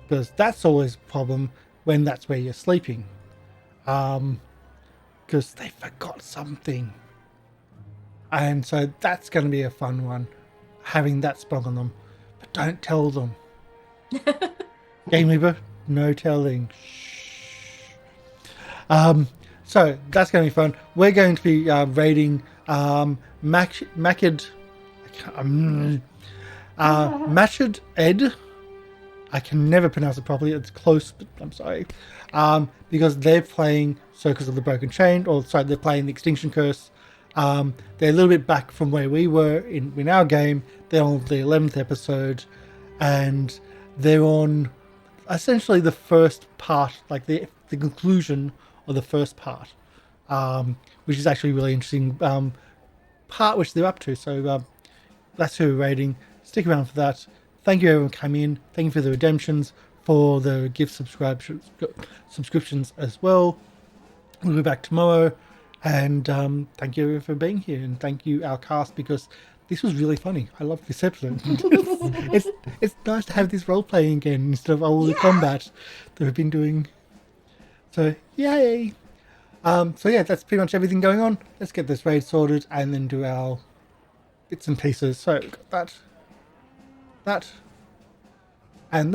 because that's always a problem when that's where you're sleeping, because they forgot something, and so that's going to be a fun one, having that sprung on them. But don't tell them. Game Reaper, no telling. Shh. So that's going to be fun. We're going to be raiding Machid Ed. I can never pronounce it properly. It's close, but I'm sorry. Because they're playing Circus of the Broken Chain, they're playing the Extinction Curse. They're a little bit back from where we were in our game. They're on the 11th episode, and they're on essentially the first part, like the conclusion of the first part, which is actually a really interesting part which they're up to. So that's who we're rating. Stick around for that. Thank you everyone who came in. Thank you for the redemptions, for the gift subscriptions as well. We'll be back tomorrow, and thank you everyone for being here, and thank you our cast, because this was really funny. I love this episode. it's nice to have this role playing again instead of all the combat that we've been doing. So yay! So yeah, that's pretty much everything going on. Let's get this raid sorted and then do our bits and pieces. So we've got that, and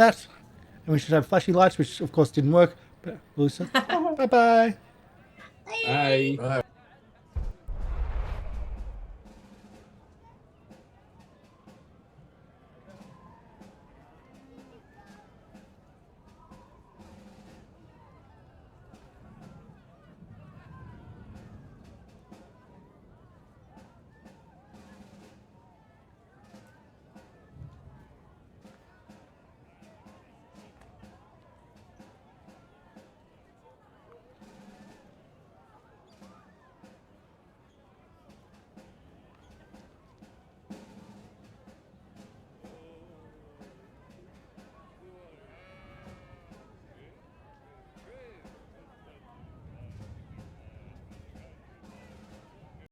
we should have flashy lights, which of course didn't work, but we'll see. Bye bye. Bye.